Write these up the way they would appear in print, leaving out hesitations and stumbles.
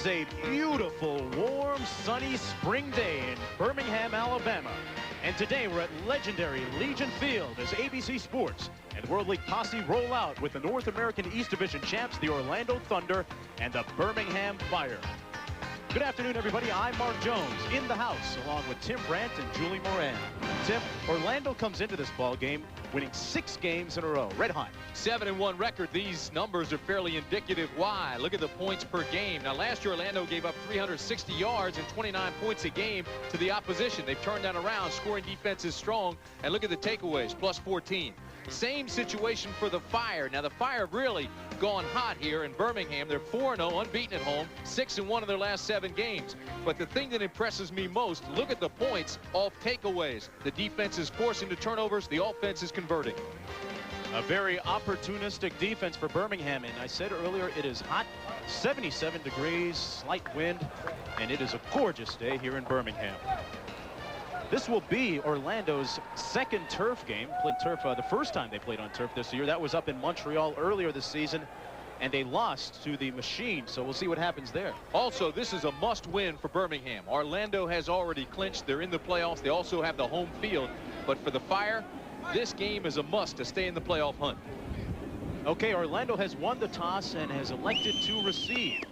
is a beautiful, warm, sunny spring day in Birmingham, Alabama. And today we're at legendary Legion Field as ABC Sports and World League Posse roll out with the North American East Division champs, the Orlando Thunder, and the Birmingham Fire. Good afternoon, everybody. I'm Mark Jones in the house, along with Tim Brandt and Julie Moran. Tim, Orlando comes into this ball game winning 6 games in a row. Red hot. 7-1 record. These numbers are fairly indicative. Why? Look at the points per game. Now, last year, Orlando gave up 360 yards and 29 points a game to the opposition. They've turned that around. Scoring defense is strong. And look at the takeaways, plus 14. Same situation for the Fire. Now, the Fire have really gone hot here in Birmingham. They're 4-0, unbeaten at home, 6-1 in their last 7 games. But the thing that impresses me most, look at the points off takeaways. The defense is forcing the turnovers. The offense is converting. A very opportunistic defense for Birmingham. And I said earlier, it is hot, 77 degrees, slight wind, and it is a gorgeous day here in Birmingham. This will be Orlando's second turf game. Played turf the first time they played on turf this year. That was up in Montreal earlier this season, and they lost to the Machine. So we'll see what happens there. Also, this is a must-win for Birmingham. Orlando has already clinched. They're in the playoffs. They also have the home field. But for the Fire, this game is a must to stay in the playoff hunt. Okay, Orlando has won the toss and has elected to receive.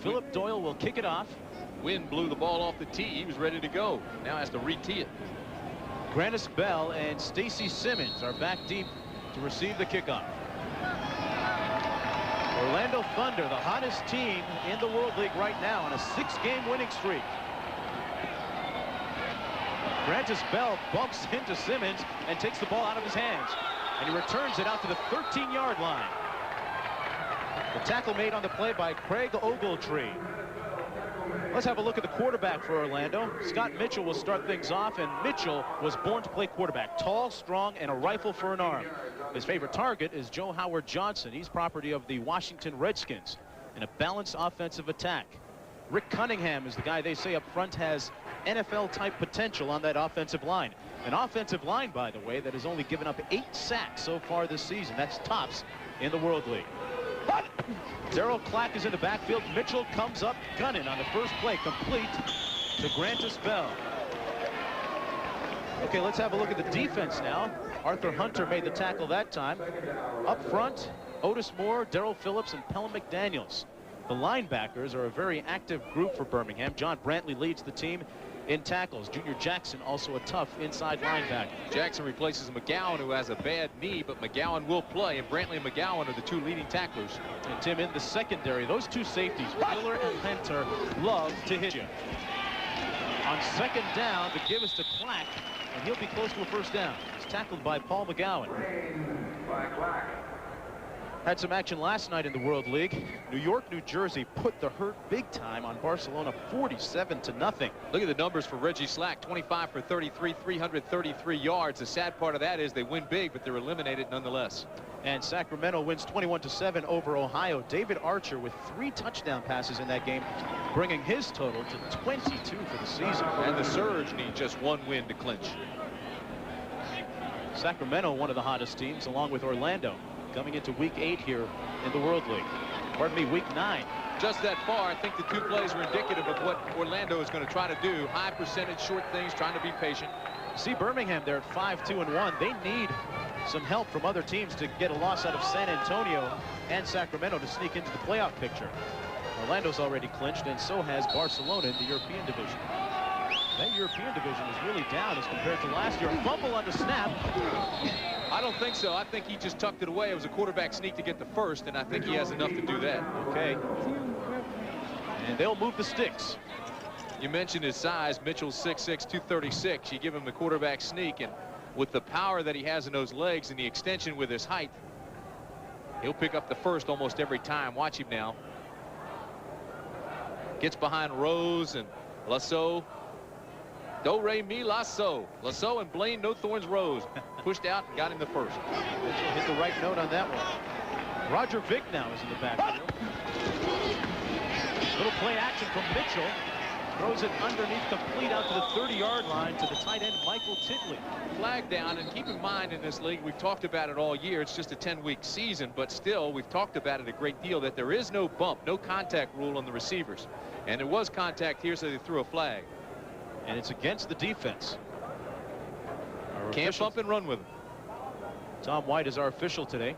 Philip Doyle will kick it off. Wind blew the ball off the tee. He was ready to go. Now has to re-tee it. Grannis Bell and Stacy Simmons are back deep to receive the kickoff. Orlando Thunder, the hottest team in the World League right now on a 6-game winning streak. Grannis Bell bumps into Simmons and takes the ball out of his hands. And he returns it out to the 13-yard line. The tackle made on the play by Craig Ogletree. Let's have a look at the quarterback for Orlando. Scott Mitchell will start things off, and Mitchell was born to play quarterback. Tall, strong, and a rifle for an arm. His favorite target is Joe Howard Johnson. He's property of the Washington Redskins in a balanced offensive attack. Rick Cunningham is the guy they say up front has NFL-type potential on that offensive line. An offensive line, by the way, that has only given up 8 sacks so far this season. That's tops in the World League. Daryl Clack is in the backfield. Mitchell comes up gunning on the first play, complete to Grantis Bell. Okay, let's have a look at the defense now. Arthur Hunter made the tackle that time. Up front, Otis Moore, Darrell Phillips, and Pelham McDaniels. The linebackers are a very active group for Birmingham. John Brantley leads the team in tackles. Junior Jackson, also a tough inside linebacker. Jackson replaces McGowan, who has a bad knee, but McGowan will play, and Brantley and McGowan are the 2 leading tacklers. And Tim, in the secondary, those 2 safeties, Miller and Hunter, love to hit you. On second down, the give is to Clack, and he'll be close to a first down. He's tackled by Paul McGowan. Had some action last night in the World League. New York, New Jersey put the hurt big time on Barcelona, 47-0. Look at the numbers for Reggie Slack, 25 for 33, 333 yards. The sad part of that is they win big, but they're eliminated nonetheless. And Sacramento wins 21-7 over Ohio. David Archer with 3 touchdown passes in that game, bringing his total to 22 for the season. And the Surge need just 1 win to clinch. Sacramento, one of the hottest teams, along with Orlando, coming into week 8 here in the World League. Pardon me, week 9. Just that far, I think the 2 plays were indicative of what Orlando is going to try to do. High percentage, short things, trying to be patient. See Birmingham, they're at 5-2-1. They need some help from other teams to get a loss out of San Antonio and Sacramento to sneak into the playoff picture. Orlando's already clinched, and so has Barcelona in the European division. That European division is really down as compared to last year. Fumble on the snap. I don't think so. I think he just tucked it away. It was a quarterback sneak to get the first, and I think he has enough to do that. Okay. And they'll move the sticks. You mentioned his size. Mitchell's 6'6", 236. You give him the quarterback sneak, and with the power that he has in those legs and the extension with his height, he'll pick up the first almost every time. Watch him now. Gets behind Rose and Lasso. Do, re, mi, Lasso. Lasso and Blaine, no thorns, Rose. Pushed out and got him the first. Mitchell hit the right note on that one. Roger Vick now is in the backfield. Little play action from Mitchell. Throws it underneath, complete out to the 30-yard line to the tight end, Michael Titley. Flag down, and keep in mind in this league, we've talked about it all year. It's just a 10-week season, but still, we've talked about it a great deal, that there is no bump, no contact rule on the receivers. And there was contact here, so they threw a flag. And it's against the defense. Can't bump and run with him. Tom White is our official today.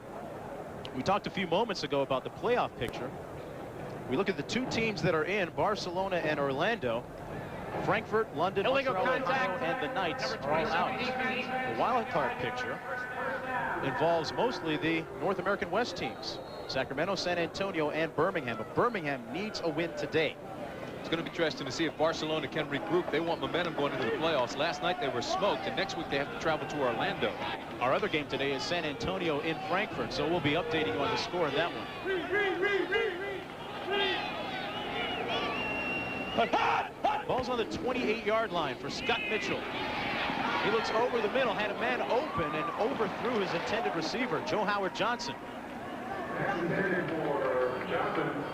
We talked a few moments ago about the playoff picture. We look at the two teams that are in, Barcelona and Orlando. Frankfurt, London, Montreal, Ohio, and the Knights are all out. The wild card picture involves mostly the North American West teams, Sacramento, San Antonio, and Birmingham. But Birmingham needs a win today. It's going to be interesting to see if Barcelona can regroup. They want momentum going into the playoffs. Last night they were smoked, and next week they have to travel to Orlando. Our other game today is San Antonio in Frankfurt, so we'll be updating you on the score of that one. Ball's on the 28-yard line for Scott Mitchell. He looks over the middle, had a man open, and overthrew his intended receiver, Joe Howard Johnson.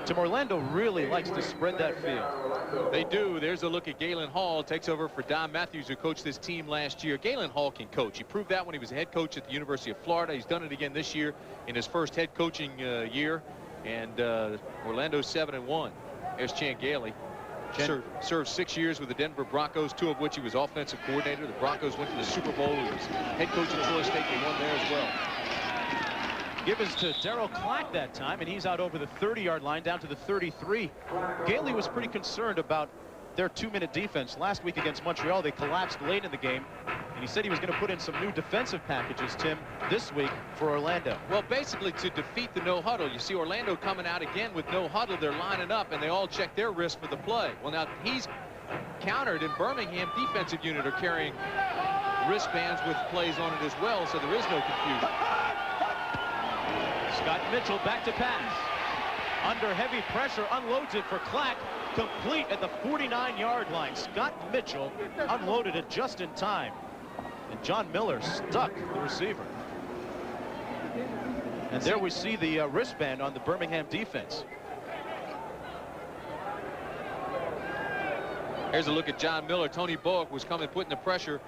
Tim, Orlando really likes to spread that field. They do. There's a look at Galen Hall. Takes over for Don Matthews, who coached this team last year. Galen Hall can coach. He proved that when he was a head coach at the University of Florida. He's done it again this year in his first head coaching year. And Orlando's 7-1. There's Chan Gailey. Served 6 years with the Denver Broncos, 2 of which he was offensive coordinator. The Broncos went to the Super Bowl. He was head coach at Troy State. They won there as well. Give us to Darryl Clack that time, and he's out over the 30-yard line down to the 33. Gailey was pretty concerned about their 2-minute defense. Last week against Montreal, they collapsed late in the game, and he said he was going to put in some new defensive packages, Tim, this week for Orlando. Well, basically to defeat the no huddle. You see Orlando coming out again with no huddle. They're lining up, and they all check their wrist for the play. Well, now he's countered, and Birmingham defensive unit are carrying wristbands with plays on it as well, so there is no confusion. Scott Mitchell back to pass. Under heavy pressure, unloads it for Clack. Complete at the 49-yard line. Scott Mitchell unloaded it just in time. And John Miller stuck the receiver. And there we see the wristband on the Birmingham defense. Here's a look at John Miller. Tony Boak was coming, putting the pressure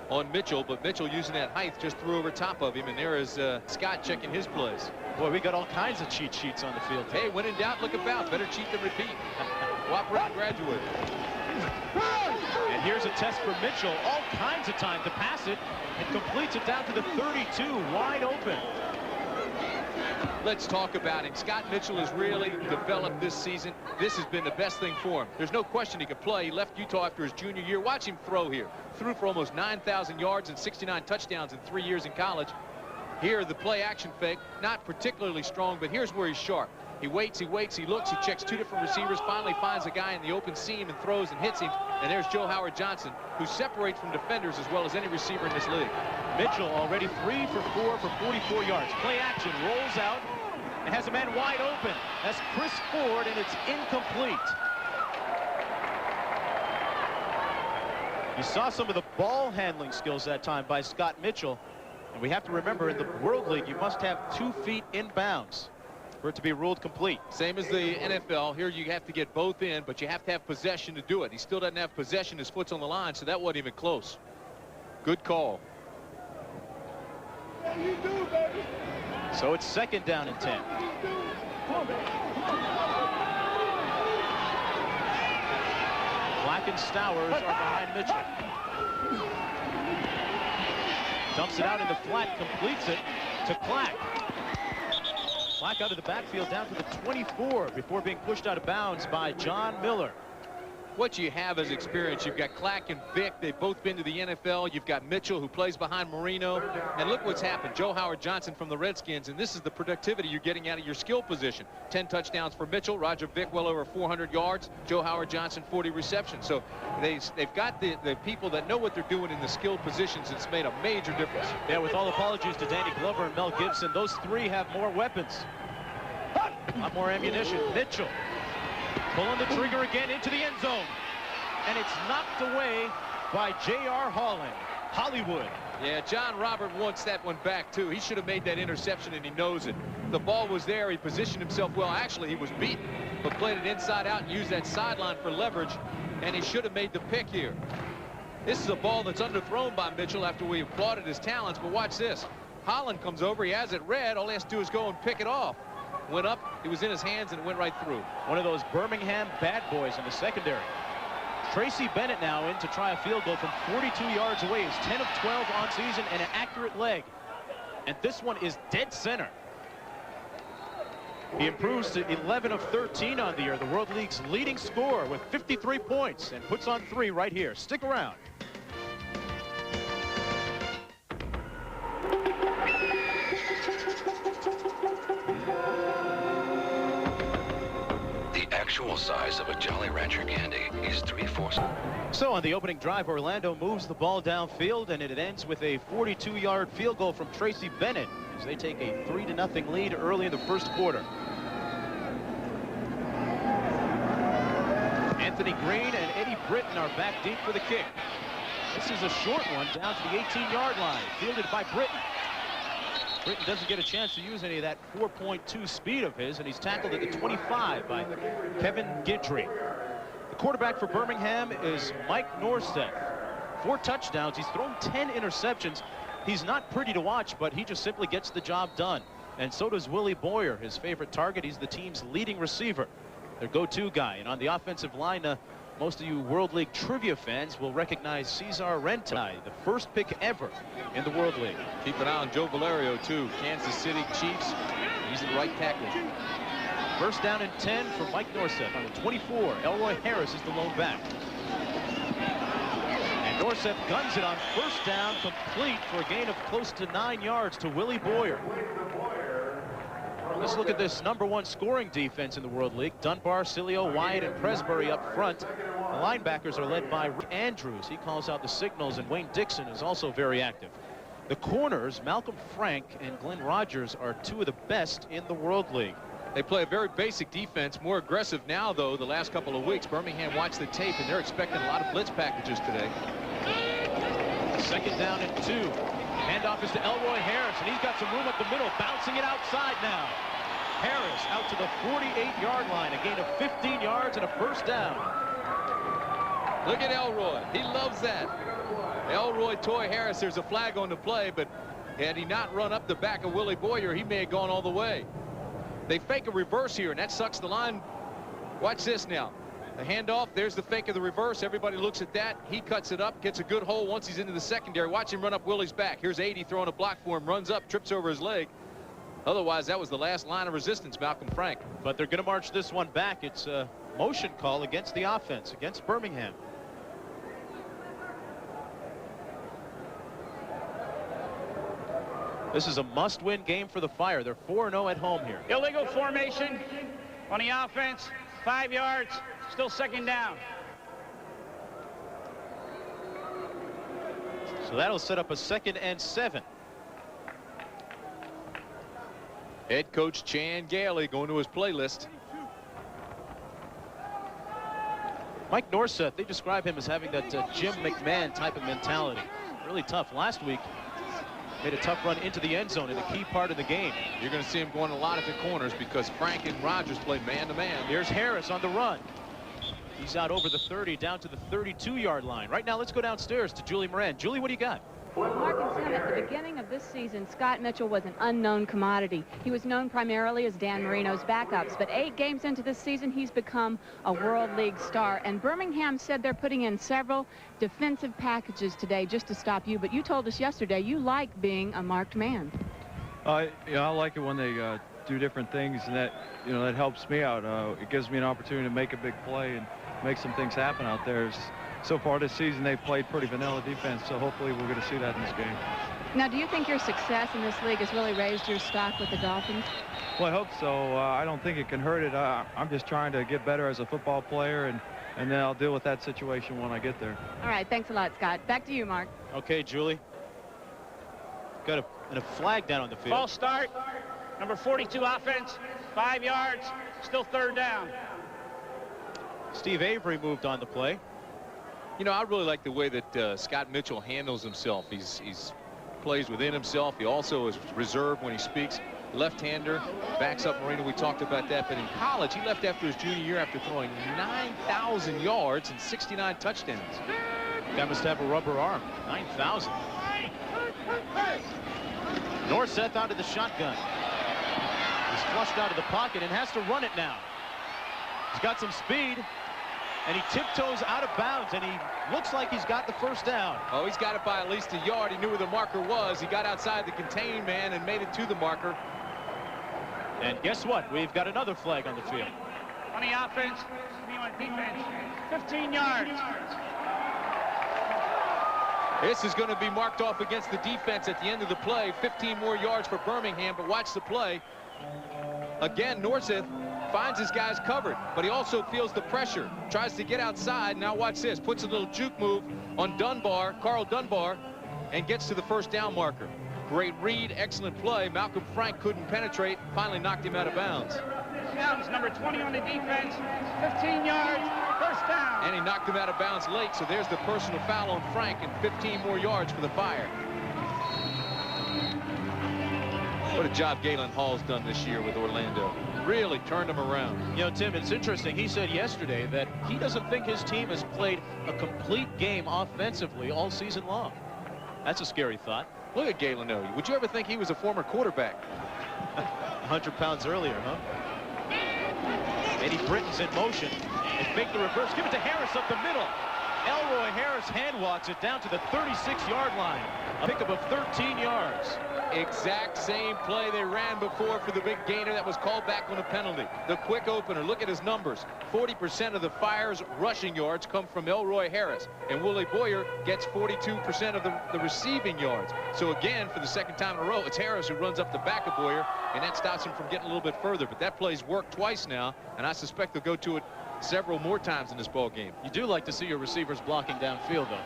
on Mitchell, but Mitchell, using that height, just threw over top of him, and there is Scott checking his plays. Boy, we got all kinds of cheat sheets on the field today. Hey, when in doubt, look about. Better cheat than repeat. Cooperating graduate. And here's a test for Mitchell. All kinds of time to pass it, and completes it down to the 32, wide open. Let's talk about him. Scott Mitchell has really developed this season. This has been the best thing for him. There's no question he could play. He left Utah after his junior year. Watch him throw here. Threw for almost 9,000 yards and 69 touchdowns in 3 years in college. Here, the play action fake, not particularly strong, but here's where he's sharp. He waits, he looks, he checks 2 different receivers, finally finds a guy in the open seam and throws and hits him. And there's Joe Howard Johnson, who separates from defenders as well as any receiver in this league. Mitchell already 3 for 4 for 44 yards. Play action, rolls out, and has a man wide open. That's Chris Ford, and it's incomplete. You saw some of the ball handling skills that time by Scott Mitchell. And we have to remember, in the World League, you must have 2 feet in bounds for it to be ruled complete. Same as the NFL. Here you have to get both in, but you have to have possession to do it. He still doesn't have possession. His foot's on the line, so that wasn't even close. Good call. So it's 2nd down and 10. Black and Stowers are behind Mitchell. Dumps it out in the flat, completes it to Clack. Clack out of the backfield down to the 24 before being pushed out of bounds by John Miller. What you have is experience. You've got Clack and Vick. They've both been to the NFL. You've got Mitchell, who plays behind Marino. And look what's happened. Joe Howard Johnson from the Redskins. And this is the productivity you're getting out of your skill position. 10 touchdowns for Mitchell. Roger Vick well over 400 yards. Joe Howard Johnson 40 receptions. So they've got the people that know what they're doing in the skill positions. It's made a major difference. Yeah, with all apologies to Danny Glover and Mel Gibson, those 3 have more weapons. A lot more ammunition. Mitchell pulling the trigger again into the end zone. And it's knocked away by J.R. Hollywood. Yeah, John Robert wants that one back, too. He should have made that interception, and he knows it. The ball was there. He positioned himself well. Actually, he was beaten. but played it inside out and used that sideline for leverage, and he should have made the pick here. This is a ball that's underthrown by Mitchell after we applauded his talents, but watch this. Holland comes over, he has it read, all he has to do is go and pick it off. Went up, it was in his hands, and it went right through. One of those Birmingham bad boys in the secondary. Tracy Bennett now in to try a field goal from 42 yards away. He's 10 of 12 on season and an accurate leg. And this one is dead center. He improves to 11 of 13 on the year, the World League's leading scorer with 53 points, and puts on 3 right here. Stick around. The actual size of a Jolly Rancher candy is 3/4. So on the opening drive, Orlando moves the ball downfield, and it ends with a 42-yard field goal from Tracy Bennett as they take a 3-0 lead early in the first quarter. Anthony Green and Eddie Britton are back deep for the kick. This is a short one down to the 18-yard line, fielded by Britton. Britton doesn't get a chance to use any of that 4.2 speed of his, and he's tackled at the 25 by Kevin Guidry. The quarterback for Birmingham is Mike Norstedt. 4 touchdowns. He's thrown 10 interceptions. He's not pretty to watch, but he just simply gets the job done. And so does Willie Boyer, his favorite target. He's the team's leading receiver, their go-to guy. And on the offensive line, most of you World League trivia fans will recognize Cesar Rentai, the first pick ever in the World League. Keep an eye on Joe Valerio, too. Kansas City Chiefs. He's the right tackle. First down and 10 for Mike Norstedt on the 24. Elroy Harris is the lone back. And Norstedt guns it on first down, complete for a gain of close to 9 yards to Willie Boyer. Let's look at this #1 scoring defense in the World League. Dunbar, Cilio, Wyatt, and Presbury up front. The linebackers are led by Rick Andrews. He calls out the signals, and Wayne Dixon is also very active. The corners, Malcolm Frank and Glenn Rogers, are 2 of the best in the World League. They play a very basic defense, more aggressive now, though, the last couple of weeks. Birmingham watched the tape, and they're expecting a lot of blitz packages today. Second down and 2. Handoff is to Elroy Harris, and he's got some room up the middle, bouncing it outside now. Harris out to the 48-yard line, a gain of 15 yards and a first down. Look at Elroy. He loves that. Elroy Toy Harris, there's a flag on the play, but had he not run up the back of Willie Boyer, he may have gone all the way. They fake a reverse here, and that sucks the line. Watch this now. The handoff, there's the fake of the reverse. Everybody looks at that. He cuts it up, gets a good hole once he's into the secondary. Watch him run up Willie's back. Here's 80 throwing a block for him, runs up, trips over his leg. Otherwise, that was the last line of resistance, Malcolm Frank. But they're going to march this one back. It's a motion call against the offense, against Birmingham. This is a must-win game for the Fire. They're 4-0 at home here. Illegal formation on the offense, 5 yards, still second down. So that'll set up a 2nd and 7. Head coach Chan Gailey going to his playlist. Mike Norstedt, they describe him as having that Jim McMahon type of mentality. Really tough. Last week, made a tough run into the end zone in a key part of the game. You're going to see him going a lot at the corners because Frank and Rogers played man-to-man. Here's Harris on the run. He's out over the 30, down to the 32-yard line. Right now, let's go downstairs to Julie Moran. Julie, what do you got? Well, Mark and Tim, at the beginning of this season, Scott Mitchell was an unknown commodity. He was known primarily as Dan Marino's backups, but 8 games into this season, he's become a World League star. And Birmingham said they're putting in several defensive packages today just to stop you. But you told us yesterday you like being a marked man. Yeah, I like it when they do different things, and that that helps me out. It gives me an opportunity to make a big play and make some things happen out there. So far this season, they've played pretty vanilla defense, so hopefully we're going to see that in this game. Now, do you think your success in this league has really raised your stock with the Dolphins? Well, I hope so. I don't think it can hurt it. I'm just trying to get better as a football player, and then I'll deal with that situation when I get there. All right, thanks a lot, Scott. Back to you, Mark. Okay, Julie. Got a flag down on the field. False start, number 42 offense, 5 yards, still third down. Steve Avery moved on the play. You know, I really like the way that Scott Mitchell handles himself. He's plays within himself. He also is reserved when he speaks. left-hander, backs up Marino. We talked about that. But in college, he left after his junior year after throwing 9,000 yards and 69 touchdowns. That must have a rubber arm. 9,000. Norseth out of the shotgun. He's flushed out of the pocket and has to run it now. He's got some speed, and he tiptoes out of bounds, and he looks like he's got the first down. Oh, he's got it by at least a yard. He knew where the marker was. He got outside the containing man and made it to the marker. And guess what? We've got another flag on the field. On the offense, on defense, 15 yards. This is going to be marked off against the defense at the end of the play. 15 more yards for Birmingham, but watch the play. Again, Norseth finds his guys covered, but he also feels the pressure. Tries to get outside. Now watch this. Puts a little juke move on Dunbar, Carl Dunbar, and gets to the first down marker. Great read, excellent play. Malcolm Frank couldn't penetrate, finally knocked him out of bounds. Downs, number 20 on the defense, 15 yards, first down. And he knocked him out of bounds late, so there's the personal foul on Frank and 15 more yards for the Fire. What a job Galen Hall's done this year with Orlando. Really turned him around. You know, Tim, it's interesting. He said yesterday that he doesn't think his team has played a complete game offensively all season long. That's a scary thought. Look at Galen O. Would you ever think he was a former quarterback? 100 pounds earlier, huh? Eddie Britton's in motion. They fake the reverse. Give it to Harris up the middle. Elroy Harris hand walks it down to the 36-yard line. A pickup of 13 yards. Exact same play they ran before for the big gainer that was called back on a penalty. The quick opener. Look at his numbers. 40% of the Fire's rushing yards come from Elroy Harris, and Willie Boyer gets 42% of the receiving yards. So again, for the second time in a row, it's Harris who runs up the back of Boyer, and that stops him from getting a little bit further. But that play's worked twice now, and I suspect they'll go to it several more times in this ball game. You do like to see your receivers blocking downfield, though.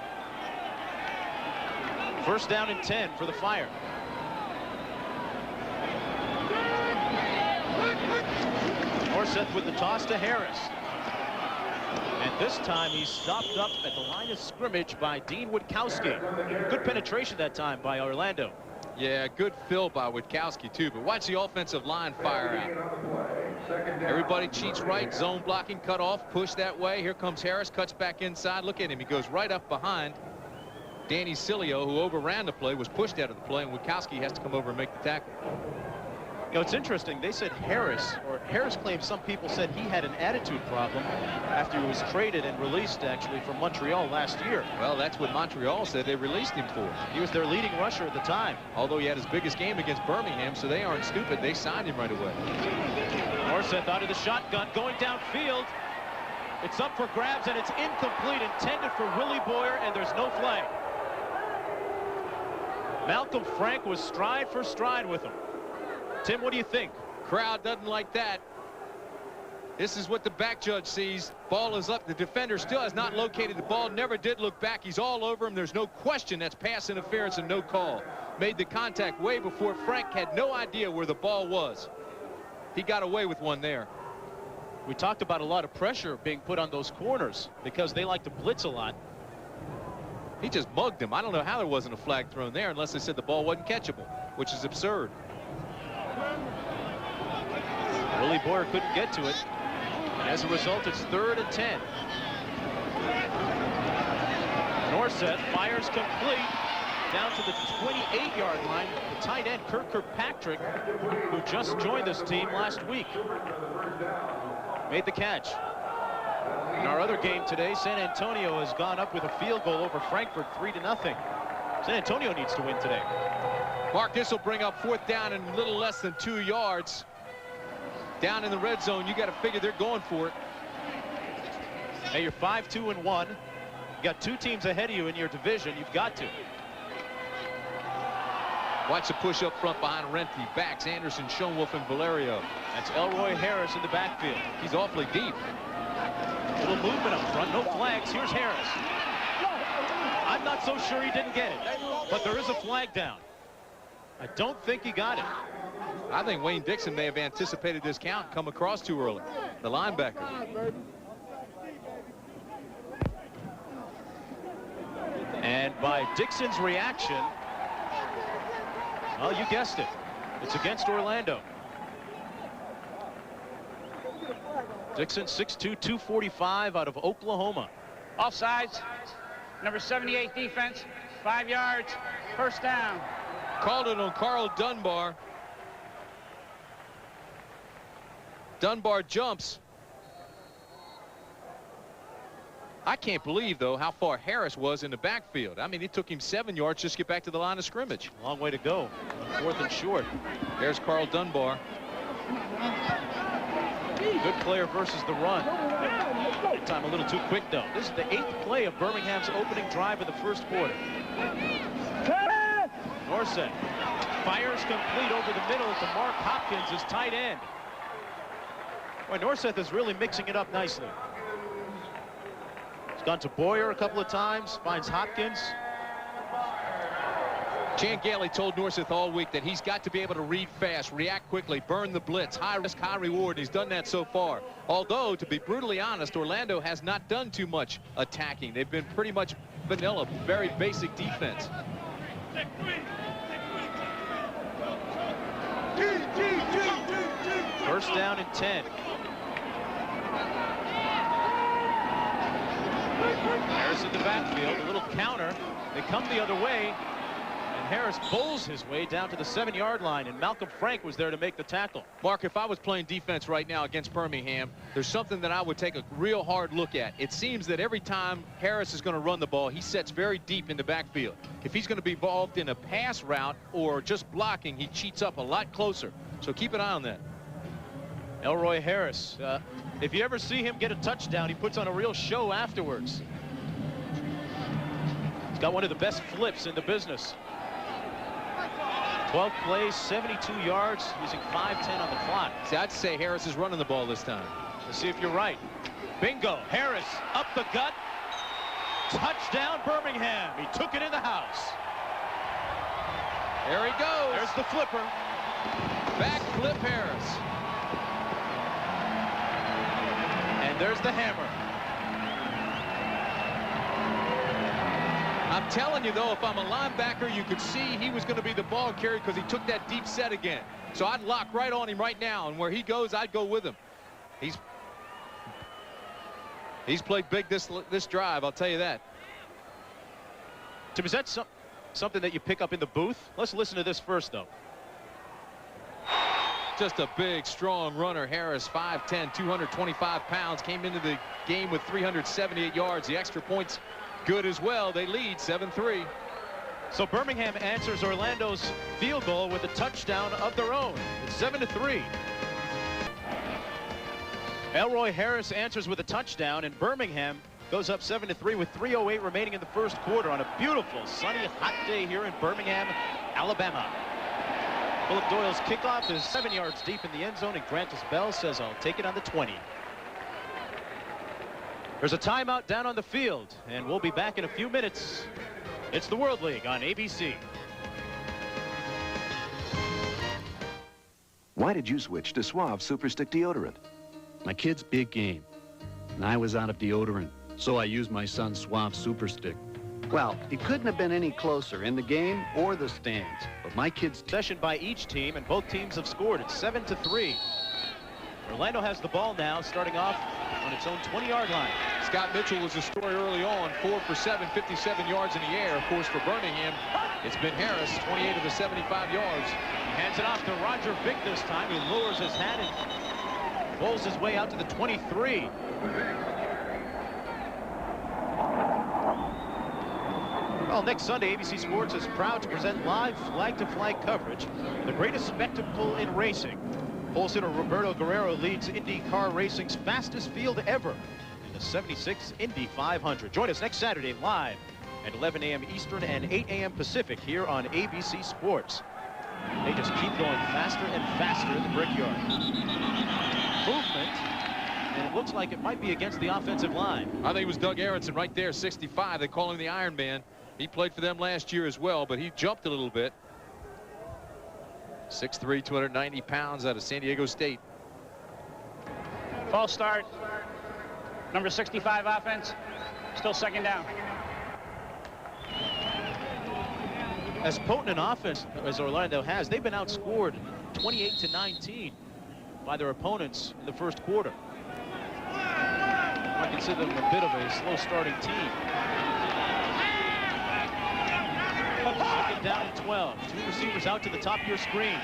First down and 10 for the Fire. Norseth with the toss to Harris. And this time he's stopped up at the line of scrimmage by Dean Witkowski. Good penetration that time by Orlando. Yeah, good fill by Witkowski, too. But watch the offensive line fire out. Everybody cheats right. Zone blocking, cut off, push that way. Here comes Harris, cuts back inside. Look at him. He goes right up behind Danny Cilio, who overran the play, was pushed out of the play, and Witkowski has to come over and make the tackle. You know, it's interesting. They said Harris claims some people said he had an attitude problem after he was traded and released, actually, from Montreal last year. Well, that's what Montreal said they released him for. He was their leading rusher at the time. Although he had his biggest game against Birmingham, so they aren't stupid. They signed him right away. Norseth out of the shotgun, going downfield. It's up for grabs, and it's incomplete, intended for Willie Boyer, and there's no flag. Malcolm Frank was stride for stride with him. Tim, what do you think? Crowd doesn't like that. This is what the back judge sees. Ball is up. The defender still has not located the ball. Never did look back. He's all over him. There's no question that's pass interference and no call. Made the contact way before Frank had no idea where the ball was. He got away with one there. We talked about a lot of pressure being put on those corners because they like to blitz a lot. He just mugged him. I don't know how there wasn't a flag thrown there unless they said the ball wasn't catchable, which is absurd. Willie Boyer couldn't get to it. And as a result, it's 3rd and 10. Norseth fires complete down to the 28-yard line. The tight end, Kirk Kirkpatrick, who just joined this team last week, made the catch. In our other game today, San Antonio has gone up with a field goal over Frankfurt, 3-0. San Antonio needs to win today. Mark, this will bring up 4th down and a little less than 2 yards. Down in the red zone, you got to figure they're going for it. Hey, you're 5-2-1. You got 2 teams ahead of you in your division. You've got to. Watch the push up front behind Renty. Backs Anderson, Schoenwolf, and Valerio. That's Elroy Harris in the backfield. He's awfully deep. A little movement up front. No flags. Here's Harris. I'm not so sure he didn't get it, but there is a flag down. I don't think he got it. I think Wayne Dixon may have anticipated this count, come across too early. The linebacker. And by Dixon's reaction, well, you guessed it. It's against Orlando. Dixon, 6'2", 245 out of Oklahoma. Offsides. Number 78 defense. 5 yards. First down. Called it on Carl Dunbar. Dunbar jumps. I can't believe, though, how far Harris was in the backfield. I mean, it took him 7 yards just to get back to the line of scrimmage. Long way to go. 4th and short. There's Carl Dunbar. Good player versus the run. Time a little too quick, though. This is the 8th play of Birmingham's opening drive of the first quarter. Norseth fires complete over the middle to Mark Hopkins, his tight end. Boy, Norseth is really mixing it up nicely. He's gone to Boyer a couple of times, finds Hopkins. Chan Gailey told Norseth all week that he's got to be able to read fast, react quickly, burn the blitz, high risk, high reward. He's done that so far. Although, to be brutally honest, Orlando has not done too much attacking. They've been pretty much vanilla, very basic defense. First down and 10. Harris in the backfield, a little counter. They come the other way, and Harris bowls his way down to the 7-yard line, and Malcolm Frank was there to make the tackle. Mark, if I was playing defense right now against Birmingham, there's something that I would take a real hard look at. It seems that every time Harris is going to run the ball, he sets very deep in the backfield. If he's going to be involved in a pass route or just blocking, he cheats up a lot closer. So keep an eye on that. Elroy Harris, if you ever see him get a touchdown, he puts on a real show afterwards. He's got one of the best flips in the business. 12 plays, 72 yards, using 5:10 on the clock. See, I'd say Harris is running the ball this time. Let's see if you're right. Bingo. Harris up the gut. Touchdown, Birmingham. He took it in the house. There he goes. There's the flipper. Back flip Harris. And there's the hammer. I'm telling you, though, if I'm a linebacker, you could see he was going to be the ball carrier because he took that deep set again. So I'd lock right on him right now, and where he goes, I'd go with him. He's played big this drive, I'll tell you that. Tim, is that something that you pick up in the booth? Let's listen to this first, though. Just a big, strong runner. Harris, 5'10", 225 pounds, came into the game with 378 yards. The extra points good as well. They lead 7-3. So Birmingham answers Orlando's field goal with a touchdown of their own. It's 7-3. Elroy Harris answers with a touchdown, and Birmingham goes up 7-3 with 3:08 remaining in the first quarter on a beautiful, sunny, hot day here in Birmingham, Alabama. Philip Doyle's kickoff is 7 yards deep in the end zone, and Grantis Bell says, "I'll take it on the 20." There's a timeout down on the field, and we'll be back in a few minutes. It's the World League on ABC. Why did you switch to Suave Super Stick deodorant? My kid's big game, and I was out of deodorant, so I used my son's Suave Super Stick. Well, it couldn't have been any closer in the game or the stands, but my kid's possession by each team, and both teams have scored. It's 7-3. Orlando has the ball now, starting off on its own 20-yard line. Scott Mitchell was the story early on, 4 for 7, 57 yards in the air. Of course, for Birmingham, it's been Harris, 28 of the 75 yards. He hands it off to Roger Vick this time. He lowers his hat and bowls his way out to the 23. Well, next Sunday, ABC Sports is proud to present live flag-to-flag coverage, the greatest spectacle in racing. Pole sitter Roberto Guerrero leads IndyCar racing's fastest field ever in the 76 Indy 500. Join us next Saturday live at 11 a.m. Eastern and 8 a.m. Pacific here on ABC Sports. They just keep going faster and faster in the Brickyard. Movement, and it looks like it might be against the offensive line. I think it was Doug Aronson right there, 65. They call him the Iron Man. He played for them last year as well, but he jumped a little bit. 6'3", 290 pounds out of San Diego State. False start. Number 65 offense. Still second down. As potent an offense as Orlando has, they've been outscored 28-19 by their opponents in the first quarter. I consider them a bit of a slow starting team. Second down and 12. Two receivers out to the top of your screen.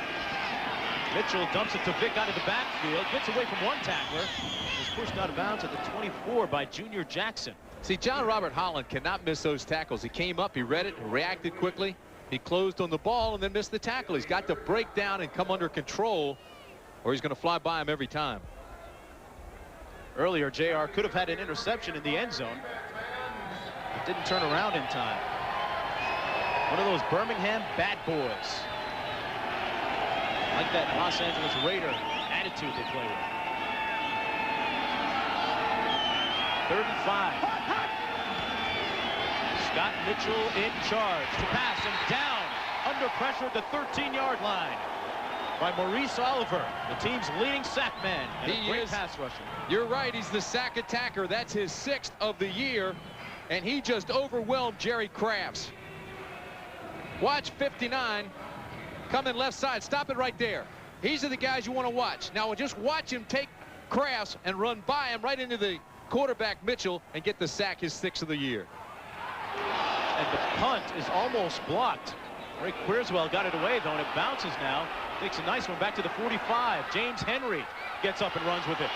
Mitchell dumps it to Vick out of the backfield. Gets away from one tackler. Is pushed out of bounds at the 24 by Junior Jackson. See, John Robert Holland cannot miss those tackles. He came up, he read it, reacted quickly. He closed on the ball and then missed the tackle. He's got to break down and come under control, or he's going to fly by him every time. Earlier, JR could have had an interception in the end zone. It didn't turn around in time. One of those Birmingham bad boys. Like that Los Angeles Raider attitude they play with. 3rd and 5. Scott Mitchell in charge to pass and down under pressure at the 13-yard line by Maurice Oliver, the team's leading sack man and a great pass rusher. You're right, he's the sack attacker. That's his 6th of the year, and he just overwhelmed Jerry Crafts. Watch 59 coming left side. Stop it right there. These are the guys you want to watch. Now just watch him take Crafts and run by him right into the quarterback Mitchell and get the sack, his 6th of the year. And the punt is almost blocked. Ray Queerswell got it away though, and it bounces now. Takes a nice one back to the 45. James Henry gets up and runs with it.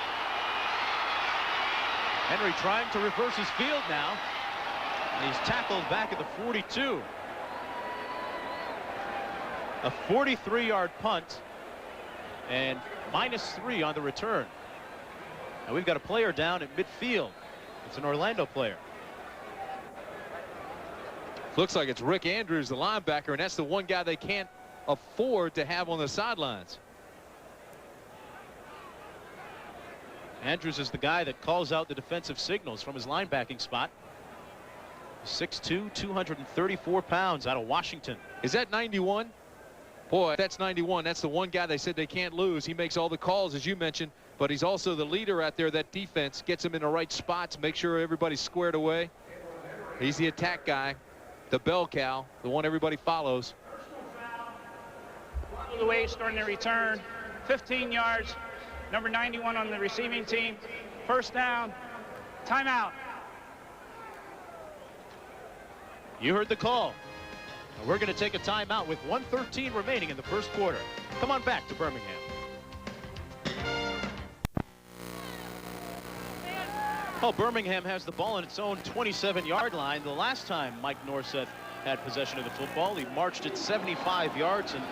Henry trying to reverse his field now. And he's tackled back at the 42. A 43-yard punt and -3 on the return. Now we've got a player down at midfield. It's an Orlando player. Looks like it's Rick Andrews, the linebacker, and that's the one guy they can't afford to have on the sidelines. Andrews is the guy that calls out the defensive signals from his linebacking spot. 6'2", 234 pounds out of Washington. Is that 91? Boy, that's 91. That's the one guy they said they can't lose. He makes all the calls, as you mentioned, but he's also the leader out there. That defense gets him in the right spots, make sure everybody's squared away. He's the attack guy, the bell cow, the one everybody follows. The way starting the return, 15 yards, number 91 on the receiving team. First down, timeout. You heard the call. And we're going to take a timeout with 1:13 remaining in the first quarter. Come on back to Birmingham. Well, Birmingham has the ball on its own 27-yard line. The last time Mike Norseth had possession of the football, he marched it 75 yards, and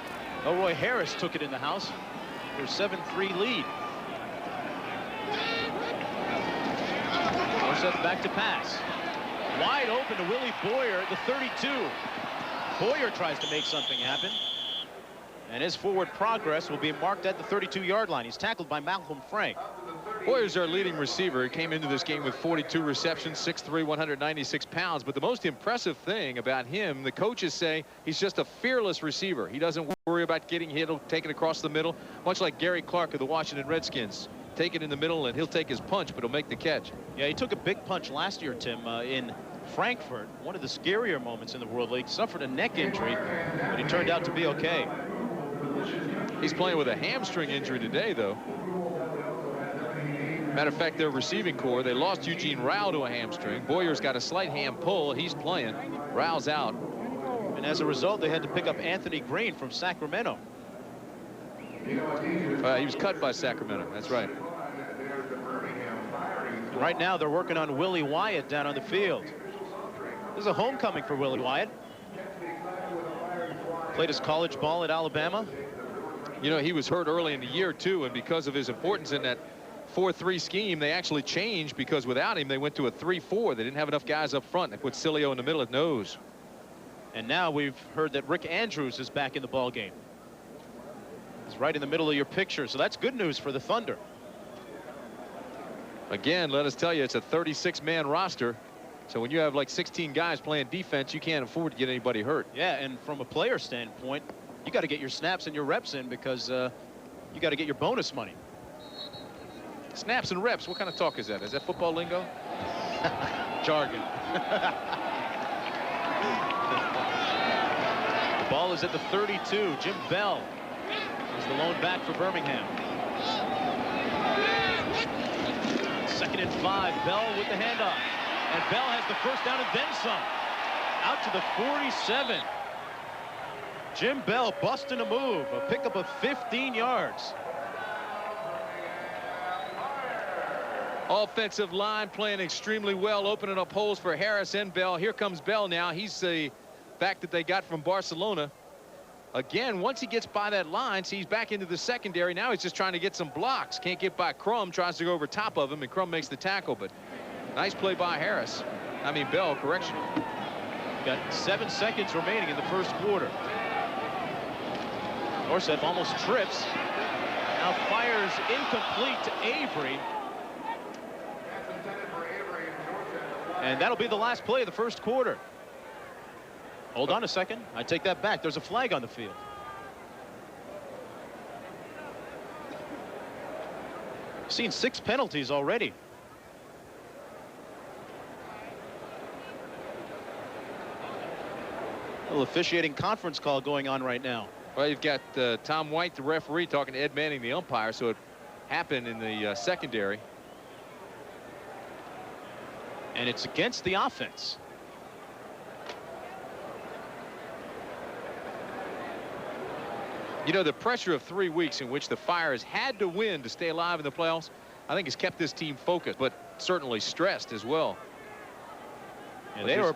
Elroy Harris took it in the house. Their 7-3 lead. Norseth back to pass. Wide open to Willie Boyer at the 32. Boyer tries to make something happen. And his forward progress will be marked at the 32-yard line. He's tackled by Malcolm Frank. Boyer's our leading receiver. He came into this game with 42 receptions, 6'3", 196 pounds. But the most impressive thing about him, the coaches say he's just a fearless receiver. He doesn't worry about getting hit. He'll take it across the middle, much like Gary Clark of the Washington Redskins. Take it in the middle, and he'll take his punch, but he'll make the catch. Yeah, he took a big punch last year, Tim, in Frankfurt. One of the scarier moments in the World League. Suffered a neck injury, but he turned out to be okay. He's playing with a hamstring injury today, though. Matter of fact, their receiving core, they lost Eugene Rao to a hamstring. Boyer's got a slight ham pull. He's playing. Rao's out. And as a result, they had to pick up Anthony Green from Sacramento. He was cut by Sacramento. That's right. Right now, they're working on Willie Wyatt down on the field. This is a homecoming for Willie Wyatt. Played his college ball at Alabama. You know, he was hurt early in the year, too, and because of his importance in that 4-3 scheme, they actually changed, because without him, they went to a 3-4. They didn't have enough guys up front. They put Cilio in the middle at nose. And now we've heard that Rick Andrews is back in the ball game. He's right in the middle of your picture, so that's good news for the Thunder. Again, let us tell you, it's a 36-man roster. So when you have like 16 guys playing defense, you can't afford to get anybody hurt. Yeah, and from a player standpoint, you got to get your snaps and your reps in, because you got to get your bonus money. Snaps and reps, what kind of talk is that? Is that football lingo? Jargon. The ball is at the 32. Jim Bell is the lone back for Birmingham. 2nd and 5. Bell with the handoff. And Bell has the first down and then some. Out to the 47. Jim Bell busting a move. A pickup of 15 yards. Offensive line playing extremely well, opening up holes for Harris and Bell. Here comes Bell now. He's the back that they got from Barcelona. Again, once he gets by that line, see, he's back into the secondary. Now he's just trying to get some blocks. Can't get by Crum. Tries to go over top of him, and Crum makes the tackle. But nice play by Harris. I mean, Bell, correction. Got 7 seconds remaining in the first quarter. Norseth almost trips. Now fires incomplete to Avery. And that'll be the last play of the first quarter. Hold on a second. I take that back. There's a flag on the field. Seen 6 penalties already. A little officiating conference call going on right now. Well, you've got Tom White, the referee, talking to Ed Manning, the umpire, so it happened in the secondary. And it's against the offense. You know, the pressure of 3 weeks in which the Fires had to win to stay alive in the playoffs, I think has kept this team focused, but certainly stressed as well. And they were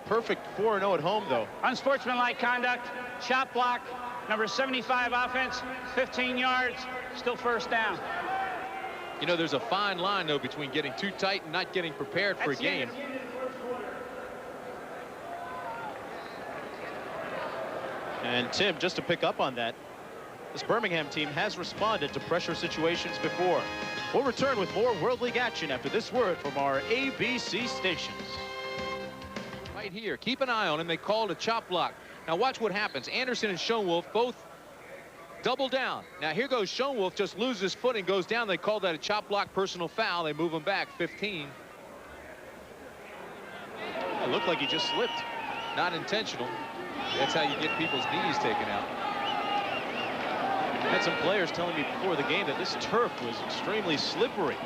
perfect 4-0 at home, though. Unsportsmanlike conduct, shot block, number 75 offense, 15 yards, still first down. You know, there's a fine line, though, between getting too tight and not getting prepared for a game. And Tim, just to pick up on that, this Birmingham team has responded to pressure situations before. We'll return with more World League action after this word from our ABC stations. Right here, keep an eye on him. They called a chop block. Now watch what happens. Anderson and Schoenwolf both double down. Now here goes Schoenwolf, just loses footing, goes down. They call that a chop block personal foul. They move him back 15. It looked like he just slipped. Not intentional. That's how you get people's knees taken out. I had some players telling me before the game that this turf was extremely slippery.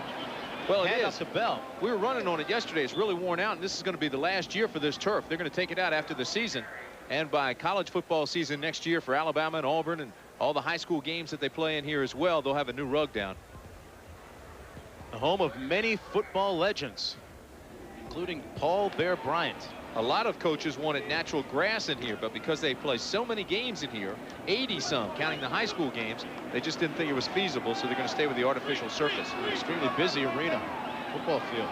Well, it is. is. Bell. We were running on it yesterday. It's really worn out, and this is going to be the last year for this turf. They're going to take it out after the season. And by college football season next year for Alabama and Auburn and all the high school games that they play in here as well, they'll have a new rug down. The home of many football legends, including Paul Bear Bryant. A lot of coaches wanted natural grass in here, but because they play so many games in here, 80-some, counting the high school games, they just didn't think it was feasible, so they're going to stay with the artificial surface. Extremely busy arena, football field.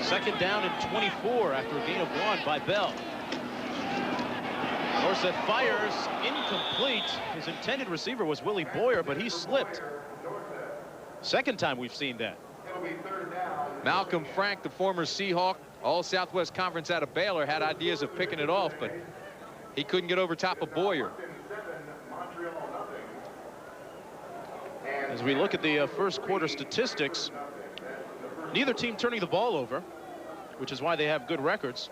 2nd down and 24 after a gain of 1 by Bell. Norseth fires, incomplete. His intended receiver was Willie Boyer, but he slipped. 2nd time we've seen that. Malcolm Frank, the former Seahawk, all Southwest Conference out of Baylor, had ideas of picking it off, but he couldn't get over top of Boyer. As we look at the first quarter statistics, neither team turning the ball over, which is why they have good records.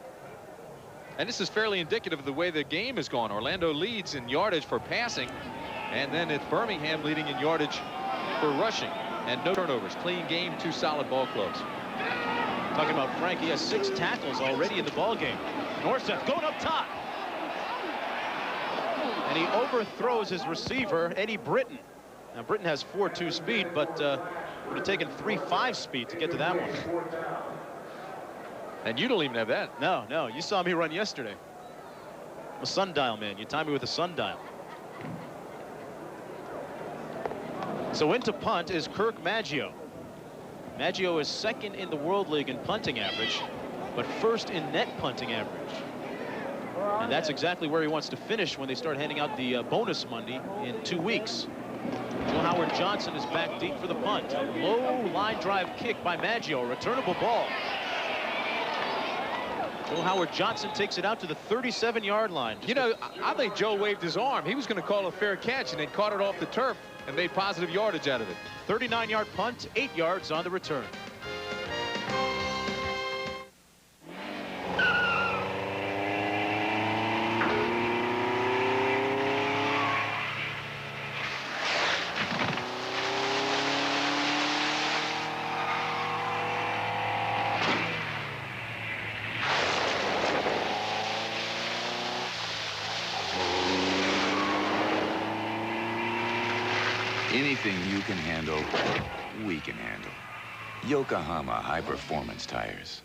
And this is fairly indicative of the way the game has gone. Orlando leads in yardage for passing, and then it's Birmingham leading in yardage for rushing. And no turnovers. Clean game, 2 solid ball clubs. Talking about Frank, he has 6 tackles already in the ball game. Norseth going up top. And he overthrows his receiver, Eddie Britton. Now, Britton has 4.2 speed, but would have taken 3.5 speed to get to that one. And you don't even have that. No, no. You saw me run yesterday. I'm a sundial man. You tie me with a sundial. So into punt is Kirk Maggio. Maggio is 2nd in the World League in punting average, but 1st in net punting average. And that's exactly where he wants to finish when they start handing out the bonus Monday in 2 weeks. Joe Howard Johnson is back deep for the punt. A low line drive kick by Maggio, returnable ball. Joe Howard Johnson takes it out to the 37-yard line. You know, I think Joe waved his arm. He was going to call a fair catch, and they caught it off the turf and made positive yardage out of it. 39-yard punt, 8 yards on the return. Anything you can handle, we can handle. Yokohama High Performance Tires.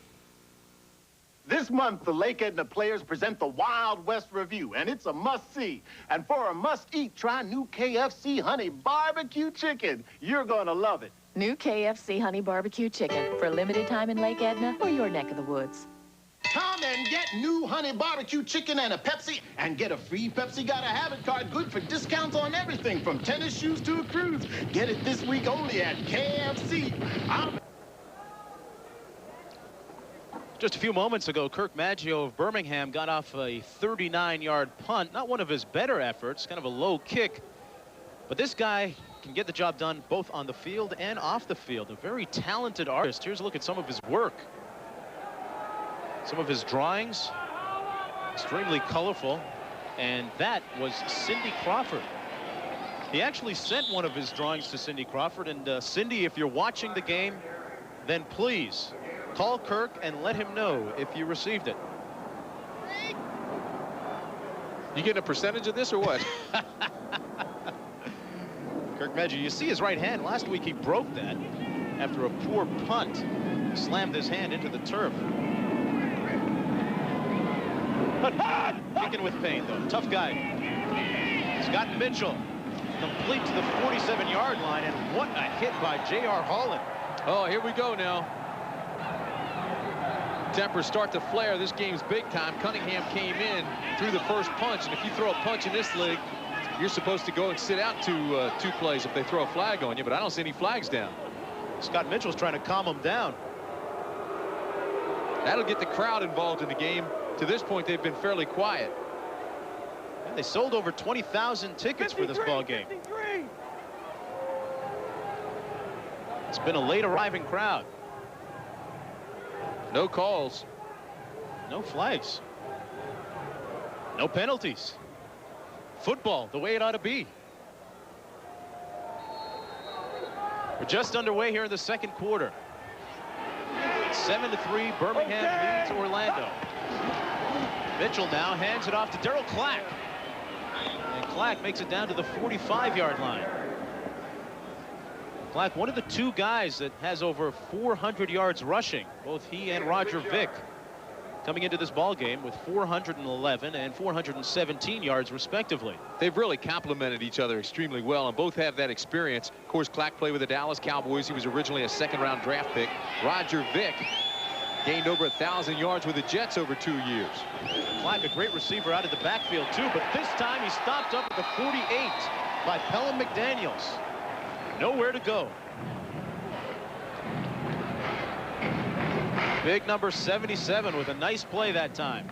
This month, the Lake Edna players present the Wild West Review, and it's a must-see. And for a must-eat, try new KFC Honey Barbecue Chicken. You're gonna love it. New KFC Honey Barbecue Chicken for a limited time in Lake Edna or your neck of the woods. Come and get new Honey Barbecue Chicken and a Pepsi, and get a free Pepsi Gotta Have It card, good for discounts on everything from tennis shoes to a cruise. Get it this week only at KFC. Just a few moments ago, Kirk Maggio of Birmingham got off a 39-yard punt. Not one of his better efforts, kind of a low kick. But this guy can get the job done both on the field and off the field. A very talented artist. Here's a look at some of his work. Some of his drawings, extremely colorful. And that was Cindy Crawford. He actually sent one of his drawings to Cindy Crawford. And Cindy, if you're watching the game, then please call Kirk and let him know if you received it. You getting a percentage of this or what? Kirk Maggio, you see his right hand. Last week he broke that after a poor punt. Slammed his hand into the turf. Kicking with pain, though. Tough guy. Scott Mitchell, complete to the 47-yard line, and what a hit by J.R. Holland. Oh, here we go now. Tempers start to flare. This game's big time. Cunningham came in, threw the first punch, and if you throw a punch in this league, you're supposed to go and sit out two plays if they throw a flag on you, but I don't see any flags down. Scott Mitchell's trying to calm him down. That'll get the crowd involved in the game. To this point, they've been fairly quiet. Yeah, they sold over 20,000 tickets for this ball game. It's been a late arriving crowd. No calls. No flags. No penalties. Football, the way it ought to be. We're just underway here in the second quarter. 7-3, Birmingham leads Orlando. Mitchell now hands it off to Darryl Clack. And Clack makes it down to the 45-yard line. Clack, one of the two guys that has over 400 yards rushing. Both he and Roger Vick coming into this ball game with 411 and 417 yards respectively. They've really complemented each other extremely well, and both have that experience. Of course, Clack played with the Dallas Cowboys. He was originally a second-round draft pick. Roger Vick gained over 1,000 yards with the Jets over 2 years. Clack, a great receiver out of the backfield too, but this time he stopped up at the 48 by Pelham McDaniels. Nowhere to go. Big number 77 with a nice play that time.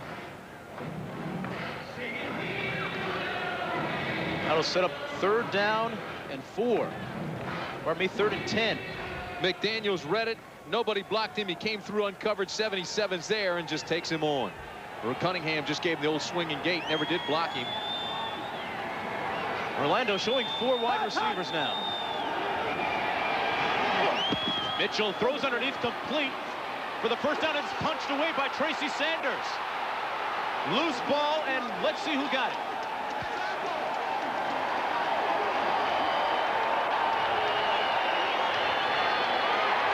That'll set up 3rd down and 4. Pardon me, 3rd and 10. McDaniels read it. Nobody blocked him. He came through uncovered. 77's there and just takes him on. Cunningham just gave him the old swinging gait. Never did block him. Orlando showing 4 wide receivers now. Mitchell throws underneath, complete for the first down. It's punched away by Tracy Sanders. Loose ball, and let's see who got it.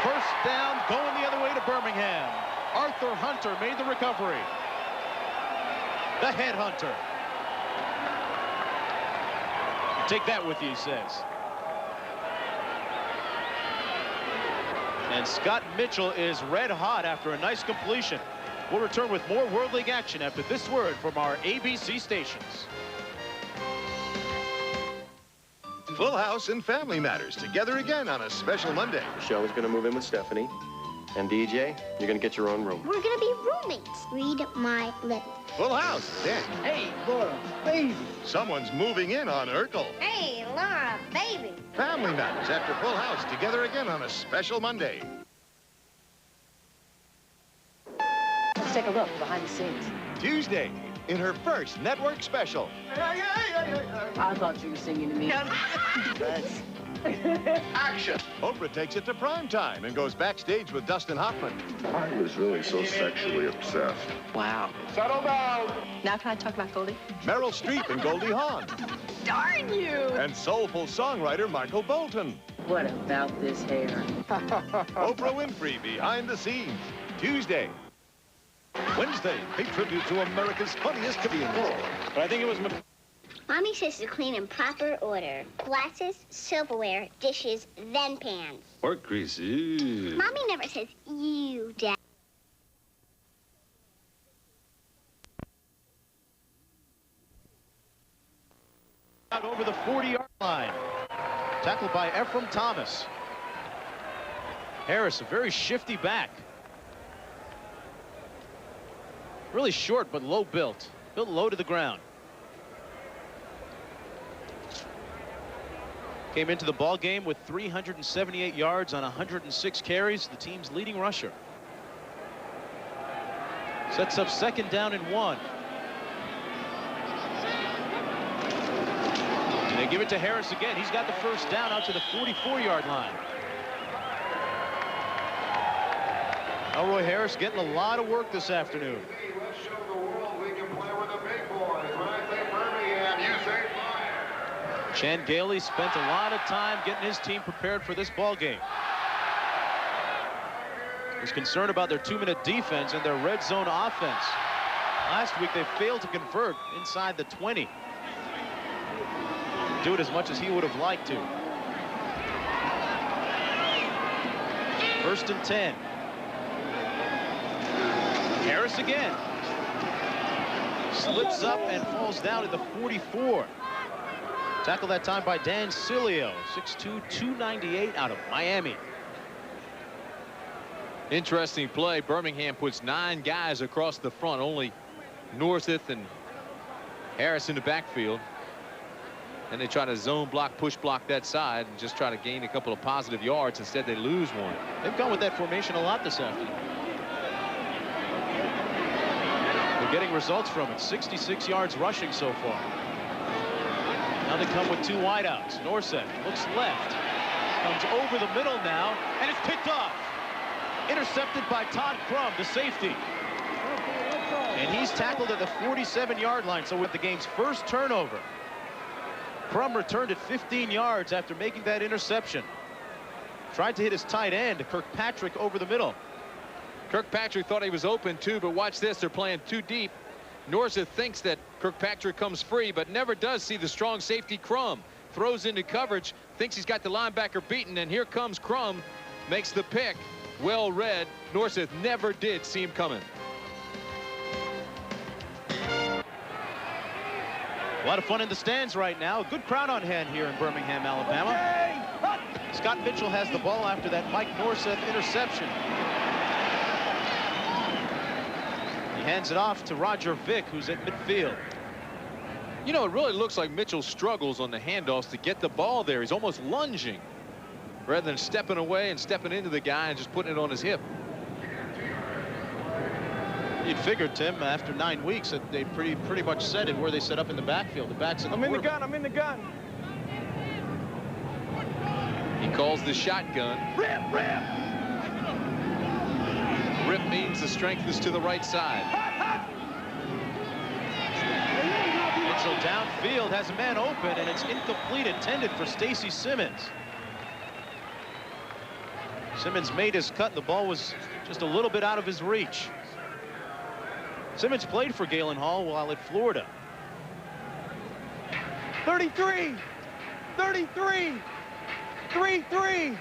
First down, going the other way to Birmingham. Arthur Hunter made the recovery. The headhunter. Take that with you, he says. And Scott Mitchell is red hot after a nice completion. We'll return with more World League action after this word from our ABC stations. Full House and Family Matters together again on a special Monday. Michelle's going to move in with Stephanie. And DJ, you're going to get your own room. We're going to be roommates. Read my lips. Full House, Dan. Hey, Laura, baby. Someone's moving in on Urkel. Hey, Laura, baby. Family Matters after Full House together again on a special Monday. Let's take a look behind the scenes. Tuesday, in her first network special. I thought you were singing to me. Action! Oprah takes it to prime time and goes backstage with Dustin Hoffman. I was really so sexually obsessed. Wow. Settle down! Now can I talk about Goldie? Meryl Streep and Goldie Hawn. darn you! And soulful songwriter Michael Bolton. What about this hair? Oprah Winfrey behind the scenes. Tuesday. Wednesday, pay tribute to America's funniest comedians. But I think it was... Mommy says to clean in proper order. Glasses, silverware, dishes, then pans. Pork grease. Ew. Mommy never says you, Dad. Out over the 40-yard line. Tackled by Ephraim Thomas. Harris, a very shifty back. Really short, but low built. Built low to the ground. Came into the ball game with 378 yards on 106 carries, the team's leading rusher. Sets up 2nd down and 1. And they give it to Harris again. He's got the 1st down out to the 44-yard line. Elroy Harris getting a lot of work this afternoon. Let's show the world we can play with the big boys. When I say Birmingham, you say fire. Chan Gailey spent a lot of time getting his team prepared for this ball game. He's concerned about their 2-minute defense and their red zone offense. Last week they failed to convert inside the 20. Do it as much as he would have liked to. 1st and 10. Harris again. Slips up and falls down at the 44. Tackled that time by Dan Cilio, 6'2", 298 out of Miami. Interesting play. Birmingham puts 9 guys across the front. Only Norseth and Harris in the backfield. And they try to zone block, push block that side and just try to gain a couple of positive yards. Instead, they lose one. They've gone with that formation a lot this afternoon. They're getting results from it. 66 yards rushing so far. Now they come with 2 wideouts. Norseth looks left. Comes over the middle now, and it's picked off. Intercepted by Todd Crum, the safety. And he's tackled at the 47-yard line, so with the game's first turnover. Crum returned at 15 yards after making that interception. Tried to hit his tight end, Kirkpatrick, over the middle. Kirkpatrick thought he was open too, but watch this. They're playing too deep. Norseth thinks that Kirkpatrick comes free, but never does see the strong safety Crum. Throws into coverage, thinks he's got the linebacker beaten, and here comes Crum. Makes the pick. Well read. Norseth never did see him coming. A lot of fun in the stands right now. A good crowd on hand here in Birmingham, Alabama. Scott Mitchell has the ball after that Mike Norseth interception. He hands it off to Roger Vick, who's at midfield. You know, it really looks like Mitchell struggles on the handoffs to get the ball there. He's almost lunging rather than stepping away and stepping into the guy and just putting it on his hip. You'd figured, Tim, after 9 weeks that they pretty much set it where they set up in the backfield. The backs in the I'm in the gun. I'm in the gun. He calls the shotgun. Rip, rip. Rip means the strength is to the right side. Mitchell downfield has a man open, and it's incomplete, intended for Stacy Simmons. Simmons made his cut. The ball was just a little bit out of his reach. Simmons played for Galen Hall while at Florida. 33. 33. 3-3.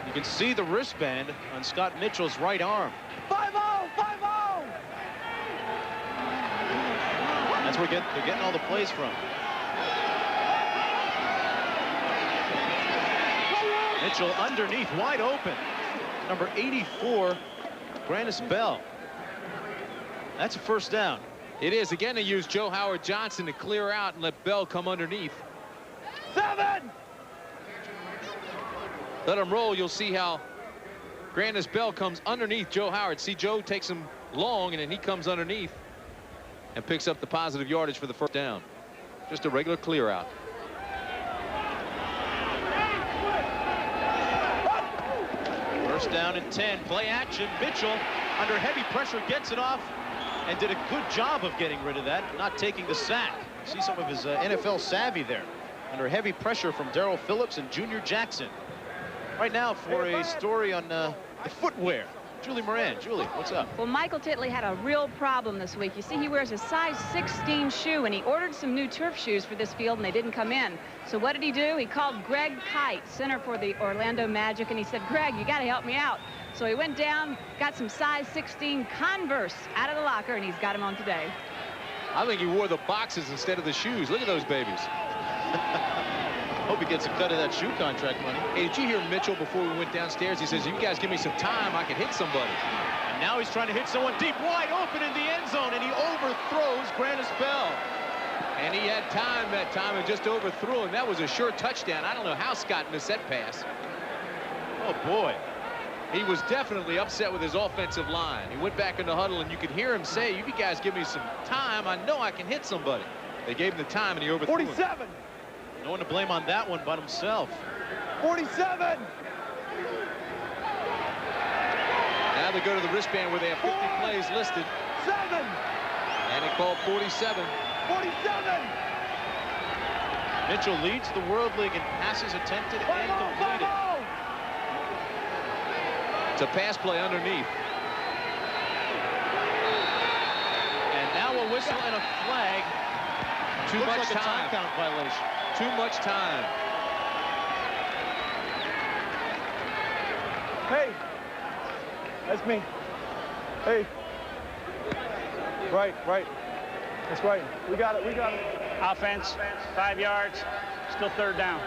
You can see the wristband on Scott Mitchell's right arm. 5-0. 5-0. That's where they're getting all the plays from. Mitchell underneath, wide open. Number 84, Grandis Bell. That's a 1st down. It is. Again, they use Joe Howard Johnson to clear out and let Bell come underneath. 7. Let him roll. You'll see how Grandis Bell comes underneath Joe Howard. See, Joe takes him long, and then he comes underneath and picks up the positive yardage for the 1st down. Just a regular clear out. First down and 10. Play action. Mitchell, under heavy pressure, gets it off and did a good job of getting rid of that, not taking the sack. See some of his NFL savvy there. Under heavy pressure from Darrell Phillips and Junior Jackson. Right now for a story on the footwear. Julie Moran. Julie, what's up? Well, Michael Titley had a real problem this week. You see, he wears a size 16 shoe, and he ordered some new turf shoes for this field, and they didn't come in. So what did he do? He called Greg Kite, center for the Orlando Magic, and he said, Greg, you got to help me out. So he went down, got some size 16 Converse out of the locker, and he's got them on today. I think he wore the boxes instead of the shoes. Look at those babies. Hope he gets a cut of that shoe contract money. Hey, did you hear Mitchell before we went downstairs? He says, you guys give me some time, I can hit somebody. And now he's trying to hit someone deep, wide open in the end zone, and he overthrows Grannis Bell. And he had time that time and just overthrew him. That was a sure touchdown. I don't know how Scott missed that pass. Oh, boy. He was definitely upset with his offensive line. He went back in the huddle, and you could hear him say, you guys give me some time, I know I can hit somebody. They gave him the time, and he overthrew 47. him. No one to blame on that one but himself. 47. Now they go to the wristband where they have 50 plays listed. 7. And he called 47. 47. Mitchell leads the World League in passes attempted and completed. It's a pass play underneath. And now a whistle and a flag. Too Looks much like a time. count violation. Too much time. Hey, that's me. Hey. Right. That's right. We got it. Offense, 5 yards, still third down.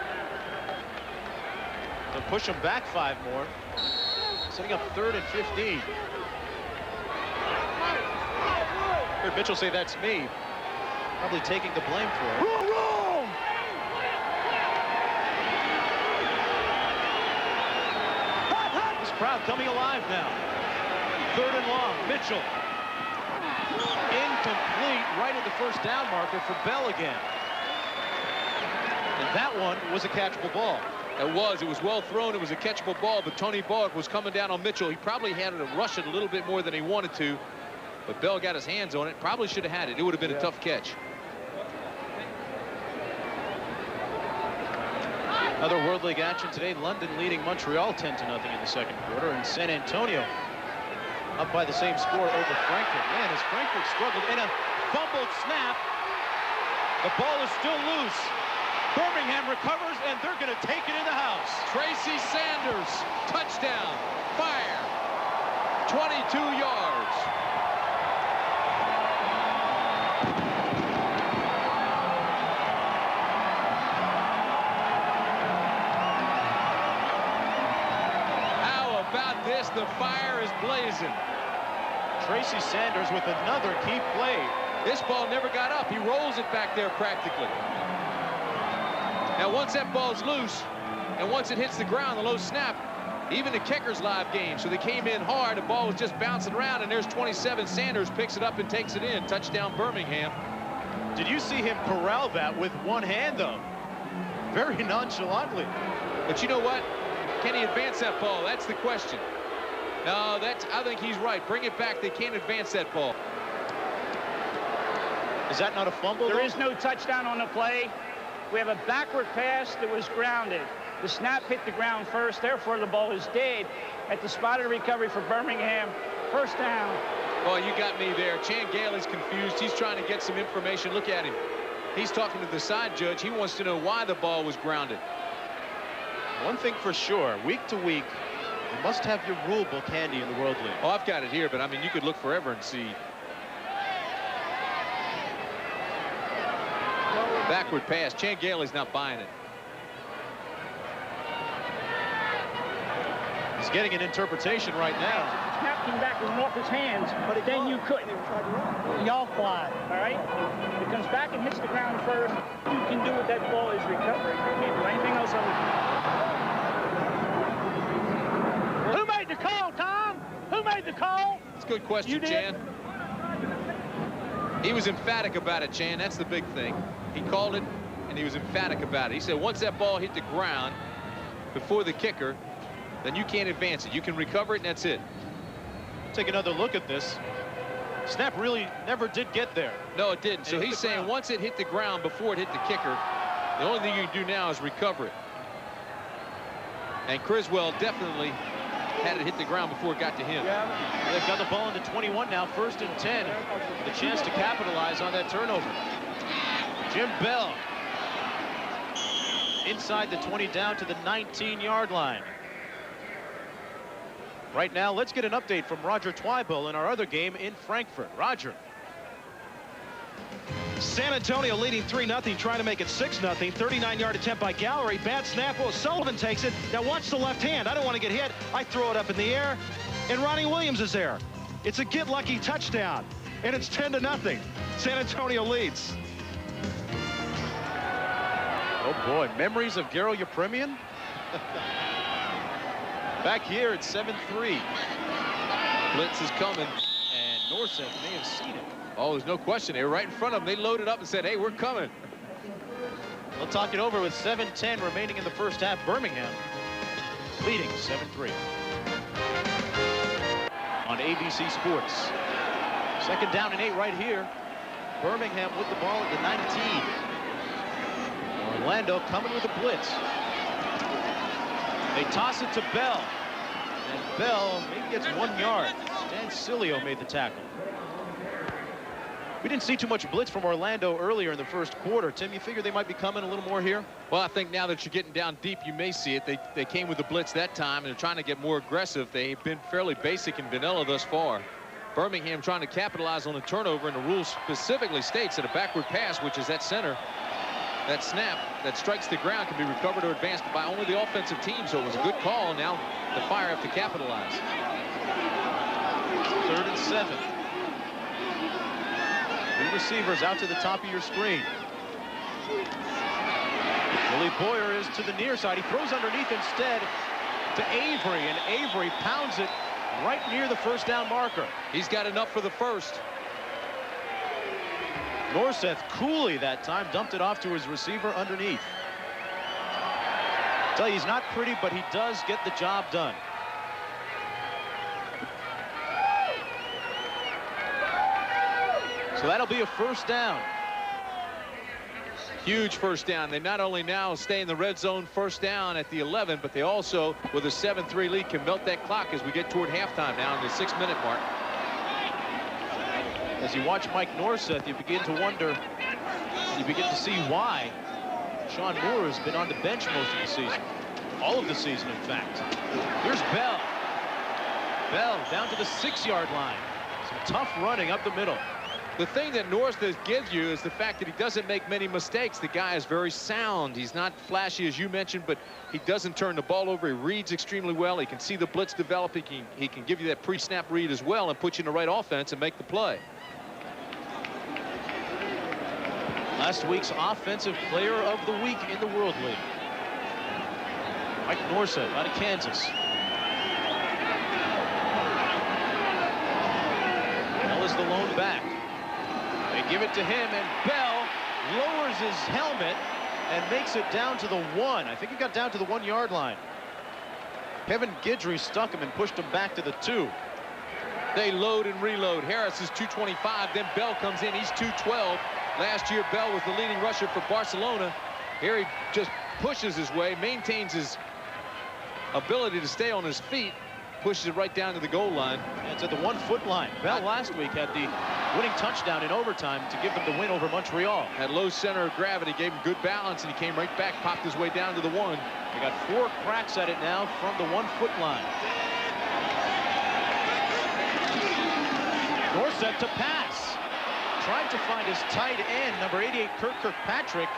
They'll push him back 5 more. Setting up 3rd and 15. Heard Mitchell say that's me. Probably taking the blame for it. Wrong. This crowd coming alive now. 3rd and long. Mitchell. Incomplete right at the first down marker for Bell again. And that one was a catchable ball. It was well thrown. It was a catchable ball, but Tony Bullock was coming down on Mitchell. He probably had to rush it a little bit more than he wanted to, but Bell got his hands on it. Probably should have had it. It would have been a tough catch. Other World League action today. London leading Montreal 10-0 in the second quarter, and San Antonio up by the same score over Frankfurt. Man, as Frankfurt struggled in a fumbled snap, the ball is still loose. Birmingham recovers, and they're going to take it in the house. Tracy Sanders, touchdown, fire, 22 yards. How about this? The fire is blazing. Tracy Sanders with another key play. This ball never got up. He rolls it back there practically. Now, once that ball's loose, and once it hits the ground, the low snap, even the kicker's live game. So they came in hard. The ball was just bouncing around, and there's 27. Sanders picks it up and takes it in. Touchdown, Birmingham. Did you see him corral that with one hand, though? Very nonchalantly. But you know what? Can he advance that ball? That's the question. No, I think he's right. Bring it back. They can't advance that ball. Is that not a fumble? There is no touchdown on the play. We have a backward pass that was grounded. The snap hit the ground first, therefore the ball is dead. At the spot of recovery for Birmingham, first down. Oh, you got me there. Chan Gailey's confused. He's trying to get some information. Look at him. He's talking to the side judge. He wants to know why the ball was grounded. One thing for sure, week to week, you must have your rule book handy in the World League. Oh, I've got it here, but I mean, you could look forever and see. Backward pass. Chan Gailey's not buying it. He's getting an interpretation right now. The snap came back and went off his hands, but then you couldn't. Y'all fly, all right? It comes back and hits the ground first. You can do what that ball is recovering. You can't do anything else other than. Who made the call, Tom? Who made the call? It's a good question, Chan. He was emphatic about it, Chan. That's the big thing. He called it, and he was emphatic about it. He said once that ball hit the ground before the kicker, then you can't advance it. You can recover it, and that's it. Take another look at this. Snap really never did get there. No, it didn't. So he's saying once it hit the ground before it hit the kicker, the only thing you can do now is recover it. And Criswell definitely had it hit the ground before it got to him. They've got the ball in the 21 now, 1st and 10. The chance to capitalize on that turnover. Jim Bell inside the 20 down to the 19-yard line. Right now, let's get an update from Roger Twybull in our other game in Frankfurt. Roger. San Antonio leading 3-0, trying to make it 6-0. 39-yard attempt by Gallery. Bad snap. Well, Sullivan takes it. Now watch the left hand. I don't want to get hit. I throw it up in the air, and Ronnie Williams is there. It's a get lucky touchdown, and it's 10-0. San Antonio leads. Oh boy, memories of Garo Yepremian. Back here at 7-3. Blitz is coming. And Norseth may have seen it. Oh, there's no question. They were right in front of them. They loaded up and said, hey, we're coming. We'll talk it over with 7:10 remaining in the first half. Birmingham leading 7-3. On ABC Sports. 2nd down and 8 right here. Birmingham with the ball at the 19. Orlando coming with a blitz. They toss it to Bell. And Bell maybe gets 1 yard. Dan Cilio made the tackle. We didn't see too much blitz from Orlando earlier in the first quarter. Tim, you figure they might be coming a little more here? Well, I think now that you're getting down deep, you may see it. They came with the blitz that time, and they're trying to get more aggressive. They've been fairly basic and vanilla thus far. Birmingham trying to capitalize on the turnover, and the rule specifically states that a backward pass, which is at center, that snap that strikes the ground, can be recovered or advanced by only the offensive team. So it was a good call. Now the Fire have to capitalize. 3rd and 7. 2 receivers out to the top of your screen. Willie Boyer is to the near side. He throws underneath instead to Avery, and Avery pounds it right near the 1st down marker. He's got enough for the 1st. Norseth coolly that time dumped it off to his receiver underneath. I tell you, he's not pretty, but he does get the job done. So that'll be a 1st down. Huge 1st down. They not only now stay in the red zone 1st down at the 11, but they also, with a 7-3 lead, can melt that clock as we get toward halftime now in the 6-minute mark. As you watch Mike Norseth, you begin to wonder, you begin to see why Sean Moore has been on the bench most of the season. All of the season, in fact. Here's Bell. Bell down to the 6-yard line. Some tough running up the middle. The thing that Norseth gives you is the fact that he doesn't make many mistakes. The guy is very sound. He's not flashy, as you mentioned, but he doesn't turn the ball over. He reads extremely well. He can see the blitz developing. He can give you that pre-snap read as well and put you in the right offense and make the play. Last week's Offensive Player of the Week in the World League. Mike Norseth out of Kansas. Bell is the lone back. They give it to him, and Bell lowers his helmet and makes it down to the 1. I think he got down to the 1-yard line. Kevin Guidry stuck him and pushed him back to the 2. They load and reload. Harris is 225. Then Bell comes in. He's 212. Last year, Bell was the leading rusher for Barcelona. Here he just pushes his way, maintains his ability to stay on his feet, pushes it right down to the goal line. It's at the 1-foot line. Bell last week had the winning touchdown in overtime to give them the win over Montreal. Had low center of gravity, gave him good balance, and he came right back, popped his way down to the 1. They got 4 cracks at it now from the 1-foot line. Norseth to pass. Tried to find his tight end, number 88, Kirkpatrick,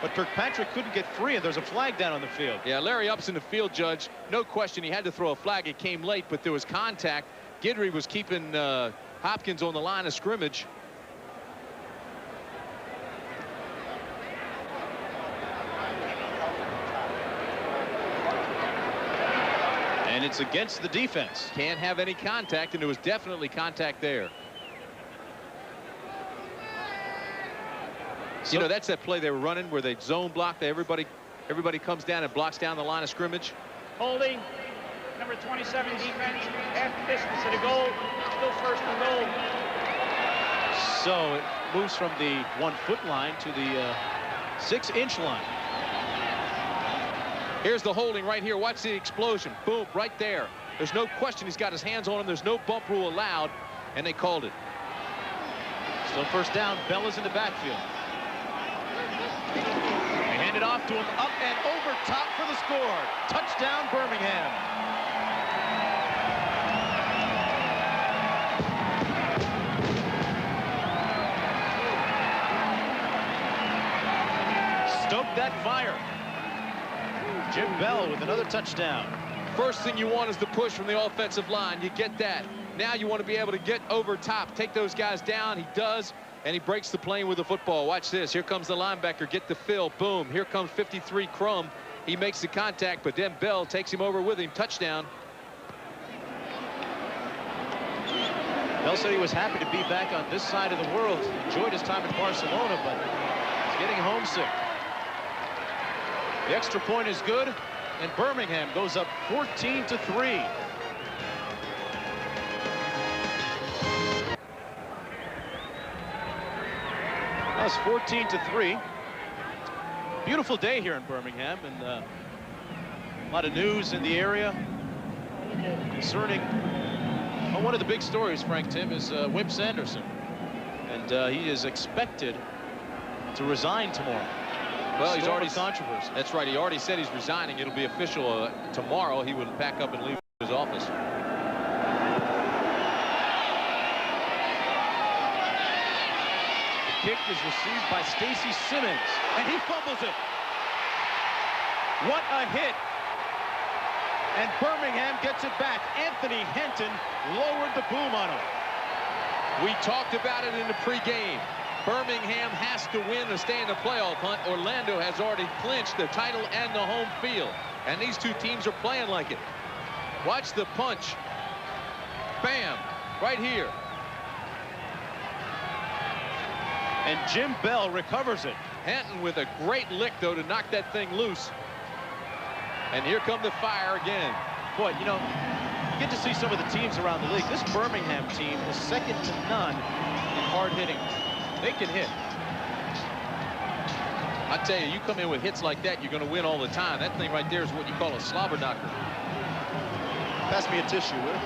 but Kirkpatrick couldn't get free, and there's a flag down on the field. Yeah, Larry Up's in the field, Judge. No question he had to throw a flag. It came late, but there was contact. Guidry was keeping Hopkins on the line of scrimmage. And it's against the defense. Can't have any contact, and there was definitely contact there. You know, that's that play they were running where they zone block. Everybody comes down and blocks down the line of scrimmage. Holding. Number 27 defense. Half the distance to the goal. Still 1st and goal. so it moves from the 1-foot line to the 6-inch line. Here's the holding right here. Watch the explosion. Boom, right there. There's no question he's got his hands on him. There's no bump rule allowed, and they called it. Still first down. Bell is in the backfield. They hand it off to him, up and over top for the score. Touchdown, Birmingham. Stoke that fire. Jim Bell with another touchdown. First thing you want is the push from the offensive line. You get that. Now you want to be able to get over top, take those guys down. He does, and he breaks the plane with the football. Watch this. Here comes the linebacker. Get the fill. Boom. Here comes 53 Crum. He makes the contact, but then Bell takes him over with him. Touchdown. Bell said he was happy to be back on this side of the world. Enjoyed his time in Barcelona, but he's getting homesick. The extra point is good, and Birmingham goes up 14-3. That's 14-3. Beautiful day here in Birmingham, and a lot of news in the area concerning one of the big stories, Frank Tim, is Wimp Sanderson, and he is expected to resign tomorrow. Well, he's already controversy. That's right. He already said he's resigning. It'll be official tomorrow. He will pack up and leave his office. The kick is received by Stacy Simmons, and he fumbles it. What a hit! And Birmingham gets it back. Anthony Henton lowered the boom on him. We talked about it in the pregame. Birmingham has to win to stay in the playoff hunt. Orlando has already clinched the title and the home field. And these two teams are playing like it. Watch the punch. Bam, right here. And Jim Bell recovers it. Henton with a great lick, though, to knock that thing loose. And here come the fire again. Boy, you know, you get to see some of the teams around the league. This Birmingham team is second to none in hard hitting. They can hit. I tell you, you come in with hits like that, you're going to win all the time. That thing right there is what you call a slobber knocker. Pass me a tissue, will you?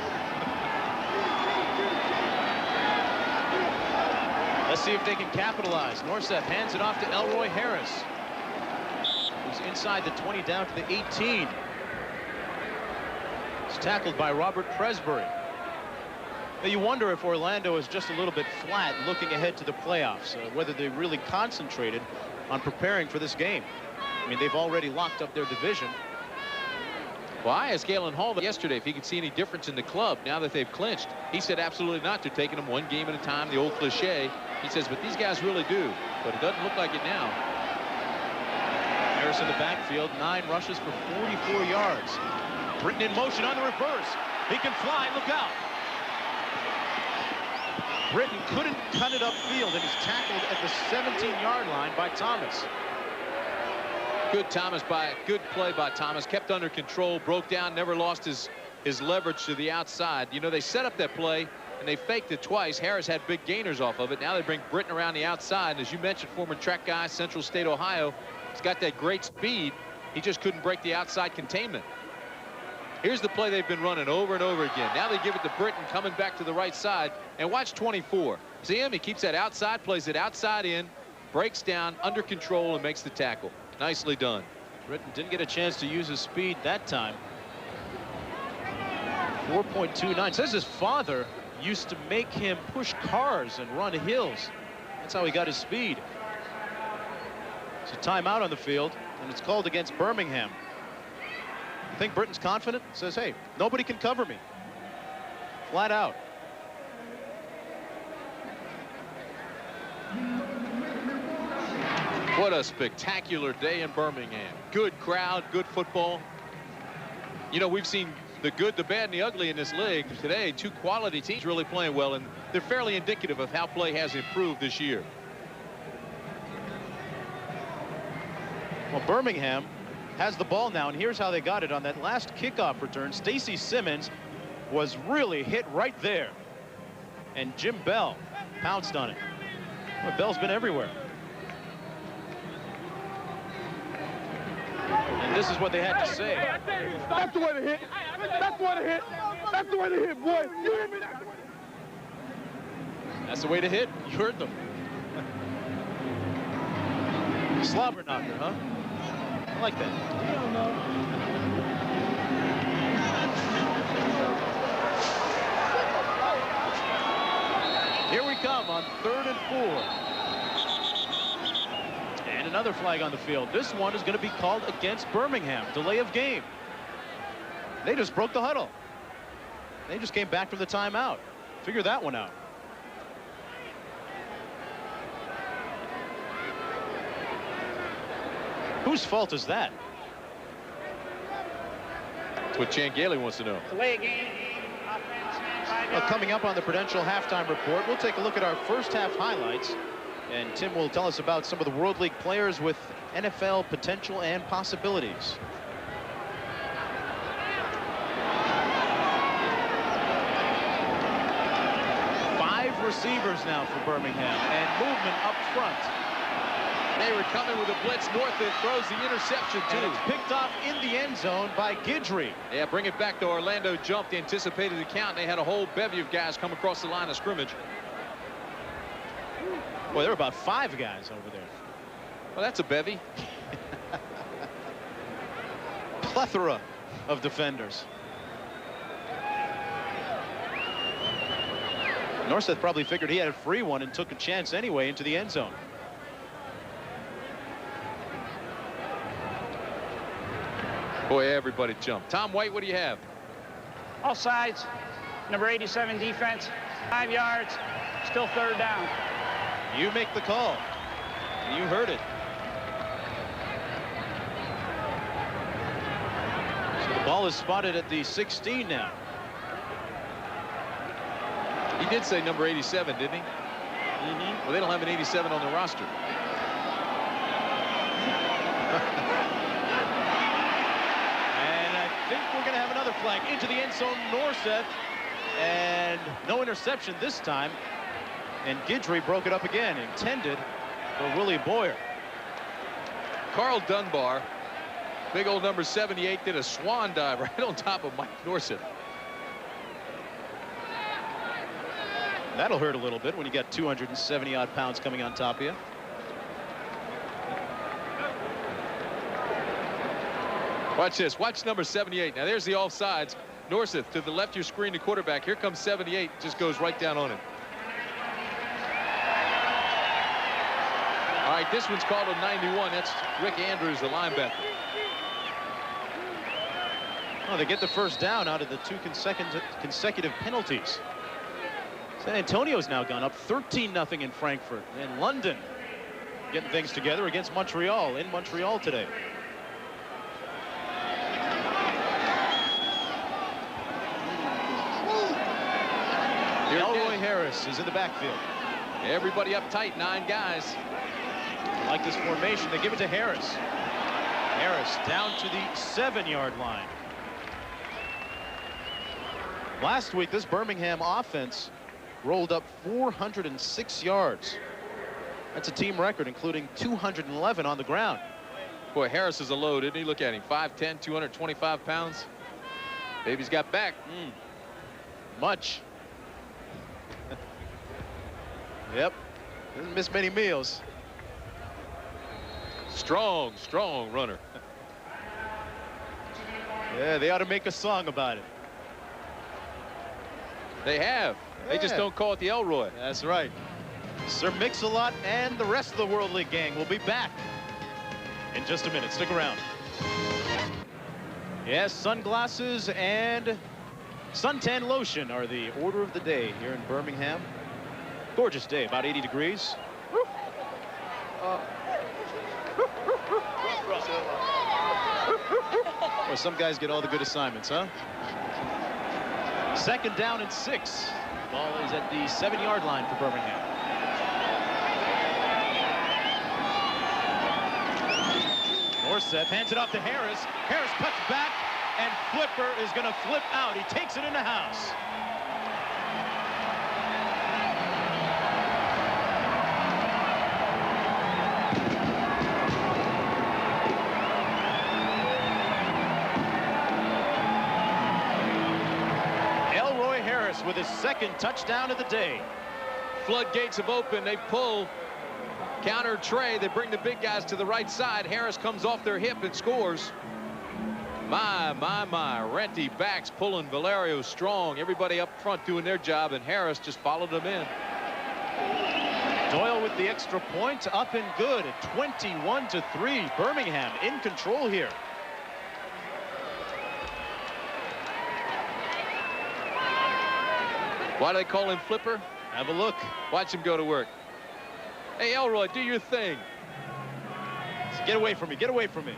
Let's see if they can capitalize. Norseth hands it off to Elroy Harris, who's inside the 20 down to the 18. He's tackled by Robert Presbury. Now you wonder if Orlando is just a little bit flat looking ahead to the playoffs, whether they really concentrated on preparing for this game. I mean, they've already locked up their division. Well, I asked Galen Hall yesterday if he could see any difference in the club now that they've clinched. He said absolutely not. They're taking them one game at a time, the old cliche. He says, but these guys really do. But it doesn't look like it now. Harris in the backfield, 9 rushes for 44 yards. Britton in motion on the reverse. He can fly, look out. Britton couldn't cut it upfield, and he's tackled at the 17-yard line by Thomas. Good play by Thomas. Kept under control, broke down, never lost his leverage to the outside. You know, they set up that play, and they faked it twice. Harris had big gainers off of it. Now they bring Britton around the outside. And as you mentioned, former track guy, Central State, Ohio. He's got that great speed. He just couldn't break the outside containment. Here's the play they've been running over and over again. Now they give it to Britton coming back to the right side. And watch 24. See him? He keeps that outside, plays it outside in, breaks down, under control, and makes the tackle. Nicely done. Britton didn't get a chance to use his speed that time. 4.29. Says his father used to make him push cars and run hills. That's how he got his speed. It's a timeout on the field, and it's called against Birmingham. I think Britton's confident. Says, hey, nobody can cover me. Flat out. What a spectacular day in Birmingham. Good crowd, good football. You know, we've seen the good, the bad, and the ugly in this league. Today, two quality teams really playing well, and they're fairly indicative of how play has improved this year. Well, Birmingham has the ball now, and here's how they got it on that last kickoff return. Stacy Simmons was really hit right there, and Jim Bell pounced on it. Well, Bell's been everywhere. And this is what they had to say. That's the way to hit. That's the way to hit. That's the way to hit, boy. You hear me? That's the way to hit. You heard them. Slobber knocker, huh? I like that. Here we come on 3rd and 4. And another flag on the field. This one is going to be called against Birmingham. Delay of game. They just broke the huddle. They just came back from the timeout. Figure that one out. Whose fault is that? That's what Chan Gailey wants to know. Delay of game. Well, coming up on the Prudential halftime report, we'll take a look at our first half highlights. And Tim will tell us about some of the World League players with NFL potential and possibilities. Five receivers now for Birmingham, and movement up front. They were coming with a blitz. North that throws the interception, too. And it's picked off in the end zone by Guidry. Yeah, bring it back to Orlando. Jumped, anticipated the count. They had a whole bevy of guys come across the line of scrimmage. Boy, there were about 5 guys over there. Well, that's a bevy. Plethora of defenders. Norseth probably figured he had a free one and took a chance anyway into the end zone. Boy, everybody jumped. Tom White, what do you have? All sides. Number 87 defense. 5 yards. Still 3rd down. You make the call. You heard it. So the ball is spotted at the 16 now. He did say number 87, didn't he? Mm-hmm. Well, they don't have an 87 on the roster. And I think we're going to have another flag into the end zone. Norseth, and no interception this time. And Guidry broke it up again, intended for Willie Boyer. Carl Dunbar, big old number 78, did a swan dive right on top of Mike Norseth. That'll hurt a little bit when you got 270-odd pounds coming on top of you. Watch this. Watch number 78. Now, there's the offsides. Norseth to the left, you screen the quarterback. Here comes 78. Just goes right down on him. All right, this one's called a 91. That's Rick Andrews, the linebacker. Oh, they get the first down out of the 2 consecutive penalties. San Antonio's now gone up 13-0 in Frankfurt. And London getting things together against Montreal, in Montreal today. Elroy Harris is in the backfield. Everybody up tight, 9 guys. I like this formation. They give it to Harris. Harris down to the 7-yard line. Last week, this Birmingham offense rolled up 406 yards. That's a team record, including 211 on the ground. Boy, Harris is a load, isn't he? Look at him, 5'10", 225 pounds. Baby's got back. Much. Yep, doesn't miss many meals. Strong runner. Yeah, they ought to make a song about it. They have. They just don't call it the Elroy. That's right. Sir Mix-a-Lot and the rest of the World League gang will be back in just a minute. Stick around. Yes, sunglasses and suntan lotion are the order of the day here in Birmingham. Gorgeous day, about 80 degrees. Well, some guys get all the good assignments, huh? 2nd down and 6. Ball is at the 7-yard line for Birmingham. Norseth hands it off to Harris. Harris cuts back, and Flipper is going to flip out. He takes it in the house. Harris with his second touchdown of the day. Floodgates have opened. They pull. Counter Trey. They bring the big guys to the right side. Harris comes off their hip and scores. My. Renty backs pulling Valerio strong. Everybody up front doing their job, and Harris just followed them in. Doyle with the extra point, up and good at 21-3. Birmingham in control here. Why do they call him Flipper? Have a look. Watch him go to work. Hey, Elroy, do your thing. Get away from me. Get away from me.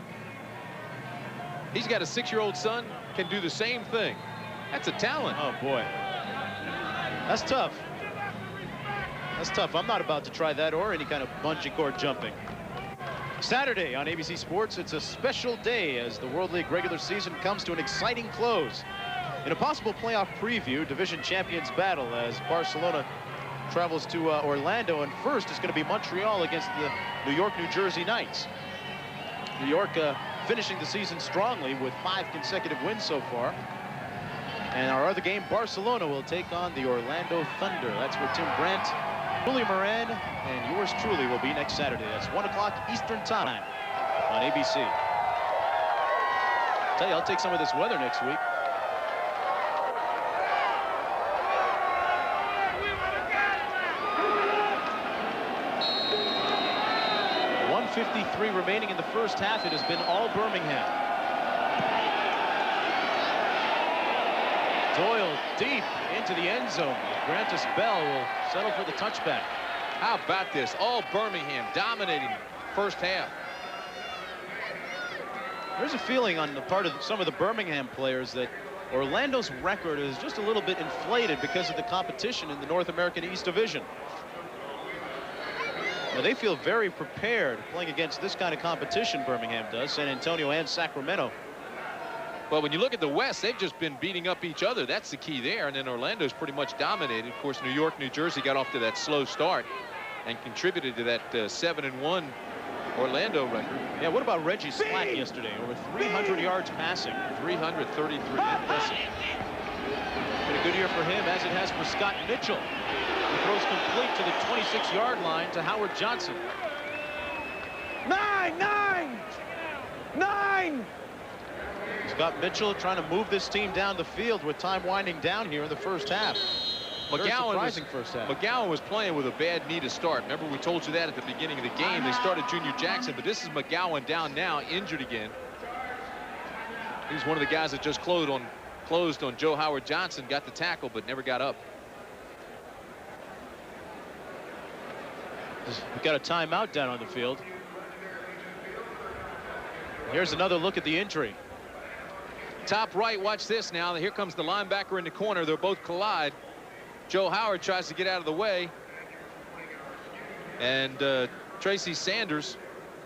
He's got a 6-year-old son, can do the same thing. That's a talent. Oh, boy. That's tough. That's tough. I'm not about to try that or any kind of bungee cord jumping. Saturday on ABC Sports, it's a special day as the World League regular season comes to an exciting close. In a possible playoff preview, division champions battle as Barcelona travels to Orlando, and first is going to be Montreal against the New York, New Jersey Knights. New York finishing the season strongly with 5 consecutive wins so far. And our other game, Barcelona will take on the Orlando Thunder. That's where Tim Brandt, Julie Moran, and yours truly will be next Saturday. That's 1 o'clock Eastern Time on ABC. I'll tell you, I'll take some of this weather next week. .53 remaining in the first half. It has been all Birmingham. Doyle deep into the end zone. Grantis Bell will settle for the touchback. How about this? All Birmingham dominating first half. There's a feeling on the part of some of the Birmingham players that Orlando's record is just a little bit inflated because of the competition in the North American East Division. Now, they feel very prepared playing against this kind of competition. Birmingham does. San Antonio and Sacramento. Well, when you look at the West, they've just been beating up each other. That's the key there. And then Orlando's pretty much dominated. Of course, New York, New Jersey got off to that slow start and contributed to that 7-1 Orlando record. Yeah, what about Reggie Slack yesterday? Over 300 yards passing. 333. Impressive. Been a good year for him, as it has for Scott Mitchell. He throws complete to the 26-yard line to Howard Johnson. 9! Scott Mitchell trying to move this team down the field with time winding down here in the first half. McGowan was playing with a bad knee to start. Remember, we told you that at the beginning of the game. They started Junior Jackson, but this is McGowan down now, injured again. He's one of the guys that just closed on Joe Howard Johnson, got the tackle, but never got up. We've got a timeout down on the field. Here's another look at the injury. Top right, watch this now. Here comes the linebacker in the corner. They'll both collide. Joe Howard tries to get out of the way. And Tracy Sanders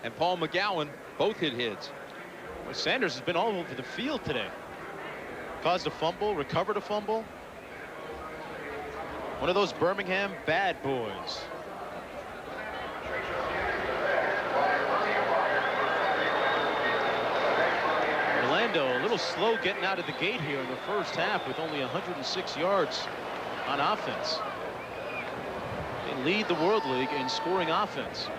and Paul McGowan both hit heads. Well, Sanders has been all over the field today. Caused a fumble, recovered a fumble. One of those Birmingham bad boys. Orlando a little slow getting out of the gate here in the first half with only 106 yards on offense. They lead the World League in scoring offense.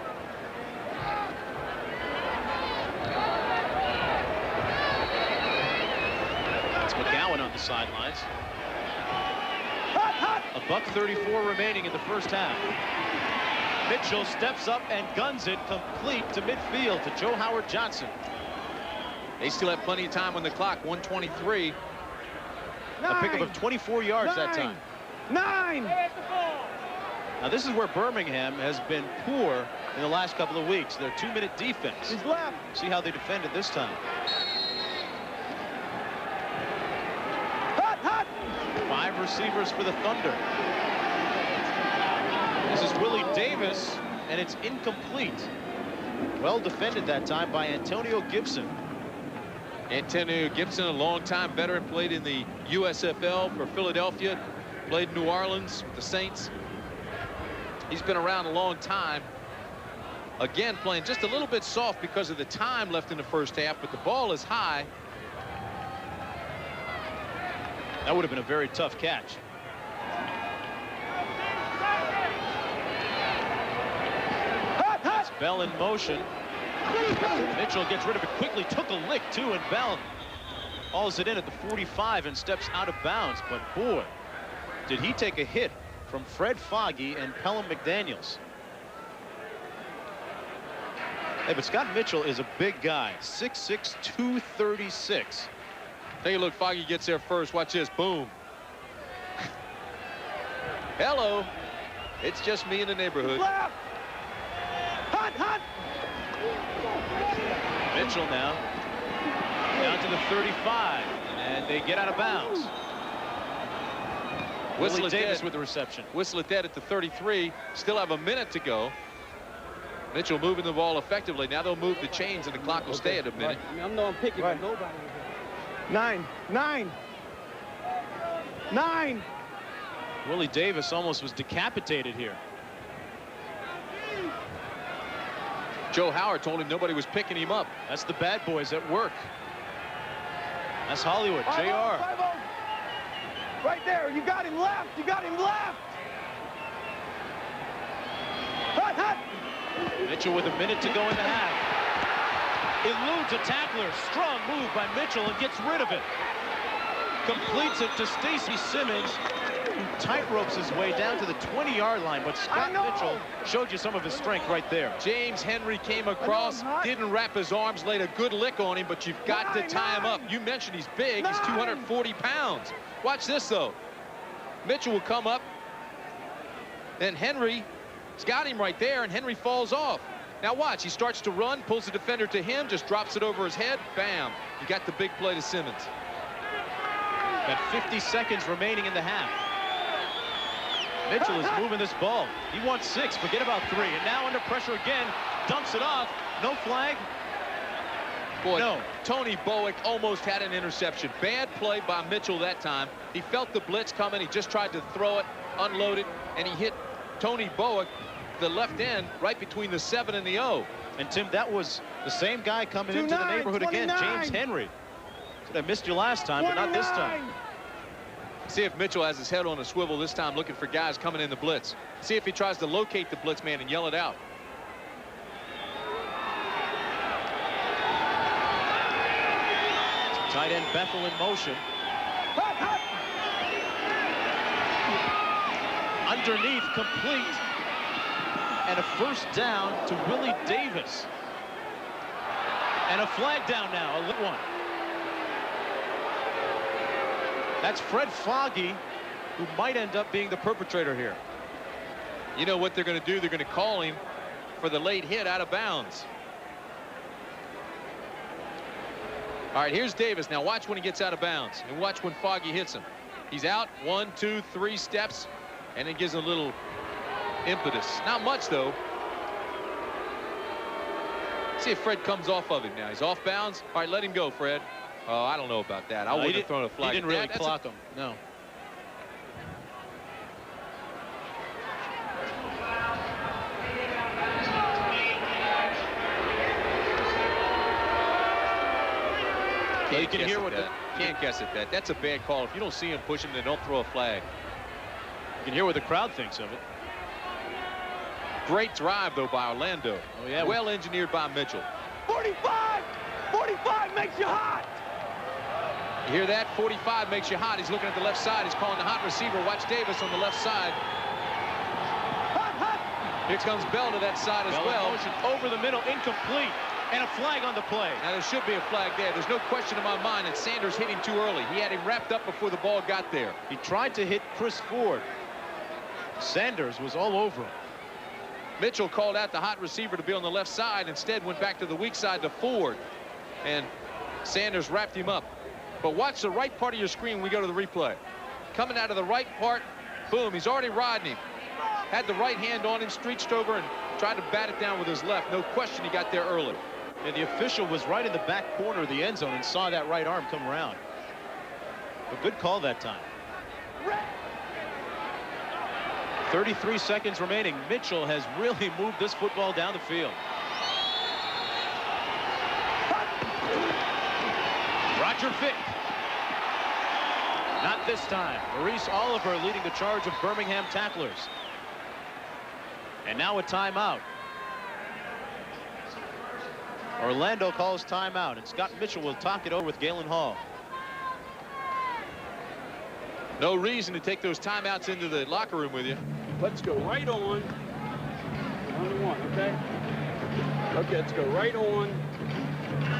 It's McGowan on the sidelines. $1:34 remaining in the first half. Mitchell steps up and guns it complete to midfield to Joe Howard Johnson. They still have plenty of time on the clock. 1:23. A pickup of 24 yards that time. 9! Now this is where Birmingham has been poor in the last couple of weeks. Their 2-minute defense. He's left. See how they defended this time. Hot! 5 receivers for the Thunder. This is Willie Davis, and it's incomplete. Well defended that time by Antonio Gibson. Antonio Gibson, a longtime veteran, played in the USFL for Philadelphia, played in New Orleans with the Saints. He's been around a long time. Again, playing just a little bit soft because of the time left in the first half, but the ball is high. That would have been a very tough catch. Bell in motion. Mitchell gets rid of it quickly, took a lick too, and Bell hauls it in at the 45 and steps out of bounds. But boy, did he take a hit from Fred Foggy and Pelham McDaniels. Hey, but Scott Mitchell is a big guy, 6'6", 236. Take a look, Foggy gets there first. Watch this, boom. Hello, it's just me in the neighborhood. Left. Hot, hot. Mitchell now down to the 35, and they get out of bounds. Whistle Davis dead with the reception. Whistle it dead at the 33. Still have a minute to go. Mitchell moving the ball effectively. Now they'll move the chains, and the clock will stay at a minute. Right. I know I'm picking, but nobody. 9, 9, 9. Willie Davis almost was decapitated here. Joe Howard told him nobody was picking him up. That's the bad boys at work. That's Hollywood. JR. Right there. You got him left. You got him left. Hot, hot. Mitchell with a minute to go in the half. Eludes a tackler. Strong move by Mitchell and gets rid of it. Completes it to Stacy Simmons, who tightropes his way down to the 20-yard line. But Scott Mitchell showed you some of his strength right there. James Henry came across, didn't wrap his arms, laid a good lick on him, but you've got to tie him up. You mentioned he's big. He's 240 pounds. Watch this, though. Mitchell will come up, and Henry's got him right there, and Henry falls off. Now watch, he starts to run, pulls the defender to him, just drops it over his head. Bam. You got the big play to Simmons. Got 50 seconds remaining in the half. Mitchell is moving this ball. He wants 6, forget about 3. And now under pressure again, dumps it off. No flag. Boy, no. Tony Bowick almost had an interception. Bad play by Mitchell that time. He felt the blitz coming. He just tried to throw it, unload it, and he hit Tony Bowick, the left end, right between the 7 and the 0. And Tim, that was the same guy coming into the neighborhood 29. again, James Henry. I missed you last time, 29. But not this time. See if Mitchell has his head on a swivel this time, looking for guys coming in the blitz. See if he tries to locate the blitz man and yell it out. Tight end Bethel in motion. Underneath, complete. And a first down to Willie Davis. And a flag down now, a lit one. That's Fred Foggy, who might end up being the perpetrator here. You know what they're going to do? They're going to call him for the late hit out of bounds. All right, here's Davis. Now watch when he gets out of bounds, and watch when Foggy hits him. He's out 1, 2, 3 steps, and it gives him a little impetus. Not much, though. See if Fred comes off of him now. He's off bounds. All right, let him go, Fred. Oh, I don't know about that. I wouldn't have thrown a flag. He didn't really clock him. No. Can't guess at that. Can't guess at that. That's a bad call. If you don't see him push him, then don't throw a flag. You can hear what the crowd thinks of it. Great drive, though, by Orlando. Oh, yeah. Well engineered by Mitchell. 45! 45 makes you hot! You hear that? 45 makes you hot. He's looking at the left side. He's calling the hot receiver. Watch Davis on the left side. Hot, hot. Here comes Bell to that side as well. Motion over the middle, incomplete. And a flag on the play. Now, there should be a flag there. There's no question in my mind that Sanders hit him too early. He had him wrapped up before the ball got there. He tried to hit Chris Ford. Sanders was all over him. Mitchell called out the hot receiver to be on the left side. Instead, went back to the weak side to Ford. And Sanders wrapped him up. But watch the right part of your screen when we go to the replay. Coming out of the right part, boom, he's already riding him. Had the right hand on him, streached over, and tried to bat it down with his left. No question he got there early. And the official was right in the back corner of the end zone and saw that right arm come around. A good call that time. 33 seconds remaining. Mitchell has really moved this football down the field. Roger Fick. Not this time. Maurice Oliver leading the charge of Birmingham tacklers. And now a timeout. Orlando calls timeout, and Scott Mitchell will talk it over with Galen Hall. No reason to take those timeouts into the locker room with you. Let's go right on. 1-1, okay? Okay, let's go right on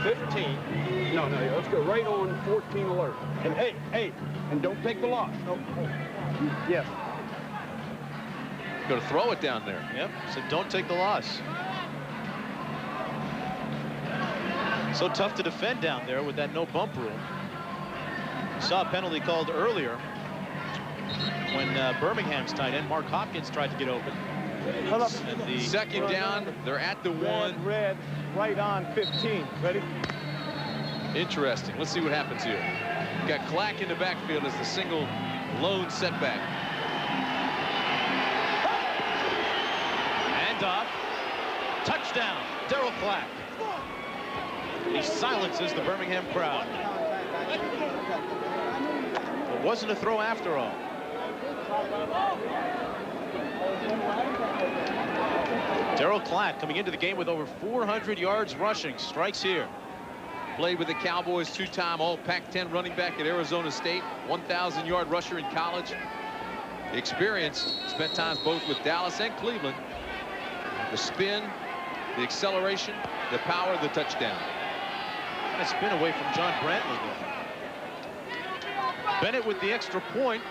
15. No, let's go right on 14 alert. And hey, and don't take the loss. No. Yes. Going to throw it down there. Yep, so don't take the loss. So tough to defend down there with that no bump rule. Saw a penalty called earlier when Birmingham's tight end Mark Hopkins tried to get open. And the second down, they're at the one. Red, right on 15. Ready? Interesting. Let's see what happens here. Got Clack in the backfield as the single lone setback. And off. Touchdown, Darryl Clack. He silences the Birmingham crowd. It wasn't a throw after all. Darryl Clack coming into the game with over 400 yards rushing. Strikes here. Played with the Cowboys, two-time all Pac-10 running back at Arizona State, 1,000-yard rusher in college. The experience, spent times both with Dallas and Cleveland. The spin, the acceleration, the power, the touchdown. And a spin away from John Brantley there. Bennett with the extra point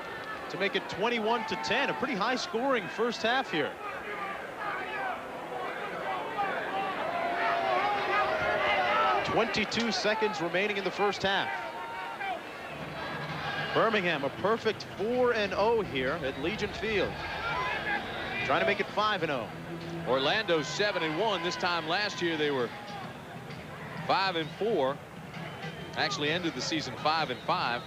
to make it 21-10. A pretty high-scoring first half here. .22 seconds remaining in the first half. Birmingham a perfect 4-0 here at Legion Field. Trying to make it 5-0. Orlando 7-1. This time last year they were 5-4. Actually ended the season 5-5.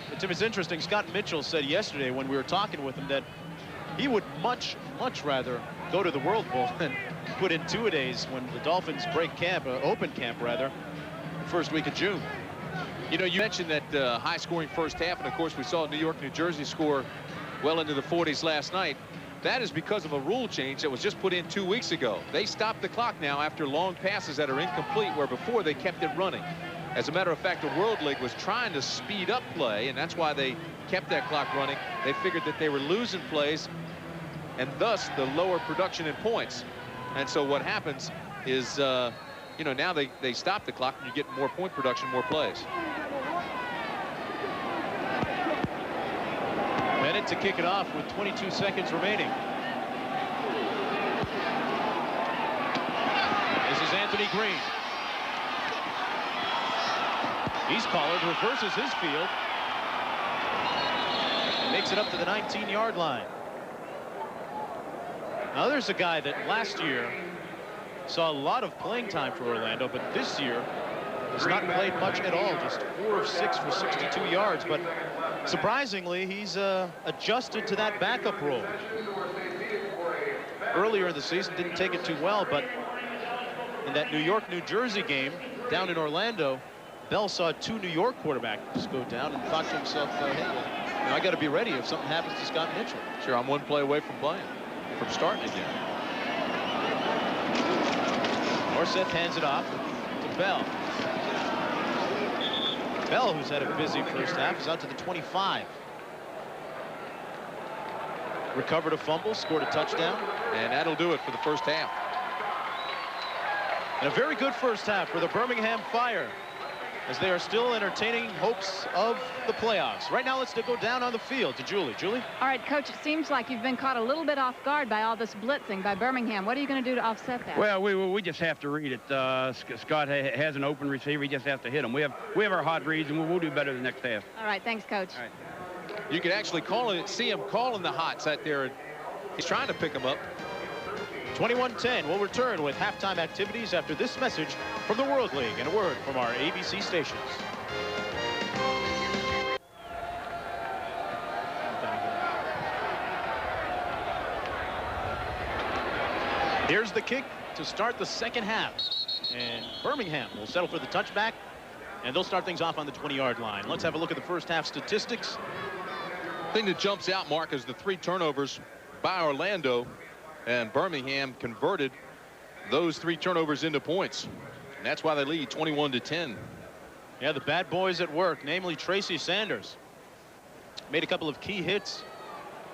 But Tim, it's interesting. Scott Mitchell said yesterday when we were talking with him that he would much rather go to the World Bowl than put in 2-a-days when the Dolphins break camp, open camp rather, the first week of June. You know, you mentioned that high-scoring first half, and of course we saw New York, New Jersey score well into the 40s last night. That is because of a rule change that was just put in 2 weeks ago. They stopped the clock now after long passes that are incomplete, where before they kept it running. As a matter of fact, the World League was trying to speed up play, and that's why they kept that clock running. They figured that they were losing plays, and thus the lower production in points. And so what happens is, you know, now they stop the clock and you get more point production, more plays. Bennett to kick it off with 22 seconds remaining. This is Anthony Green. He's collared, reverses his field, and makes it up to the 19-yard line. Now there's a guy that last year saw a lot of playing time for Orlando, but this year has not played much at all, just 4 of 6 for 62 yards. But surprisingly, he's adjusted to that backup role. Earlier in the season, didn't take it too well, but in that New York, New Jersey game down in Orlando, Bell saw 2 New York quarterbacks go down and thought to himself, hey, well, I got to be ready if something happens to Scott Mitchell. Sure, I'm one play away from playing, from starting again. Orseth hands it off to Bell. Bell, who's had a busy first half, is out to the 25. Recovered a fumble, scored a touchdown. And that'll do it for the first half. And a very good first half for the Birmingham Fire, as they are still entertaining hopes of the playoffs. Right now, let's go down on the field to Julie. Julie? All right, Coach, it seems like you've been caught a little bit off guard by all this blitzing by Birmingham. What are you going to do to offset that? Well, we just have to read it. Scott has an open receiver. He just has to hit him. We have our hot reads, and we'll do better the next half. All right, thanks, Coach. All right. You can actually see him calling the hots out there. He's trying to pick them up. 21-10. We'll return with halftime activities after this message from the World League and a word from our ABC stations. Here's the kick to start the second half. And Birmingham will settle for the touchback, and they'll start things off on the 20-yard line. Let's have a look at the first half statistics. The thing that jumps out, Mark, is the 3 turnovers by Orlando. And Birmingham converted those 3 turnovers into points. And that's why they lead 21-10. Yeah, the bad boys at work, namely Tracy Sanders. Made a couple of key hits,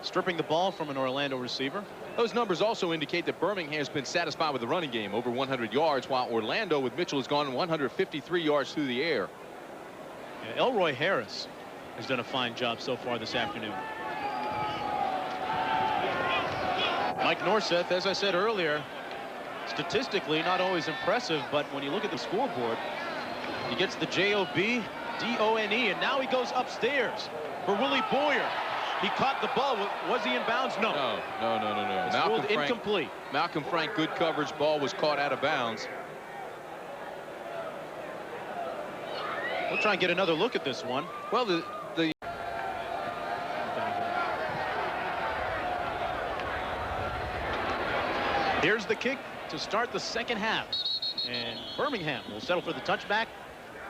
stripping the ball from an Orlando receiver. Those numbers also indicate that Birmingham has been satisfied with the running game, over 100 yards, while Orlando with Mitchell has gone 153 yards through the air. Yeah, Elroy Harris has done a fine job so far this afternoon. Mike Norseth, as I said earlier, statistically not always impressive, but when you look at the scoreboard, he gets the J-O-B-D-O-N-E, and now he goes upstairs for Willie Boyer. He caught the ball. Was he in bounds? No. No. It's ruled incomplete. Malcolm Frank, good coverage. Ball was caught out of bounds. We'll try and get another look at this one. Well, Here's the kick to start the second half. And Birmingham will settle for the touchback,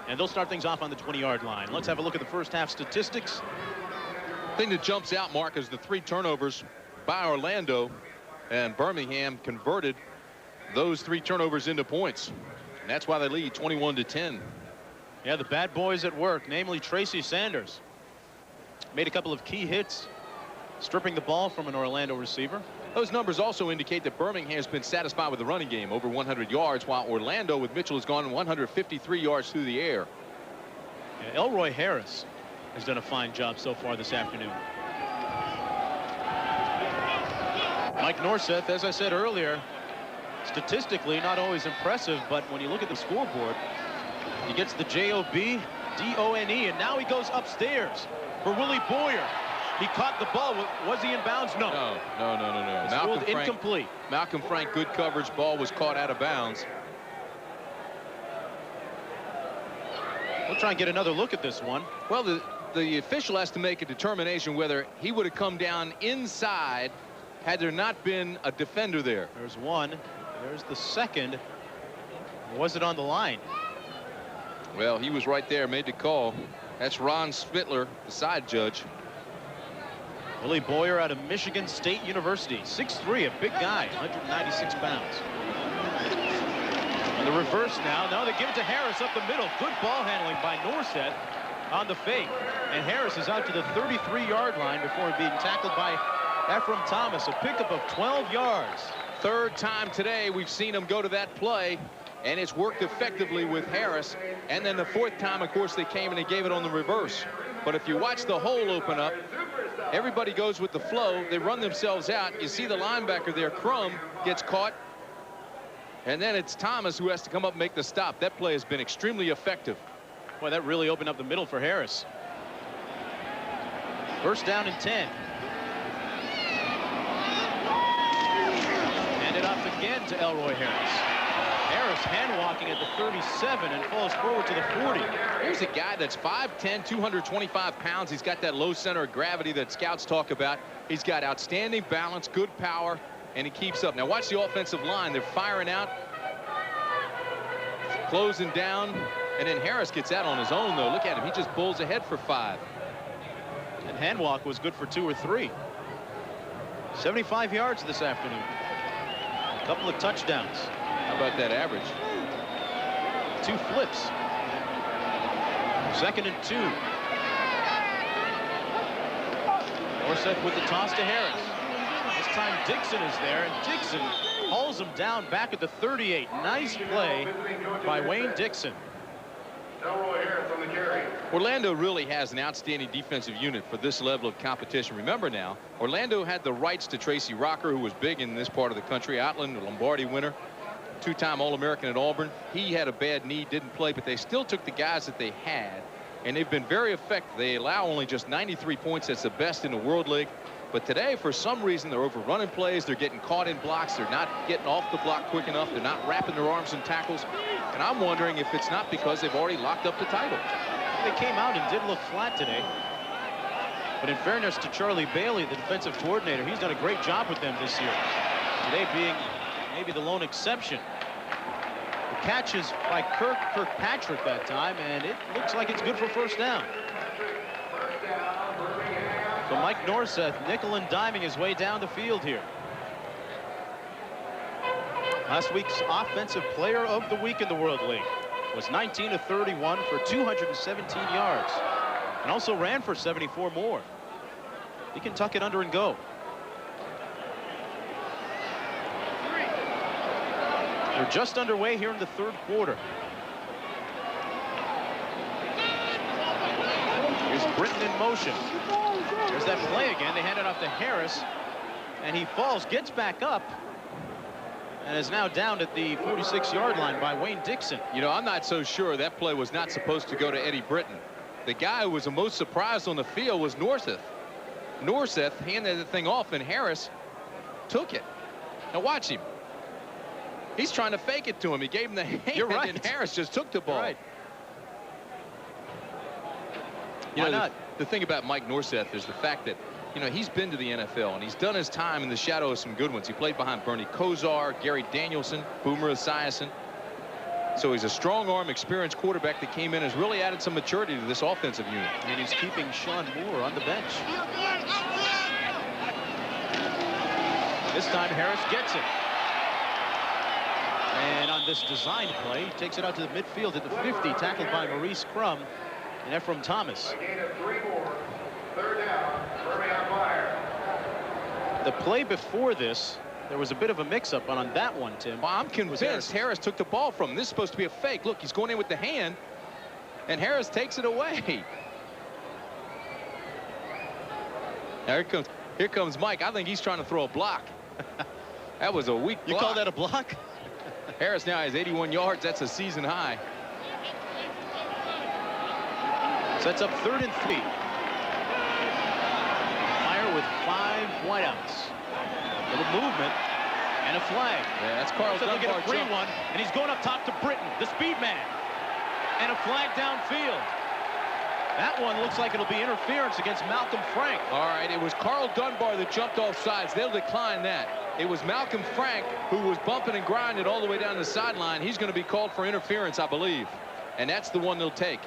and they'll start things off on the 20-yard line. Let's have a look at the first half statistics. Thing that jumps out, Mark, is the 3 turnovers by Orlando, and Birmingham converted those 3 turnovers into points. And that's why they lead 21-10. Yeah, the bad boys at work, namely Tracy Sanders. Made a couple of key hits, stripping the ball from an Orlando receiver. Those numbers also indicate that Birmingham has been satisfied with the running game, over 100 yards, while Orlando with Mitchell has gone 153 yards through the air. Yeah, Elroy Harris has done a fine job so far this afternoon. Mike Norseth, as I said earlier, statistically not always impressive, but when you look at the scoreboard, he gets the J-O-B-D-O-N-E, and now he goes upstairs for Willie Boyer. He caught the ball. Was he in bounds? No. No. It's ruled incomplete. Malcolm Frank, good coverage. Ball was caught out of bounds. We'll try and get another look at this one. Well, the official has to make a determination whether he would have come down inside had there not been a defender there. There's one. There's the second. Was it on the line? Well, he was right there, made the call. That's Ron Spitler, the side judge. Willie Boyer out of Michigan State University. 6'3", a big guy, 196 pounds. And the reverse now. Now they give it to Harris up the middle. Good ball handling by Norseth on the fake. And Harris is out to the 33-yard line before being tackled by Ephraim Thomas. A pickup of 12 yards. Third time today we've seen him go to that play, and it's worked effectively with Harris. And then the fourth time, of course, they came and they gave it on the reverse. But if you watch the hole open up, everybody goes with the flow. They run themselves out. You see the linebacker there, Crum, gets caught. And then it's Thomas who has to come up and make the stop. That play has been extremely effective. Boy, that really opened up the middle for Harris. First down and 10. Handed off again to Elroy Harris. Harris hand-walking at the 37 and falls forward to the 40. Here's a guy that's 5'10", 225 pounds. He's got that low center of gravity that scouts talk about. He's got outstanding balance, good power, and he keeps up. Now watch the offensive line. They're firing out, closing down, and then Harris gets out on his own, though. Look at him. He just bowls ahead for 5. And hand-walk was good for 2 or 3. 75 yards this afternoon. A couple of touchdowns. How about that average? 2 flips. 2nd and 2. Norseth with the toss to Harris. This time Dixon is there, and Dixon hauls him down back at the 38. Nice play by Wayne Dixon. Orlando really has an outstanding defensive unit for this level of competition. Remember now, Orlando had the rights to Tracy Rocker, who was big in this part of the country. Outland, the Lombardi winner, 2-time All-American at Auburn. He had a bad knee, didn't play, but they still took the guys that they had, and they've been very effective. They allow only just 93 points. That's the best in the World League. But today, for some reason, they're overrunning plays. They're getting caught in blocks. They're not getting off the block quick enough. They're not wrapping their arms in tackles. And I'm wondering if it's not because they've already locked up the title. They came out and did look flat today. But in fairness to Charlie Bailey, the defensive coordinator, he's done a great job with them this year. Today being maybe the lone exception. The catch is by Kirkpatrick that time, and it looks like it's good for first down. So Mike Norseth nickel and diming his way down the field here. Last week's Offensive Player of the Week in the World League was 19 of 31 for 217 yards and also ran for 74 more. He can tuck it under and go. We're just underway here in the third quarter. Here's Britton in motion. There's that play again. They hand it off to Harris, and he falls, gets back up, and is now down at the 46-yard line by Wayne Dixon. You know, I'm not so sure that play was not supposed to go to Eddie Britton. The guy who was the most surprised on the field was Norseth. Norseth handed the thing off, and Harris took it. Now watch him. He's trying to fake it to him. He gave him the hand, You're right. and Harris just took the ball. You're right. You Why know, not? The thing about Mike Norseth is the fact that, you know, he's been to the NFL, and he's done his time in the shadow of some good ones. He played behind Bernie Kosar, Gary Danielson, Boomer Esiason. So he's a strong-arm, experienced quarterback that came in and has really added some maturity to this offensive unit. And he's keeping Sean Moore on the bench. This time Harris gets it. And on this design play, he takes it out to the midfield at the 50, tackled by Maurice Crum and Ephraim Thomas. A gain of 3 more. Third down, Birmingham Fire. The play before this, there was a bit of a mix-up on that one, Tim. Well, I'm convinced Harris took the ball from him. This is supposed to be a fake. Look, he's going in with the hand, and Harris takes it away. Now here comes Mike. I think he's trying to throw a block. That was a weak block. You call that a block? Harris now has 81 yards. That's a season high. Sets up 3rd and 3. Fire with 5 wideouts. A little movement and a flag. Yeah, that's Carl Dunbar. Look at a free one, and he's going up top to Britton, the speed man. And a flag downfield. That one looks like it'll be interference against Malcolm Frank. All right, it was Carl Dunbar that jumped off sides. They'll decline that. It was Malcolm Frank who was bumping and grinding all the way down the sideline. He's going to be called for interference, I believe. And that's the one they'll take.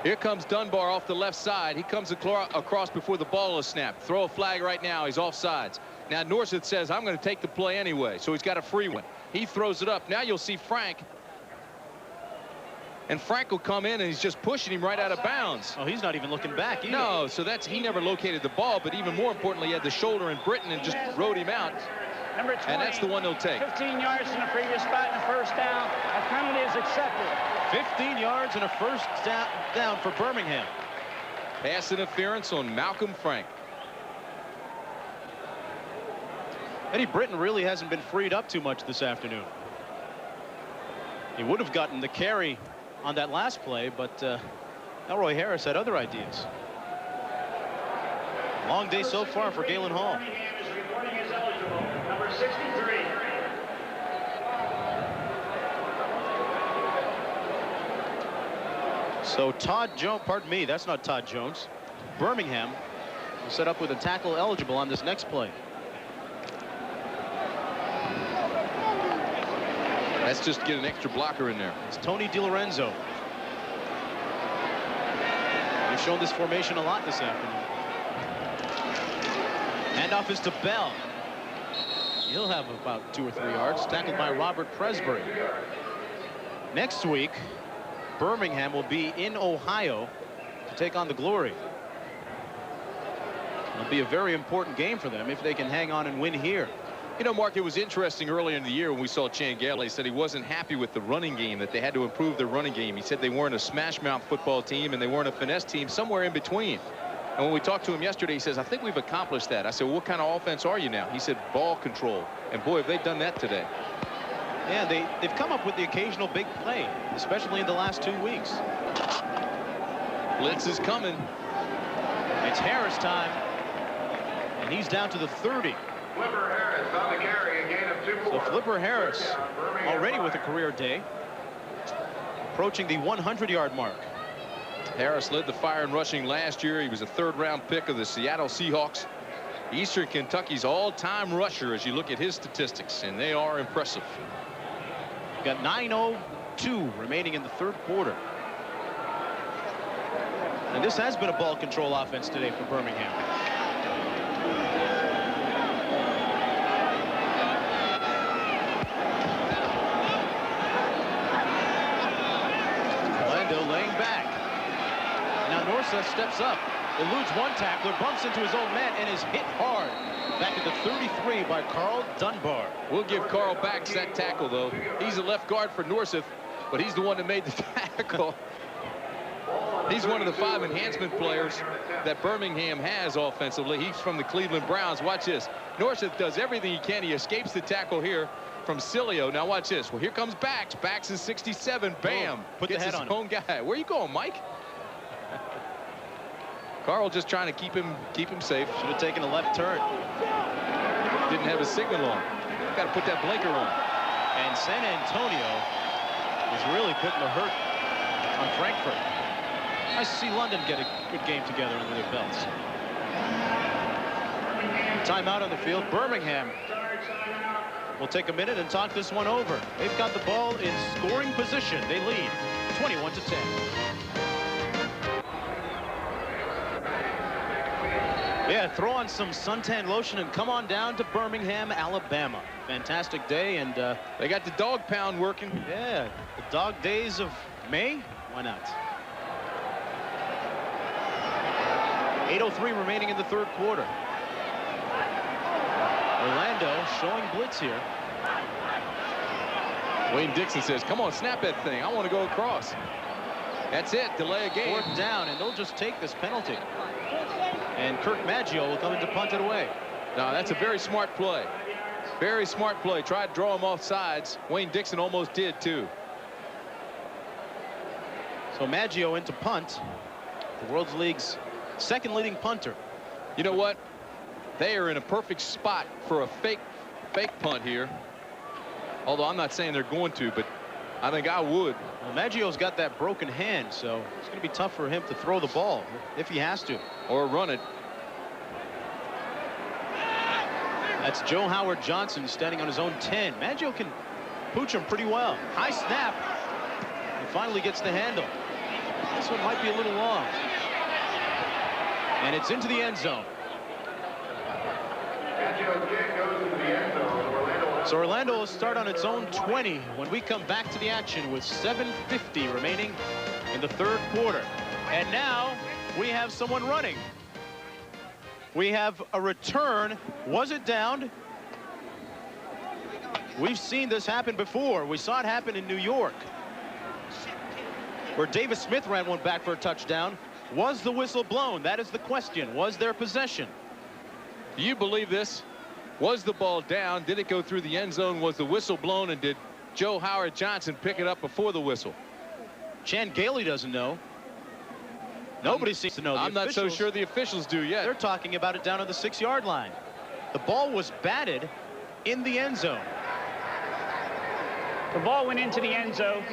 Here comes Dunbar off the left side. He comes across before the ball is snapped. Throw a flag right now. He's offsides. Now Norseth says, I'm going to take the play anyway. So he's got a free one. He throws it up. Now you'll see Frank. And Frank will come in, and he's just pushing him right out of bounds. Oh, he's not even looking back either. No, so he never located the ball, but even more importantly, he had the shoulder in Britton and just rode him out. Number 20, and that's the one they'll take. 15 yards in the previous spot and a first down. A penalty is accepted. 15 yards and a first down for Birmingham. Pass interference on Malcolm Frank. Eddie Britton really hasn't been freed up too much this afternoon. He would have gotten the carry on that last play, but Elroy Harris had other ideas. Long day so far for Galen Hall. Number 63. So Todd Jones, pardon me, that's not Todd Jones. Birmingham will set up with a tackle eligible on this next play. Let's just get an extra blocker in there. It's Tony DiLorenzo. We've shown this formation a lot this afternoon. Handoff is to Bell. He'll have about 2 or 3 yards. Tackled by Robert Presbury. Next week, Birmingham will be in Ohio to take on the Glory. It'll be a very important game for them if they can hang on and win here. You know, Mark, it was interesting earlier in the year when we saw Chan Gailey. He said he wasn't happy with the running game, that they had to improve their running game. He said they weren't a smash-mouth football team and they weren't a finesse team, somewhere in between. And when we talked to him yesterday, he says, I think we've accomplished that. I said, well, what kind of offense are you now? He said, ball control. And boy, have they done that today. Yeah, they've come up with the occasional big play, especially in the last 2 weeks. Blitz is coming. It's Harris time. And he's down to the 30. Flipper Harris on the carry, a gain of 2 more. So Flipper Harris already with a career day, approaching the 100-yard mark. Harris led the Fire in rushing last year. He was a 3rd-round pick of the Seattle Seahawks. Eastern Kentucky's all-time rusher as you look at his statistics, and they are impressive. Got 9:02 remaining in the 3rd quarter. And this has been a ball control offense today for Birmingham. Norsa steps up, eludes one tackler, bumps into his own man, and is hit hard. Back at the 33 by Carl Dunbar. We'll give Carl Bax that tackle, though. He's a left guard for North, but he's the one that made the tackle. He's one of the 5 enhancement players that Birmingham has offensively. He's from the Cleveland Browns. Watch this. North does everything he can. He escapes the tackle here from Cilio. Now watch this. Well, here comes Bax. Bax is 67. Bam. Put Gets the head his on own guy. Where you going, Mike? Carl just trying to keep him safe. Should have taken a left turn. Didn't have a signal on. Got to put that blinker on. And San Antonio is really putting the hurt on Frankfurt. Nice to see London get a good game together under their belts. Timeout on the field. Birmingham will take a minute and talk this one over. They've got the ball in scoring position. They lead 21-10. Yeah, throw on some suntan lotion and come on down to Birmingham, Alabama. Fantastic day, and they got the dog pound working. Yeah, the dog days of May. Why not? 8:03 remaining in the third quarter. Orlando showing blitz here. Wayne Dixon says, come on, snap that thing. I want to go across. That's it. Delay a game. 4th down, and they'll just take this penalty. And Kirk Maggio will come in to punt it away. Now, that's a very smart play. Very smart play. Tried to draw him off sides. Wayne Dixon almost did, too. So Maggio into punt. The World's League's second leading punter. You know what? They are in a perfect spot for a fake punt here. Although I'm not saying they're going to, but I think I would. Well, Maggio's got that broken hand, so it's going to be tough for him to throw the ball if he has to. Or run it. That's Joe Howard Johnson standing on his own 10. Maggio can pooch him pretty well. High snap. He finally gets the handle. This one might be a little long. And it's into the end zone. So Orlando will start on its own 20 when we come back to the action with 7:50 remaining in the third quarter. And now we have someone running. We have a return. Was it downed? We've seen this happen before. We saw it happen in New York, where Davis Smith ran one back for a touchdown. Was the whistle blown? That is the question. Was there possession? Do you believe this? Was the ball down? Did it go through the end zone? Was the whistle blown? And did Joe Howard Johnson pick it up before the whistle? Chan Gailey doesn't know. Nobody seems to know. I'm not so sure the officials do yet. They're talking about it down on the 6-yard line. The ball was batted in the end zone. The ball went into the end zone,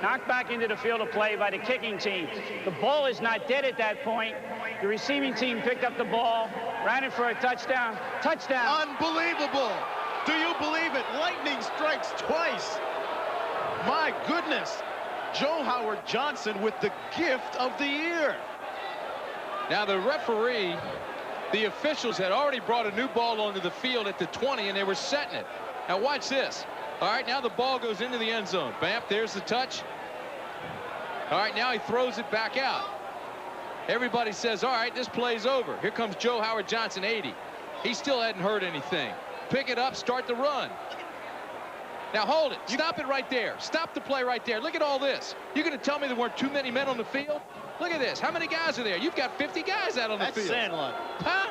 knocked back into the field of play by the kicking team. The ball is not dead at that point. The receiving team picked up the ball, ran it for a touchdown. Touchdown. Unbelievable. Do you believe it? Lightning strikes twice. My goodness. Joe Howard Johnson with the gift of the year. Now the referee, the officials had already brought a new ball onto the field at the 20, and they were setting it. Now watch this. All right, now the ball goes into the end zone. Bam, there's the touch. All right, now he throws it back out. Everybody says, all right, this play's over. Here comes Joe Howard Johnson, 80. He still hadn't heard anything. Pick it up, start the run. Now hold it. Stop it right there. Stop the play right there. Look at all this. You're going to tell me there weren't too many men on the field? Look at this. How many guys are there? You've got 50 guys out on the field. That's Sandlot. Huh?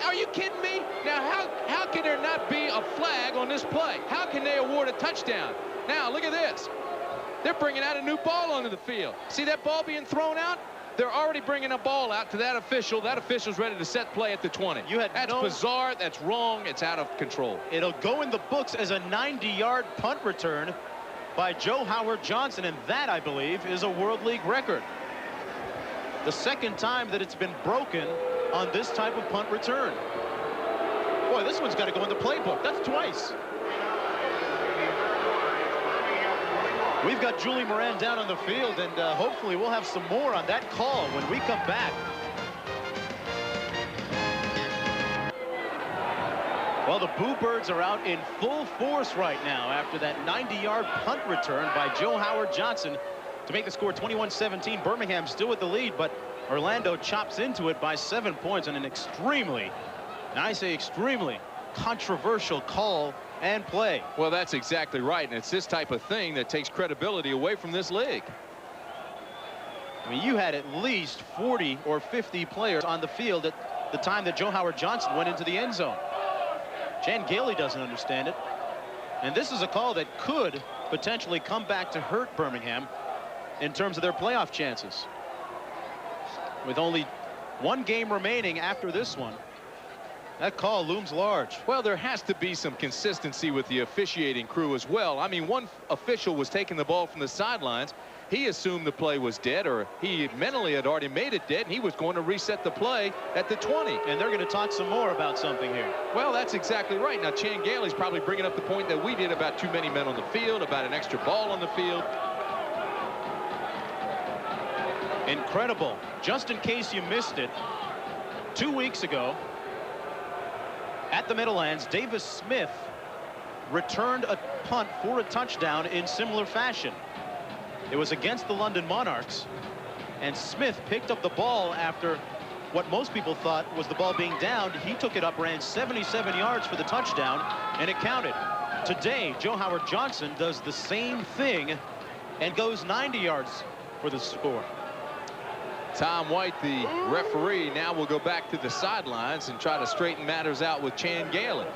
Are you kidding me? Now, how can there not be a flag on this play? How can they award a touchdown? Now, look at this. They're bringing out a new ball onto the field. See that ball being thrown out? They're already bringing a ball out to that official. That official's ready to set play at the 20. That's bizarre. That's wrong. It's out of control. It'll go in the books as a 90-yard punt return by Joe Howard Johnson, and that, I believe, is a World League record. The second time that it's been broken on this type of punt return. Boy, this one's got to go in the playbook. That's twice. We've got Julie Moran down on the field, and hopefully we'll have some more on that call when we come back. Well, the Boo Birds are out in full force right now after that 90-yard punt return by Joe Howard Johnson to make the score 21-17. Birmingham still with the lead, but Orlando chops into it by 7 points on an extremely, and I say extremely, controversial call and play. Well, that's exactly right, and it's this type of thing that takes credibility away from this league. I mean, you had at least 40 or 50 players on the field at the time that Joe Howard Johnson went into the end zone. Chan Gailey doesn't understand it. And this is a call that could potentially come back to hurt Birmingham in terms of their playoff chances. With only one game remaining after this one, that call looms large. Well, there has to be some consistency with the officiating crew as well. I mean, one official was taking the ball from the sidelines. He assumed the play was dead, or he mentally had already made it dead, and he was going to reset the play at the 20. And they're going to talk some more about something here. Well, that's exactly right. Now, Chan Gailey's probably bringing up the point that we did about too many men on the field, about an extra ball on the field. Incredible. Just in case you missed it, 2 weeks ago at the Meadowlands, Davis Smith returned a punt for a touchdown in similar fashion. It was against the London Monarchs, and Smith picked up the ball after what most people thought was the ball being downed. He took it up, ran 77 yards for the touchdown, and it counted. Today, Joe Howard Johnson does the same thing and goes 90 yards for the score. Tom White, the referee, now will go back to the sidelines and try to straighten matters out with Chan Gailey.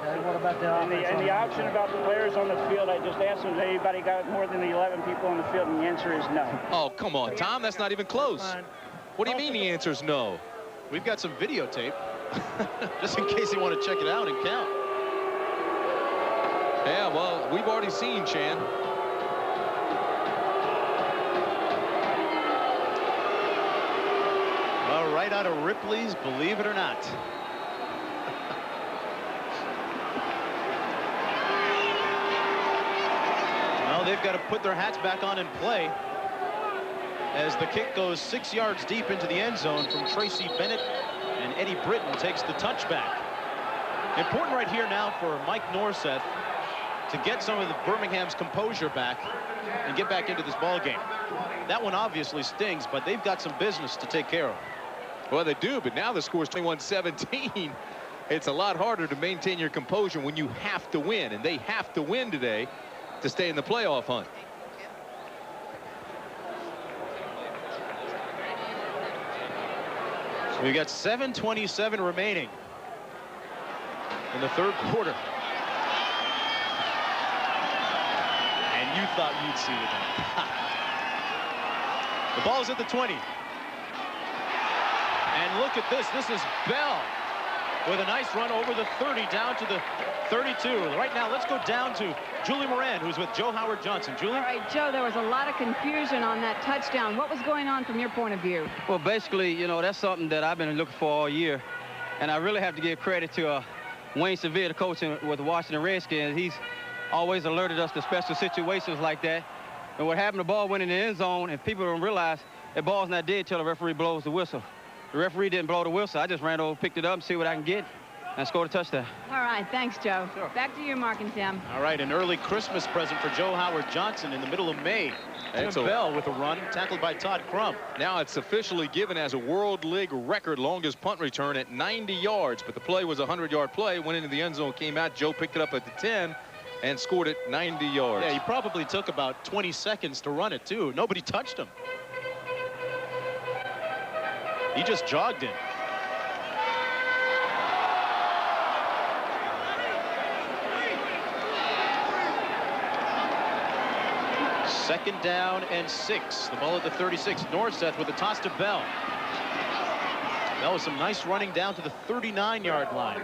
What about the option about the players on the field? I just asked them if anybody got more than the 11 people on the field, and the answer is no. Oh, come on, Tom. That's not even close. What do you mean the answer is no? We've got some videotape, just in case you want to check it out and count. Yeah, well, we've already seen Chan. Well, right out of Ripley's, believe it or not. Well, they've got to put their hats back on and play as the kick goes 6 yards deep into the end zone from Tracy Bennett, and Eddie Britton takes the touchback. Important right here now for Mike Norseth to get some of the Birmingham's composure back and get back into this ball game. That one obviously stings, but they've got some business to take care of. Well, they do, but now the score is 21-17. It's a lot harder to maintain your composure when you have to win, and they have to win today to stay in the playoff hunt. So we got 7:27 remaining in the third quarter. And you thought you'd see it. The ball's at the 20. And look at this. This is Bell with a nice run over the 30 down to the 32. Right now, let's go down to Julie Moran, who's with Joe Howard Johnson. Julie? All right, Joe, there was a lot of confusion on that touchdown. What was going on from your point of view? Well, basically, you know, that's something that I've been looking for all year. And I really have to give credit to Wayne Severe, the coach with the Washington Redskins. He's always alerted us to special situations like that. And what happened, the ball went in the end zone, and people don't realize that ball's not dead till the referee blows the whistle. The referee didn't blow the whistle. I just ran over, picked it up, and see what I can get, and scored a touchdown. All right, thanks, Joe. Sure. Back to you, Mark and Tim. All right, an early Christmas present for Joe Howard Johnson in the middle of May. Tim Bell with a run, tackled by Todd Crump. Now it's officially given as a World League record longest punt return at 90 yards, but the play was a 100-yard play, went into the end zone, came out. Joe picked it up at the 10 and scored it 90 yards. Yeah, he probably took about 20 seconds to run it, too. Nobody touched him. He just jogged in. Second down and 6. The ball at the 36. Norseth with a toss to Bell. Bell with some nice running down to the 39-yard line.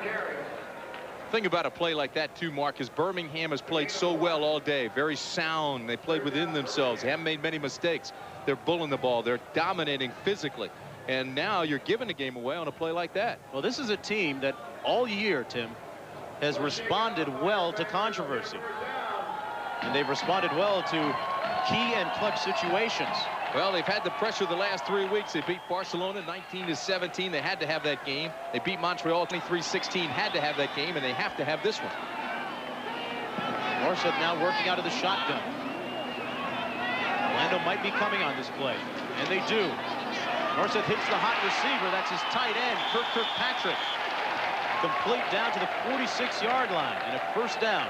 Thing about a play like that, too, Mark, is Birmingham has played so well all day. Very sound. They played within themselves. They haven't made many mistakes. They're bullying the ball. They're dominating physically. And now you're giving the game away on a play like that. Well, this is a team that all year, Tim, has responded well to controversy. And they've responded well to key and clutch situations. Well, they've had the pressure the last 3 weeks. They beat Barcelona 19-17. They had to have that game. They beat Montreal 23-16. Had to have that game, and they have to have this one. Norseth now working out of the shotgun. Orlando might be coming on this play, and they do. Norseth hits the hot receiver. That's his tight end, Kirkpatrick. Complete down to the 46-yard line and a first down.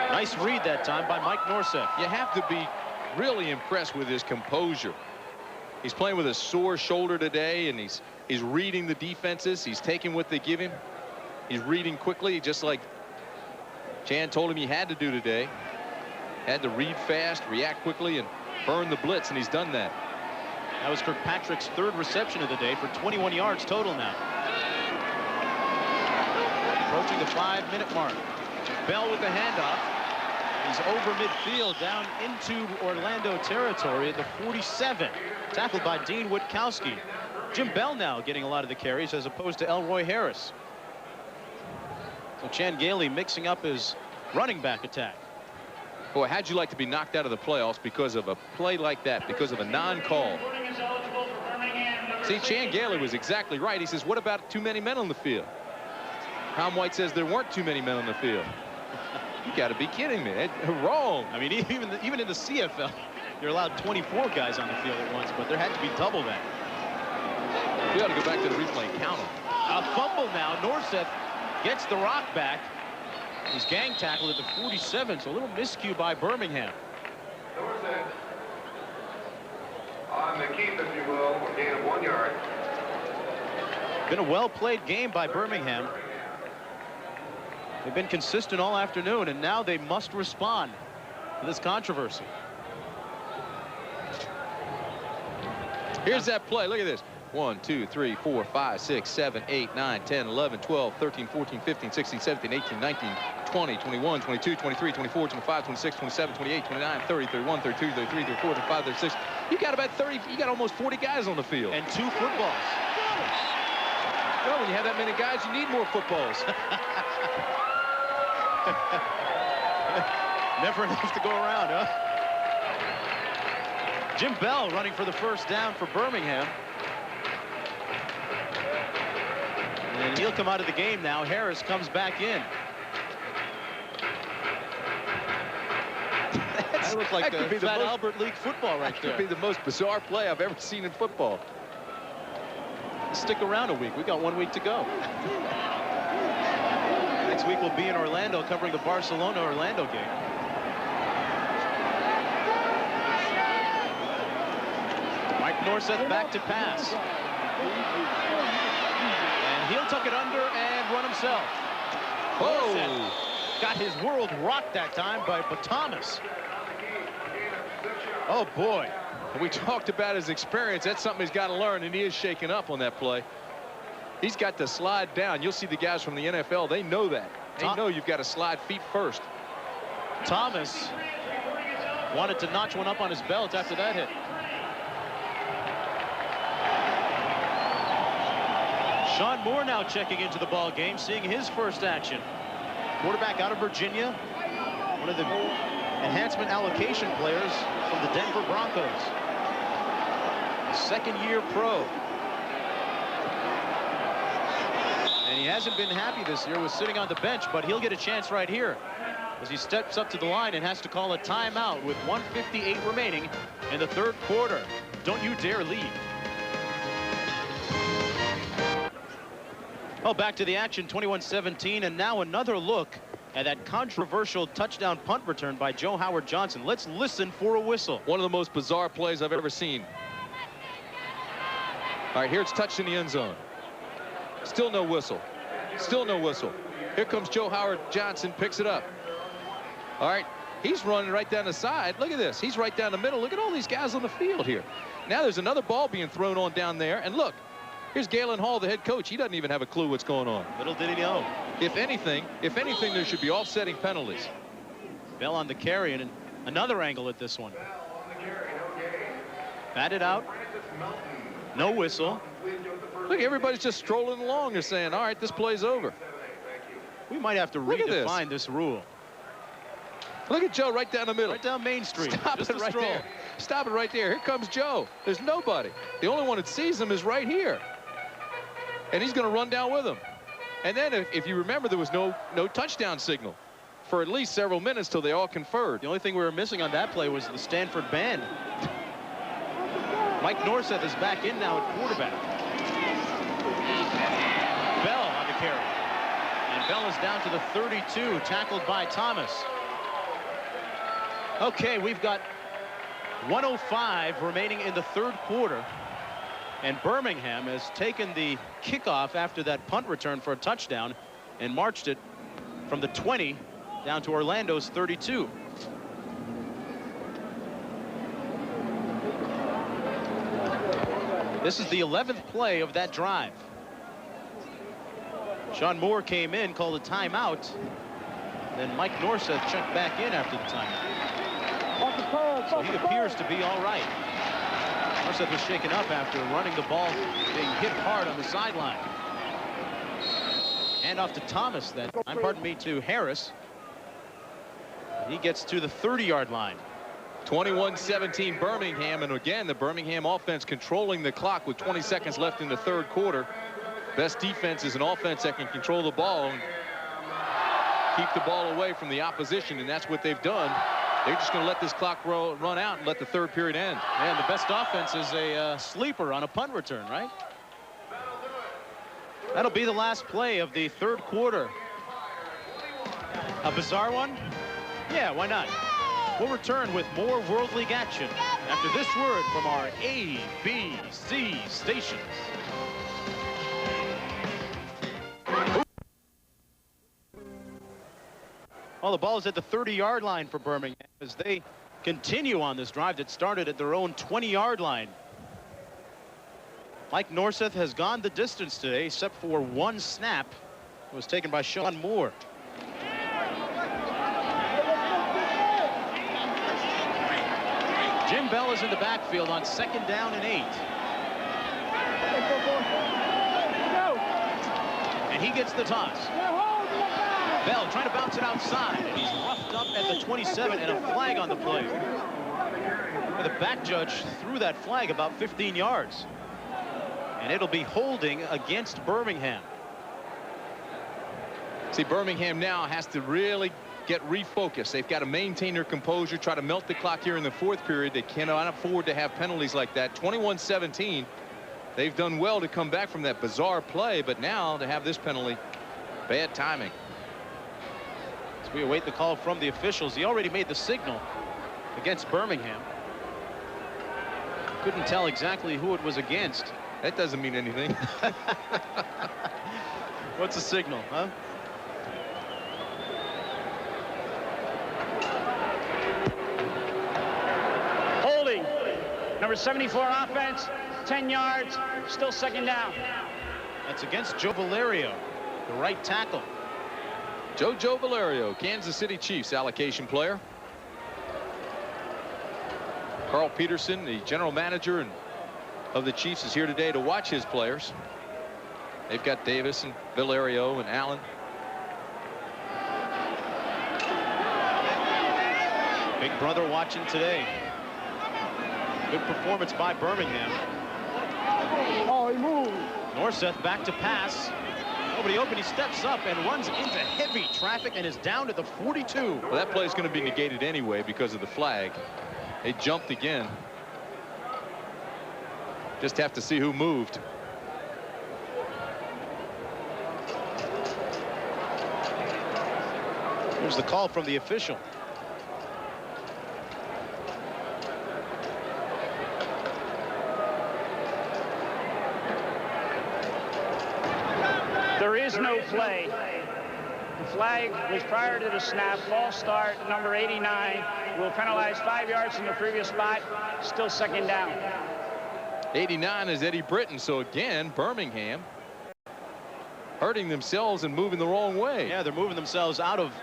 Nice read that time by Mike Norseth. You have to be really impressed with his composure. He's playing with a sore shoulder today, and he's reading the defenses. He's taking what they give him. He's reading quickly, just like Chan told him he had to do today. Had to read fast, react quickly, and burn the blitz, and he's done that. That was Kirkpatrick's third reception of the day for 21 yards total now. Approaching the 5-minute mark. Bell with the handoff. He's over midfield down into Orlando territory at the 47. Tackled by Dean Witkowski. Jim Bell now getting a lot of the carries as opposed to Elroy Harris. So Chan Gailey mixing up his running back attack. Boy, how'd you like to be knocked out of the playoffs because of a play like that, because of a non-call? See, Chan Gailey was exactly right. He says, what about too many men on the field? Tom White says there weren't too many men on the field. You got to be kidding me. Wrong. I mean, even in the CFL, you're allowed 24 guys on the field at once, but there had to be double that. We ought to go back to the replay and count them. A fumble now. Norseth gets the rock back. He's gang tackled at the 47, so a little miscue by Birmingham. Norseth on the keep, if you will, a gain of 1 yard. Been a well-played game by Birmingham. They've been consistent all afternoon, and now they must respond to this controversy. Here's that play. Look at this. 1, 2, 3, 4, 5, 6, 7, 8, 9, 10, 11, 12, 13, 14, 15, 16, 17, 18, 19, 20, 21, 22, 23, 24, 25, 26, 27, 28, 29, 30, 31, 32, 33, 34, 35, 36. You got about 30. You got almost 40 guys on the field. And 2 footballs. Well, when you have that many guys, you need more footballs. Never enough to go around, huh? Jim Bell running for the first down for Birmingham. And he'll come out of the game now. Harris comes back in. That looked like the Fat Albert League football right there. That could be the most bizarre play I've ever seen in football. Stick around a week. We got 1 week to go. Next week we'll be in Orlando covering the Barcelona-Orlando game. Mike Norseth back to pass. And he'll tuck it under and run himself. Norseth got his world rocked that time by Thomas. Oh, boy. We talked about his experience. That's something he's got to learn, and he is shaken up on that play. He's got to slide down. You'll see the guys from the NFL. They know that. They know you've got to slide feet first. Thomas wanted to notch one up on his belt after that hit. Sean Moore now checking into the ball game, seeing his first action. Quarterback out of Virginia, one of the enhancement allocation players from the Denver Broncos. Second-year pro. And he hasn't been happy this year with sitting on the bench, but he'll get a chance right here as he steps up to the line and has to call a timeout with 1:58 remaining in the third quarter. Don't you dare leave. Oh, back to the action, 21-17, and now another look at that controversial touchdown punt return by Joe Howard Johnson. Let's listen for a whistle. One of the most bizarre plays I've ever seen. All right, here it's touched in the end zone. Still no whistle. Still no whistle. Here comes Joe Howard Johnson, picks it up. All right, he's running right down the side. Look at this. He's right down the middle. Look at all these guys on the field here. Now there's another ball being thrown on down there, and look. Here's Galen Hall, the head coach. He doesn't even have a clue what's going on. Little did he know. If anything, there should be offsetting penalties. Bell on the carry, and another angle at this one. Batted out. No whistle. Look, everybody's just strolling along. They're saying, all right, this play's over. We might have to redefine this rule. Look at Joe right down the middle. Right down Main Street. Stop it right there. Stop it right there. Here comes Joe. There's nobody. The only one that sees him is right here. And he's going to run down with him. And then if you remember, there was no touchdown signal for at least several minutes till they all conferred. The only thing we were missing on that play was the Stanford band. Mike Norseth is back in now at quarterback. Bell on the carry. And Bell is down to the 32, tackled by Thomas. Okay, we've got 1:05 remaining in the third quarter. And Birmingham has taken the kickoff after that punt return for a touchdown and marched it from the 20 down to Orlando's 32. This is the 11th play of that drive. Sean Moore came in, called a timeout. Then Mike Norseth checked back in after the timeout. So he appears to be all right. Norseth was shaken up after running the ball, being hit hard on the sideline. Hand off to Thomas then. Pardon me, to Harris. He gets to the 30-yard line. 21-17 Birmingham, and again the Birmingham offense controlling the clock with 20 seconds left in the third quarter. Best defense is an offense that can control the ball and keep the ball away from the opposition, and that's what they've done. They're just going to let this clock run out and let the third period end. And the best offense is a sleeper on a punt return, right? That'll be the last play of the third quarter. A bizarre one? Yeah, why not? We'll return with more World League action after this word from our ABC stations. Well, the ball is at the 30-yard line for Birmingham as they continue on this drive that started at their own 20-yard line. Mike Norseth has gone the distance today, except for one snap. It was taken by Sean Moore. Jim Bell is in the backfield on 2nd down and 8. And he gets the toss. Bell trying to bounce it outside, and he's roughed up at the 27 and a flag on the play. The back judge threw that flag about 15 yards. And it'll be holding against Birmingham. See, Birmingham now has to really get refocused. They've got to maintain their composure, try to melt the clock here in the fourth period. They cannot afford to have penalties like that. 21-17. They've done well to come back from that bizarre play, but now to have this penalty, bad timing. As we await the call from the officials, he already made the signal against Birmingham. Couldn't tell exactly who it was against. That doesn't mean anything. What's the signal, huh? Holding. Number 74 offense, 10 yards, still 2nd down. That's against Joe Valerio, the right tackle. Joe Valerio, Kansas City Chiefs allocation player. Carl Peterson, the general manager of the Chiefs, is here today to watch his players. They've got Davis and Valerio and Allen. Big brother watching today. Good performance by Birmingham. Oh, he moved. Norseth back to pass. Nobody open. He steps up and runs into heavy traffic and is down to the 42. Well, that play is going to be negated anyway because of the flag. They jumped again. Just have to see who moved. Here's the call from the official. There is no play. The flag was prior to the snap. False start, number 89. Will penalize 5 yards from the previous spot. Still 2nd down. 89 is Eddie Britton. So again, Birmingham hurting themselves and moving the wrong way. Yeah, they're moving themselves out of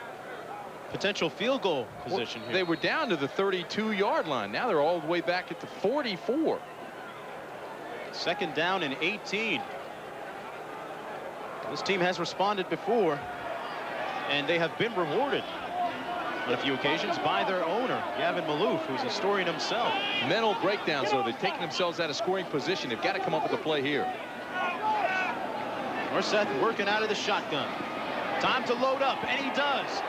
potential field goal position here. They were down to the 32-yard line. Now they're all the way back at the 44. 2nd down and 18. This team has responded before, and they have been rewarded on a few occasions by their owner, Gavin Malouf, who's a historian himself. Mental breakdowns, though. They're taking themselves out of scoring position. They've got to come up with a play here. Norseth working out of the shotgun. Time to load up, and he does.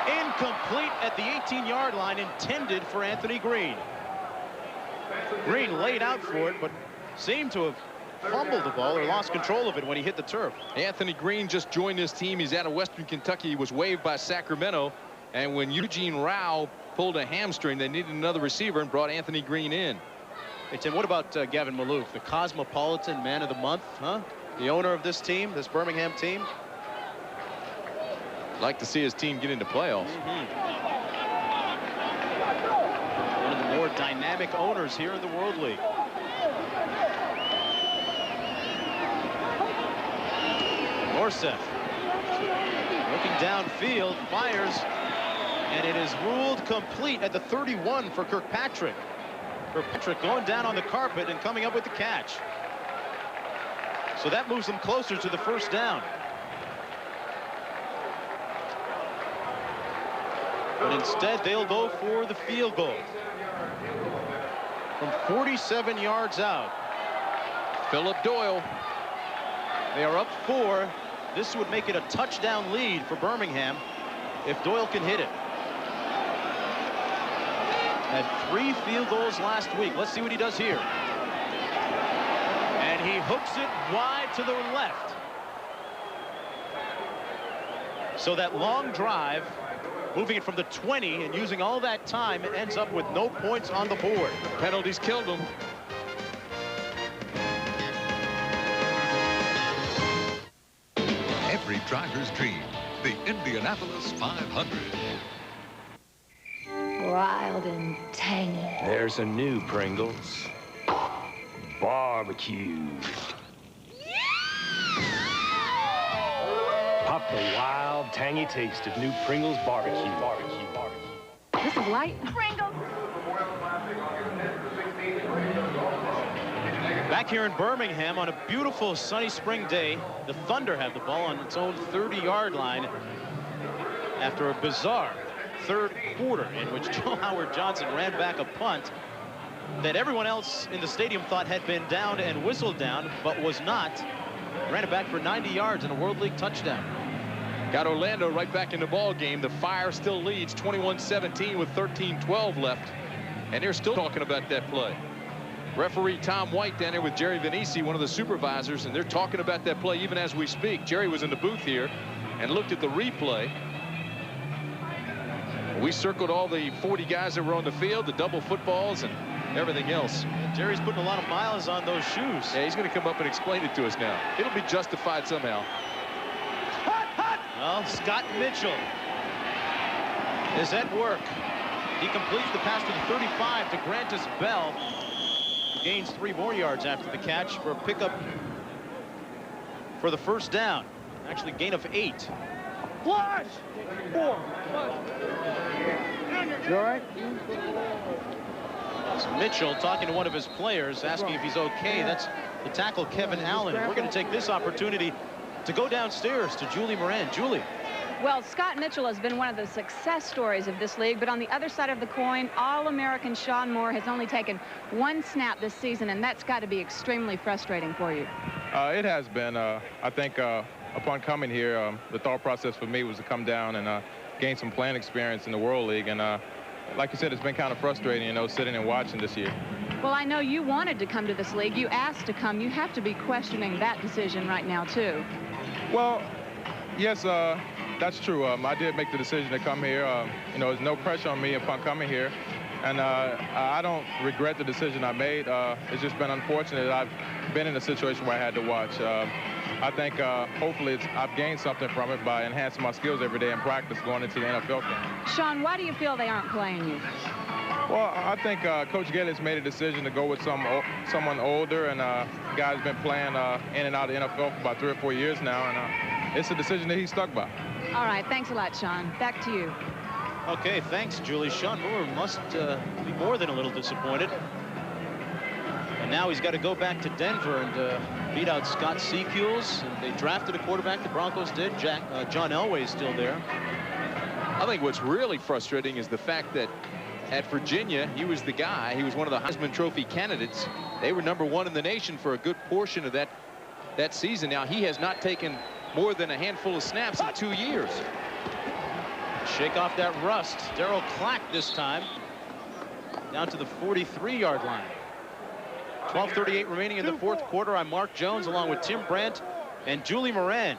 Incomplete at the 18-yard line, intended for Anthony Green. Green laid out for it, but seemed to have fumbled the ball or lost control of it when he hit the turf. Anthony Green just joined this team. He's out of Western Kentucky. He was waived by Sacramento. And when Eugene Rao pulled a hamstring, they needed another receiver and brought Anthony Green in. Hey, Tim, what about Gavin Maloof, the Cosmopolitan Man of the Month, huh? The owner of this team, this Birmingham team? Like to see his team get into playoffs. One of the more dynamic owners here in the World League. Norseth looking downfield, fires, and it is ruled complete at the 31 for Kirkpatrick. Kirkpatrick going down on the carpet and coming up with the catch. So that moves them closer to the first down. But instead, they'll go for the field goal. From 47 yards out. Philip Doyle. They are up 4. This would make it a touchdown lead for Birmingham if Doyle can hit it. Had 3 field goals last week. Let's see what he does here. And he hooks it wide to the left. So that long drive, moving it from the 20 and using all that time, it ends up with no points on the board. Penalties killed him. Every driver's dream, the Indianapolis 500. Wild and tangy. There's a new Pringles. Barbecue. Pop the wild, tangy taste of new Pringles barbecue. This is light. Pringles. Back here in Birmingham on a beautiful sunny spring day, the Thunder have the ball on its own 30-yard line after a bizarre third quarter in which Joe Howard Johnson ran back a punt that everyone else in the stadium thought had been down and whistled down, but was not. Ran it back for 90 yards and a World League touchdown. Got Orlando right back in the ball game. The Fire still leads 21-17 with 13-12 left, and they're still talking about that play. Referee Tom White down there with Jerry Venisi, one of the supervisors, and they're talking about that play even as we speak. Jerry was in the booth here and looked at the replay. We circled all the 40 guys that were on the field, the double footballs and everything else. Jerry's putting a lot of miles on those shoes. Yeah, he's going to come up and explain it to us now. It'll be justified somehow. Well, Scott Mitchell is at work. He completes the pass to the 35 to Grantis Bell. Gains 3 more yards after the catch for a pickup for the first down. Actually, gain of 8. Flash! 4. You all right? It's Mitchell talking to one of his players, asking if he's okay. That's the tackle, Kevin Allen. We're going to take this opportunity to go downstairs to Julie Moran. Julie. Well, Scott Mitchell has been one of the success stories of this league, but on the other side of the coin, All-American Sean Moore has only taken 1 snap this season, and that's got to be extremely frustrating for you. It has been. I think upon coming here, the thought process for me was to come down and gain some playing experience in the World League, and like you said, it's been kind of frustrating, you know, sitting and watching this year. Well, I know you wanted to come to this league. You asked to come. You have to be questioning that decision right now, too. Well, yes, that's true. I did make the decision to come here. You know, there's no pressure on me upon coming here. And I don't regret the decision I made. It's just been unfortunate that I've been in a situation where I had to watch. I think hopefully I've gained something from it by enhancing my skills every day in practice going into the NFL game. Sean, why do you feel they aren't playing you? Well, I think Coach Gillis made a decision to go with someone older, and guy's been playing in and out of the NFL for about 3 or 4 years now, and it's a decision that he stuck by. All right, thanks a lot, Sean. Back to you. Okay, thanks, Julie. Sean Moore must be more than a little disappointed. And now he's got to go back to Denver and beat out Scott Secules. And they drafted a quarterback, the Broncos did. John Elway is still there. I think what's really frustrating is the fact that at Virginia, he was the guy. He was one of the Heisman Trophy candidates. They were #1 in the nation for a good portion of that season. Now, he has not taken more than a handful of snaps in 2 years. Shake off that rust. Darryl Clack this time. Down to the 43-yard line. 12:38 remaining in the fourth quarter. I'm Mark Jones along with Tim Brandt and Julie Moran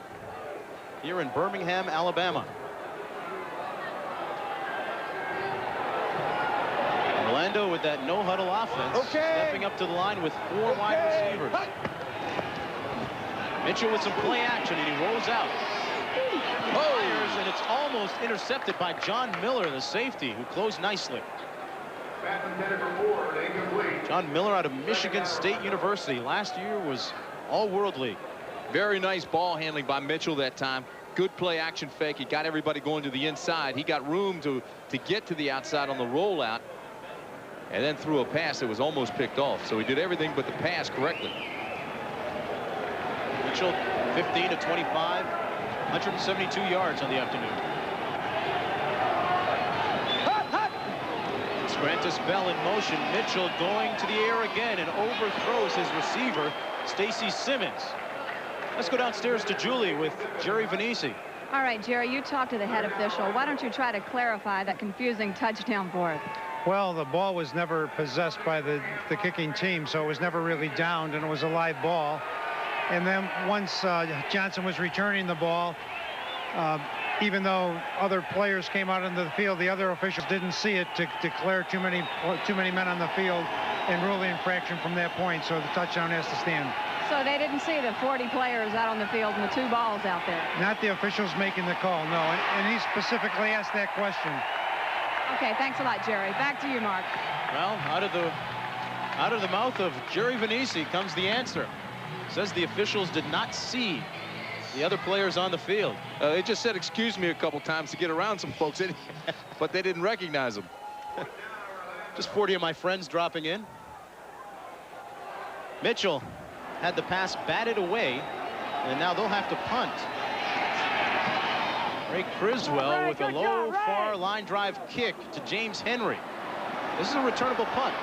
here in Birmingham, Alabama. Orlando with that no-huddle offense, stepping up to the line with 4 wide receivers. Mitchell with some play action, and he rolls out. Fires, and it's almost intercepted by John Miller, the safety, who closed nicely. John Miller out of Michigan State University. Last year was All-World League. Very nice ball handling by Mitchell that time. Good play action fake. He got everybody going to the inside. He got room to get to the outside on the rollout, and then threw a pass that was almost picked off. So he did everything but the pass correctly. Mitchell 15 to 25, 172 yards on the afternoon. Grantis Bell in motion. Mitchell going to the air again and overthrows his receiver, Stacy Simmons. Let's go downstairs to Julie with Jerry Venisi. All right, Jerry, you talked to the head official. Why don't you try to clarify that confusing touchdown board? Well, the ball was never possessed by the kicking team, so it was never really downed, and it was a live ball. And then once Johnson was returning the ball, even though other players came out into the field, the other officials didn't see it to declare too many men on the field and rule the infraction from that point, so the touchdown has to stand. So they didn't see the 40 players out on the field and the 2 balls out there? Not the officials making the call, no. And he specifically asked that question. Okay, thanks a lot, Jerry. Back to you, Mark. Well, out of the mouth of Jerry Venisi comes the answer. Says the officials did not see the other players on the field. They just said excuse me a couple times to get around some folks, but they didn't recognize them. Just 40 of my friends dropping in. Mitchell had the pass batted away, and now they'll have to punt. Ray Criswell with a low, far line drive kick to James Henry. This is a returnable punt,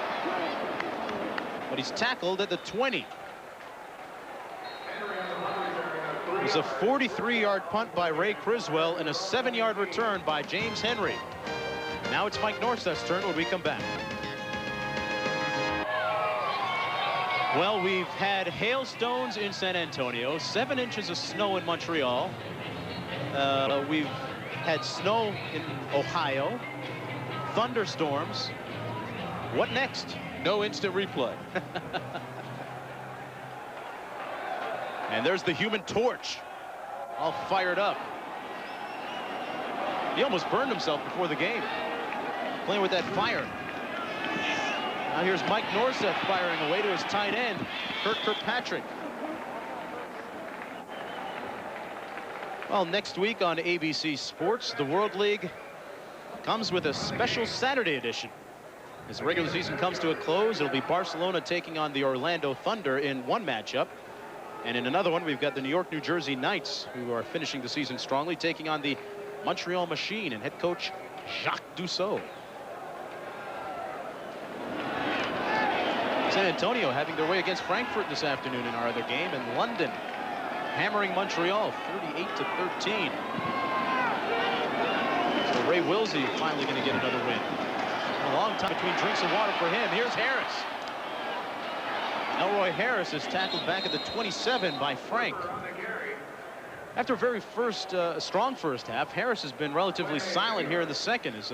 but he's tackled at the 20. It was a 43-yard punt by Ray Criswell and a 7-yard return by James Henry. Now it's Mike Norseth's turn when we come back. Well, we've had hailstones in San Antonio, 7 inches of snow in Montreal. We've had snow in Ohio, thunderstorms. What next? No instant replay. And there's the Human Torch, all fired up. He almost burned himself before the game, playing with that fire. Now here's Mike Norseth firing away to his tight end, Kurt Kirkpatrick. Well, next week on ABC Sports, the World League comes with a special Saturday edition. As the regular season comes to a close, it'll be Barcelona taking on the Orlando Thunder in one matchup. And in another one, we've got the New York, New Jersey Knights, who are finishing the season strongly, taking on the Montreal Machine and head coach Jacques Dussault. San Antonio having their way against Frankfurt this afternoon in our other game, and London hammering Montreal 38 to 13. So Ray Wilsey finally going to get another win. A long time between drinks of water for him. Here's Harris. Elroy Harris is tackled back at the 27 by Frank. After a very strong first half, Harris has been relatively silent here in the second as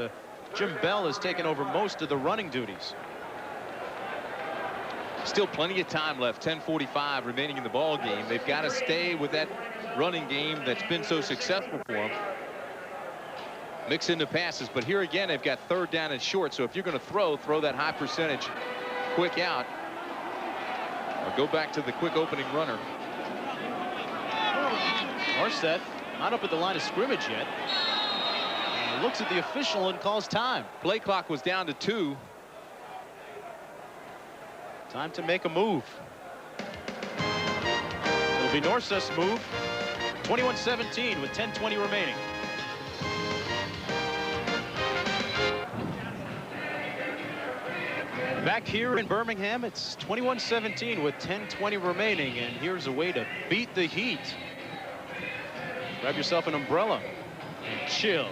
Jim Bell has taken over most of the running duties. Still plenty of time left, 10:45 remaining in the ball game. They've got to stay with that running game that's been so successful for them. Mix in the passes, but here again, they've got 3rd down and short. So if you're going to throw that high percentage quick out, or go back to the quick opening runner. Norseth not up at the line of scrimmage yet. Looks at the official and calls time. Play clock was down to 2. Time to make a move. It'll be Norseth's move. 21-17 with 10:20 remaining. Back here in Birmingham, it's 21-17 with 10:20 remaining, and here's a way to beat the heat. Grab yourself an umbrella and chill.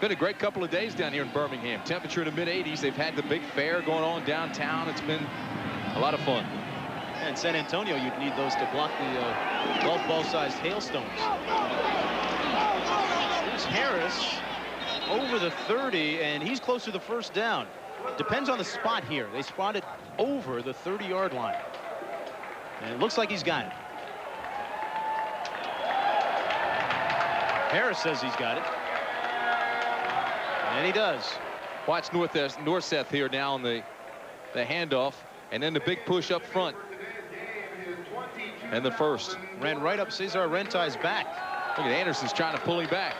Been a great couple of days down here in Birmingham. Temperature in the mid-80s. They've had the big fair going on downtown. It's been a lot of fun. In San Antonio, you'd need those to block the golf ball-sized hailstones. Here's Harris over the 30, and he's close to the first down. Depends on the spot here. They spot it over the 30-yard line. And it looks like he's got it. Harris says he's got it. And he does. Watch Norseth here now on the handoff, and then the big push up front. And the first. Ran right up Cesar Rentai's back. Look at Anderson's trying to pull him back.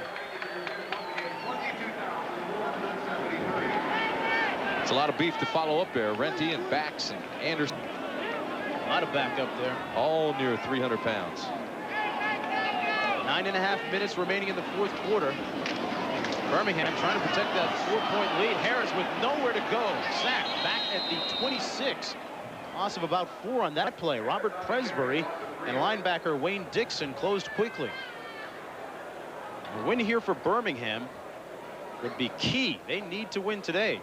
It's a lot of beef to follow up there. Renty and Bax and Anderson. A lot of back up there. All near 300 pounds. 9.5 minutes remaining in the fourth quarter. Birmingham trying to protect that 4-point lead. Harris with nowhere to go. Sacked back at the 26. Loss of about 4 on that play. Robert Presbury and linebacker Wayne Dixon closed quickly. A win here for Birmingham would be key. They need to win today.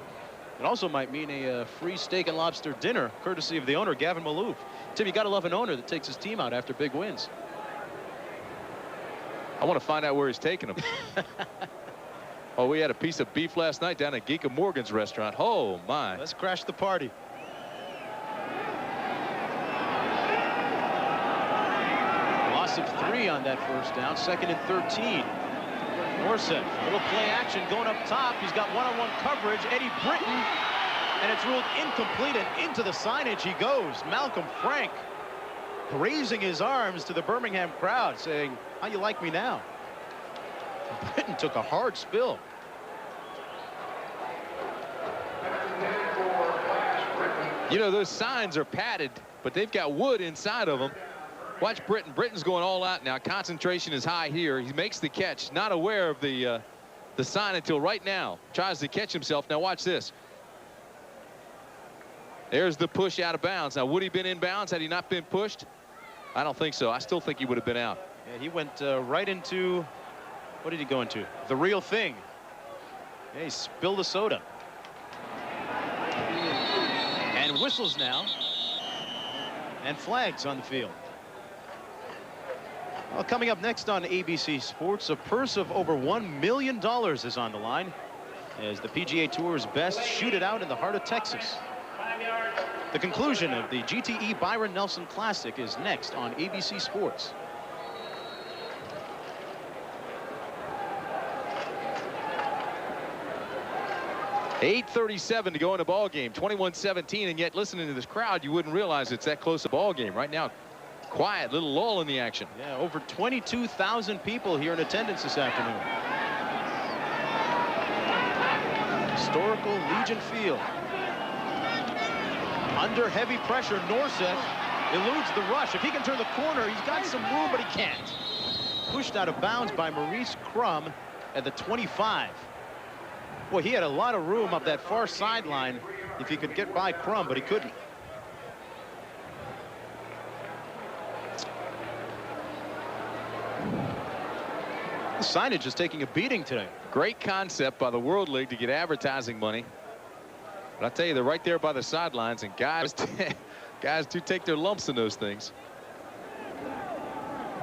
It also might mean a free steak and lobster dinner, courtesy of the owner, Gavin Malouf. Tim, you got to love an owner that takes his team out after big wins. I want to find out where he's taking them. Oh, we had a piece of beef last night down at Geeka Morgan's restaurant. Oh, my. Let's crash the party. Loss of 3 on that first down. 2nd and 13. Norseth, a little play action going up top. He's got one-on-one coverage. Eddie Britton, and it's ruled incomplete, and into the signage he goes. Malcolm Frank raising his arms to the Birmingham crowd, saying, "How you like me now?" Britton took a hard spill. You know, those signs are padded, but they've got wood inside of them. Watch Britton. Britton's going all out now. Concentration is high here. He makes the catch, not aware of the sign until right now. Tries to catch himself. Now watch this. There's the push out of bounds. Now, would he have been in bounds had he not been pushed? I don't think so. I still think he would have been out. Yeah, he went right into, what did he go into? The real thing. Yeah, he spilled the soda. And whistles now. And flags on the field. Well, coming up next on ABC Sports, a purse of over $1 million is on the line as the PGA Tour's best shoot it out in the heart of Texas. The conclusion of the GTE Byron Nelson Classic is next on ABC Sports. .837 to go in the ball game. 21-17, and yet listening to this crowd, you wouldn't realize it's that close a ball game right now. Quiet, little lull in the action. Yeah, over 22,000 people here in attendance this afternoon. Historical Legion Field. Under heavy pressure, Norseth eludes the rush. If he can turn the corner, he's got some room, but he can't. Pushed out of bounds by Maurice Crum at the 25. Boy, he had a lot of room up that far sideline if he could get by Crum, but he couldn't. The signage is taking a beating today. Great concept by the World League to get advertising money. But I tell you, they're right there by the sidelines, and guys do take their lumps in those things.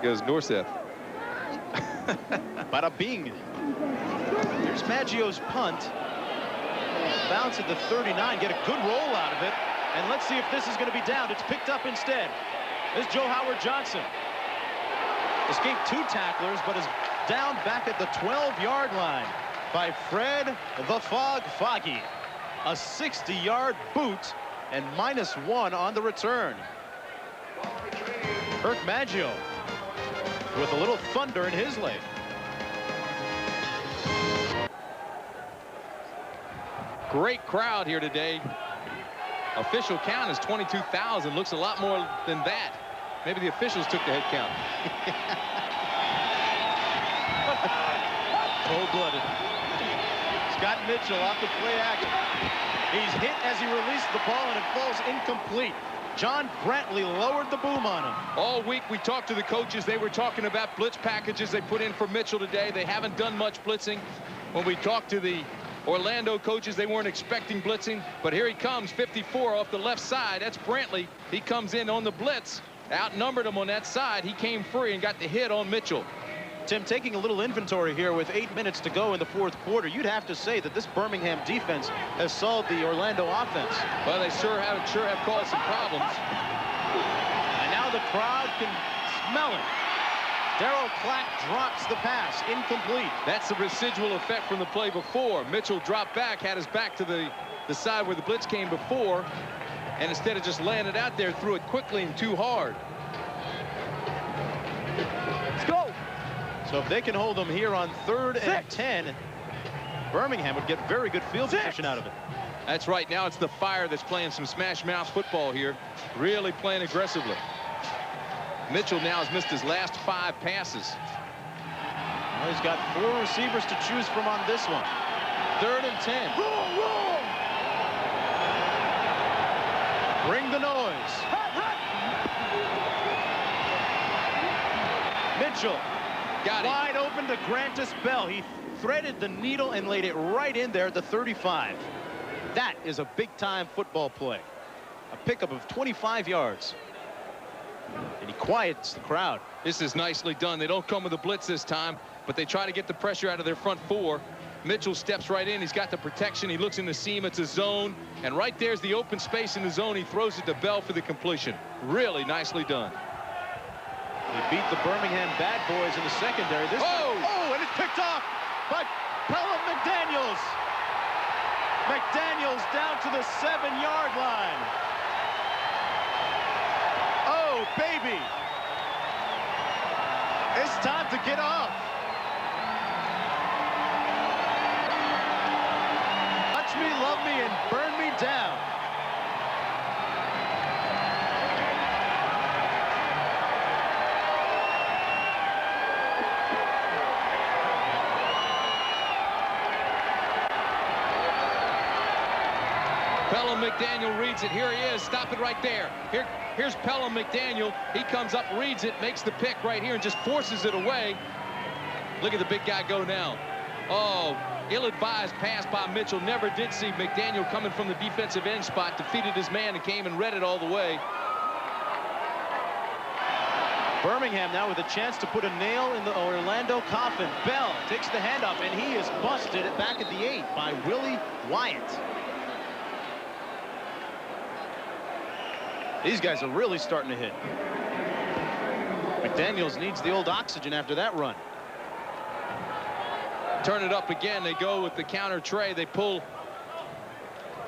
Here goes Norseth. Bada bing. Here's Maggio's punt. Bounce at the 39, get a good roll out of it. And let's see if this is going to be down. It's picked up instead. There's Joe Howard Johnson. Escaped 2 tacklers, but is down back at the 12-yard line by Fred the Fog Foggy. A 60-yard boot and -1 on the return. Kirk Maggio with a little thunder in his leg. Great crowd here today. Official count is 22,000. Looks a lot more than that. Maybe the officials took the head count. Cold-blooded. Scott Mitchell off the play action. He's hit as he released the ball, and it falls incomplete. John Brantley lowered the boom on him. All week we talked to the coaches. They were talking about blitz packages they put in for Mitchell today. They haven't done much blitzing. When we talked to the Orlando coaches, they weren't expecting blitzing, but here he comes, 54 off the left side. That's Brantley. He comes in on the blitz, outnumbered him on that side. He came free and got the hit on Mitchell. Tim, taking a little inventory here with 8 minutes to go in the fourth quarter, you'd have to say that this Birmingham defense has solved the Orlando offense. Well, they sure have caused some problems. And now the crowd can smell it. Darryl Clack drops the pass, incomplete. That's the residual effect from the play before. Mitchell dropped back, had his back to the side where the blitz came before, and instead of just laying it out there, threw it quickly and too hard. Let's go. So if they can hold them here on 3rd and 10, Birmingham would get very good field position out of it. That's right. Now it's the Fire that's playing some smash mouth football here, really playing aggressively. Mitchell now has missed his last 5 passes. Well, he's got 4 receivers to choose from on this one. 3rd and 10. Bring the noise. Mitchell got wide open to Grantis Bell. He threaded the needle and laid it right in there at the 35. That is a big-time football play. A pickup of 25 yards. And he quiets the crowd. This is nicely done. They don't come with a blitz this time, but they try to get the pressure out of their front 4. Mitchell steps right in. He's got the protection. He looks in the seam. It's a zone. And right there's the open space in the zone. He throws it to Bell for the completion. Really nicely done. He beat the Birmingham bad boys in the secondary. This and it's picked off by Pelham McDaniels. McDaniels down to the 7-yard line. Oh, baby. It's time to get off. Touch me, love me, and burn me down. Pelham McDaniel reads it. Here he is. Stop it right there. Here's Pelham McDaniel. He comes up, reads it, makes the pick right here, and just forces it away. Look at the big guy go now. Oh, ill-advised pass by Mitchell. Never did see McDaniel coming from the defensive end spot. Defeated his man and came and read it all the way. Birmingham now with a chance to put a nail in the Orlando coffin. Bell takes the handoff, and he is busted back at the 8 by Willie Wyatt. These guys are really starting to hit. McDaniels needs the old oxygen after that run. Turn it up again. They go with the counter tray. They pull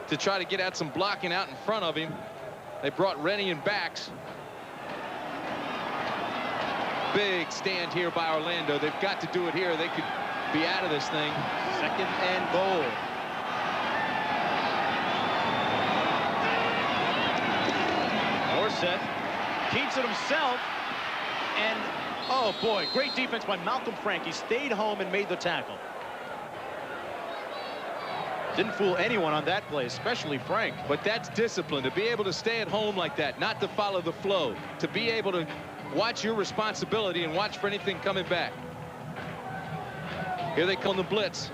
to try to get at some blocking out in front of him. They brought Rennie and backs. Big stand here by Orlando. They've got to do it here. They could be out of this thing. 2nd and goal. Set, keeps it himself, and oh boy, great defense by Malcolm Frank. He stayed home and made the tackle. Didn't fool anyone on that play, especially Frank. But that's discipline, to be able to stay at home like that, not to follow the flow, to be able to watch your responsibility and watch for anything coming back. Here they come on the blitz.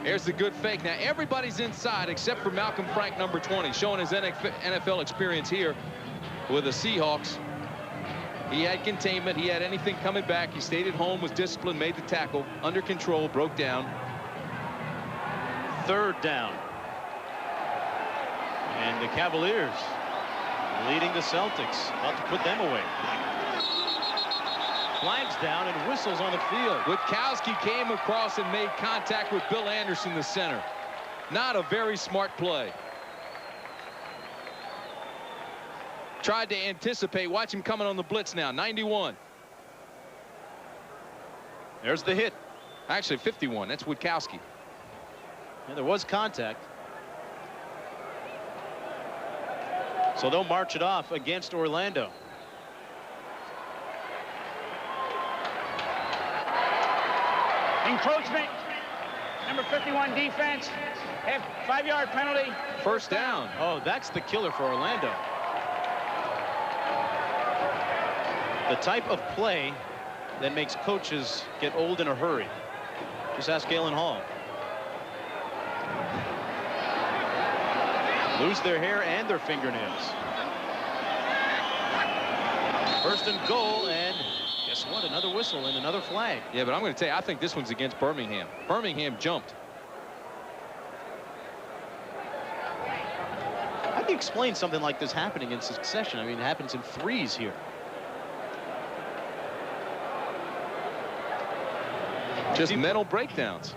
Here's the good fake. Now everybody's inside except for Malcolm Frank, number 20, showing his NFL experience here with the Seahawks. He had containment. He had anything coming back. He stayed at home, was disciplined, made the tackle, under control, broke down. 3rd down. And the Cavaliers leading the Celtics. About to put them away. Flags down and whistles on the field. Witkowski came across and made contact with Bill Anderson, the center. Not a very smart play. Tried to anticipate. Watch him coming on the blitz now. 91. There's the hit. Actually, 51. That's Witkowski. Yeah, there was contact. So they'll march it off against Orlando. Encroachment. Number 51 defense. 5-yard penalty. First down. Oh, that's the killer for Orlando. The type of play that makes coaches get old in a hurry. Just ask Galen Hall. Lose their hair and their fingernails. First and goal, and guess what? Another whistle and another flag. Yeah, but I'm going to tell you, I think this one's against Birmingham. Birmingham jumped. How do you explain something like this happening in succession? I mean, it happens in threes here. Just mental breakdowns.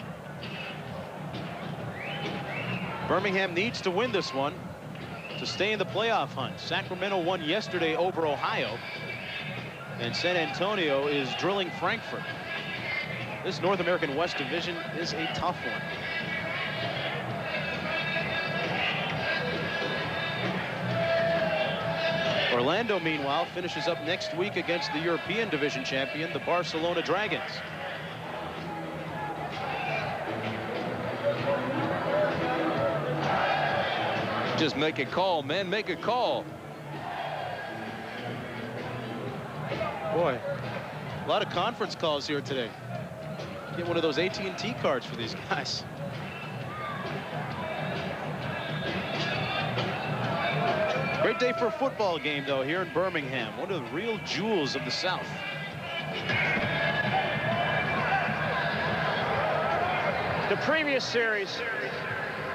Birmingham needs to win this one to stay in the playoff hunt. Sacramento won yesterday over Ohio, and San Antonio is drilling Frankfurt. This North American West Division is a tough one. Orlando, meanwhile, finishes up next week against the European Division champion, the Barcelona Dragons. Just make a call, man. Make a call. Boy, a lot of conference calls here today. Get one of those AT&T cards for these guys. Great day for a football game, though, here in Birmingham. One of the real jewels of the South. The previous series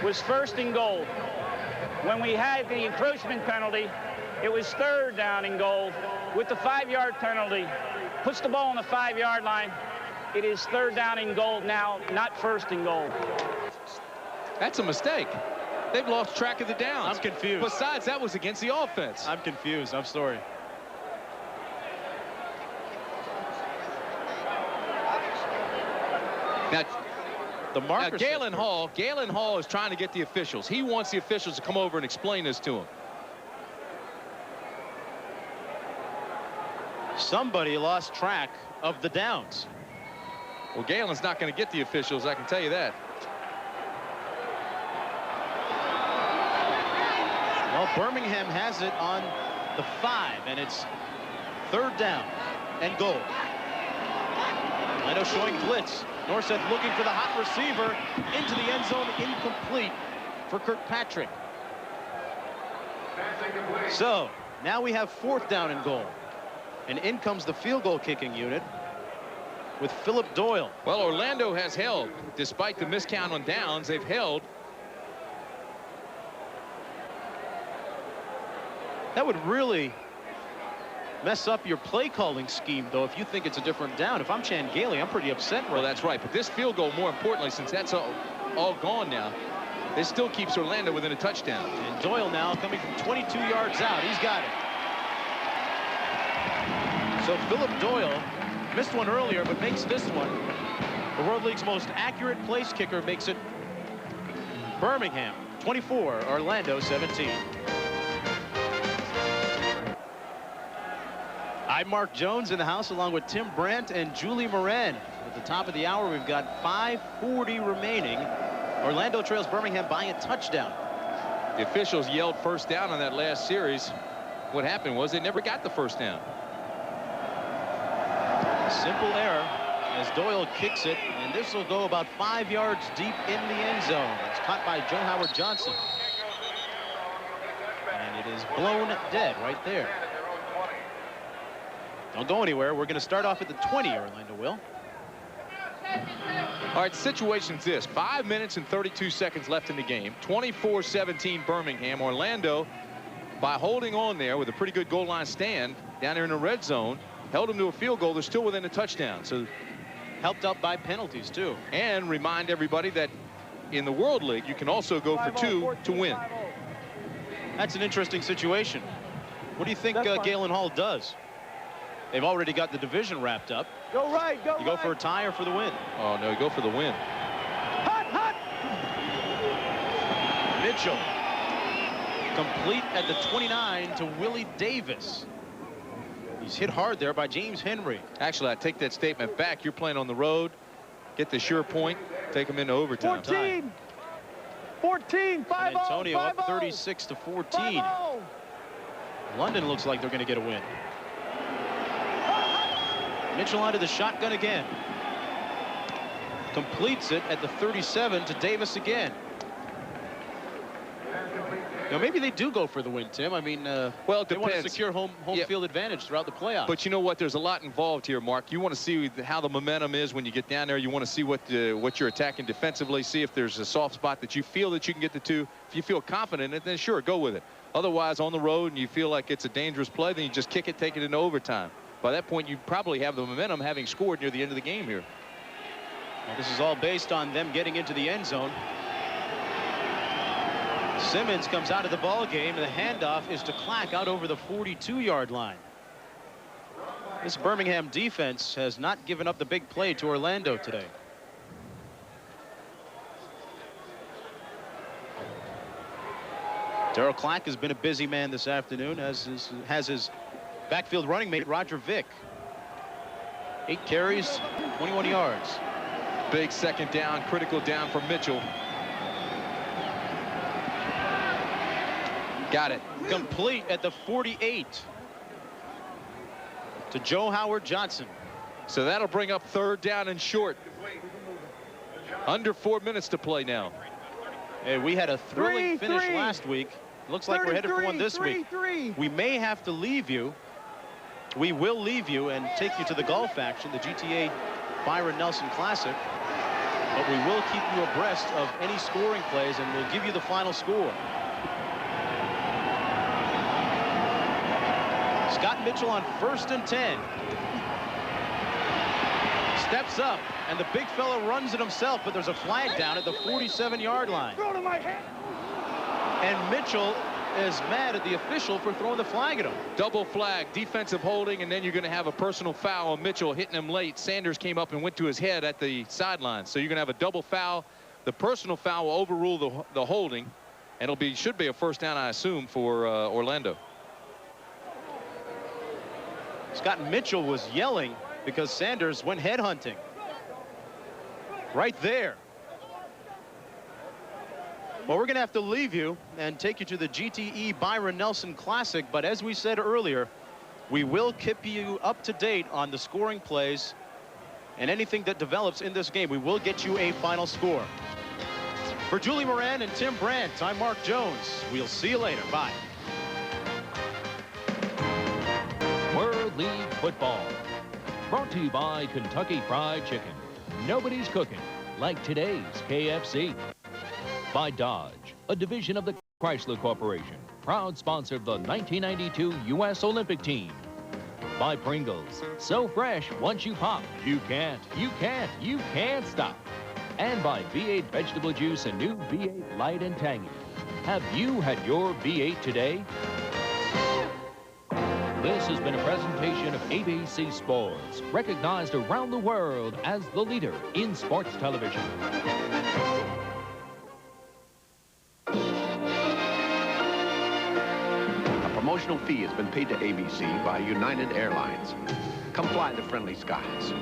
was first and goal. When we had the encroachment penalty, it was third down and goal. With the 5-yard penalty, puts the ball on the 5-yard line. It is third down and goal now, not first and goal. That's a mistake. They've lost track of the downs. I'm confused. Besides, that was against the offense. I'm confused. I'm sorry. Now, the marker. Galen Hall is trying to get the officials. He wants the officials to come over and explain this to him. Somebody lost track of the downs. Well, Galen's not going to get the officials, I can tell you that. Well, Birmingham has it on the 5, and it's third down and goal. Leno showing blitz. Norseth looking for the hot receiver into the end zone, incomplete for Kirkpatrick. So now we have fourth down and goal, and in comes the field goal kicking unit with Philip Doyle. Well, Orlando has held, despite the miscount on downs. They've held. That would really mess up your play calling scheme, though, if you think it's a different down. If I'm Chan Gailey, I'm pretty upset right Well, that's right. But this field goal, more importantly, since that's all gone now, this still keeps Orlando within a touchdown. And Doyle now coming from 22 yards out. He's got it. So Philip Doyle missed one earlier, but makes this one. The World League's most accurate place kicker makes it Birmingham 24, Orlando 17. I'm Mark Jones in the house along with Tim Brandt and Julie Moran. At the top of the hour, we've got 5:40 remaining. Orlando trails Birmingham by a touchdown. The officials yelled first down on that last series. What happened was they never got the first down. Simple error as Doyle kicks it, and this will go about 5 yards deep in the end zone. It's caught by Joe Howard Johnson. And it is blown dead right there. Don't go anywhere. We're going to start off at the 20, Orlando will. All right, the situation's this. 5 minutes and 32 seconds left in the game. 24-17 Birmingham. Orlando, by holding on there with a pretty good goal line stand down there in the red zone, held them to a field goal. They're still within a touchdown. So helped up by penalties, too. And remind everybody that in the World League, you can also go for 2 to win. That's an interesting situation. What do you think Galen Hall does? They've already got the division wrapped up. Go right, go You go for a tie or for the win? Oh, no, you go for the win. Hot, hot. Mitchell. Complete at the 29 to Willie Davis. He's hit hard there by James Henry. Actually, I take that statement back. You're playing on the road. Get the sure point. Take them into overtime. 14. 14. 5-0. San Antonio up 36 to 14. London looks like they're going to get a win. Mitchell onto the shotgun again. Completes it at the 37 to Davis again. Now, maybe they do go for the win, Tim. I mean, well, it they want to depends. secure home field advantage throughout the playoffs. But you know what? There's a lot involved here, Mark. You want to see how the momentum is when you get down there. You want to see what you're attacking defensively, see if there's a soft spot that you feel that you can get the two. If you feel confident in it, then sure, go with it. Otherwise, on the road and you feel like it's a dangerous play, then you just kick it, take it into overtime. By that point, you probably have the momentum having scored near the end of the game here. Well, this is all based on them getting into the end zone. Simmons comes out of the ball game. The handoff is to Clack out over the 42-yard line. This Birmingham defense has not given up the big play to Orlando today. Darrell Clack has been a busy man this afternoon, as has his backfield running mate Roger Vick. 8 carries, 21 yards. Big second down, critical down for Mitchell. Got it. Complete at the 48 to Joe Howard Johnson. So that'll bring up 3rd down and short. Under 4 minutes to play now. Hey, we had a thrilling finish last week. Looks like we're headed for one this week. We may have to leave you. We will leave you and take you to the golf action, the GTA Byron Nelson Classic. But we will keep you abreast of any scoring plays, and we'll give you the final score. Scott Mitchell on 1st and 10. Steps up, and the big fella runs it himself, but there's a flag down at the 47-yard line. And Mitchell is mad at the official for throwing the flag at him. Double flag, defensive holding, and then you're going to have a personal foul on Mitchell hitting him late. Sanders came up and went to his head at the sideline. So you're going to have a double foul. The personal foul will overrule the holding, and should be a 1st down, I assume, for Orlando. Scott Mitchell was yelling because Sanders went headhunting. Right there. Well, we're going to have to leave you and take you to the GTE Byron Nelson Classic. But as we said earlier, we will keep you up to date on the scoring plays and anything that develops in this game. We will get you a final score. For Julie Moran and Tim Brandt, I'm Mark Jones. We'll see you later. Bye. World League Football. Brought to you by Kentucky Fried Chicken. Nobody's cooking like today's KFC. By Dodge, a division of the Chrysler Corporation, proud sponsor of the 1992 U.S. Olympic team. By Pringles, so fresh, once you pop, you can't stop. And by V8 Vegetable Juice and new V8 Light and Tangy. Have you had your V8 today? This has been a presentation of ABC Sports, recognized around the world as the leader in sports television. Promotional fee has been paid to ABC by United Airlines. Come fly the friendly skies.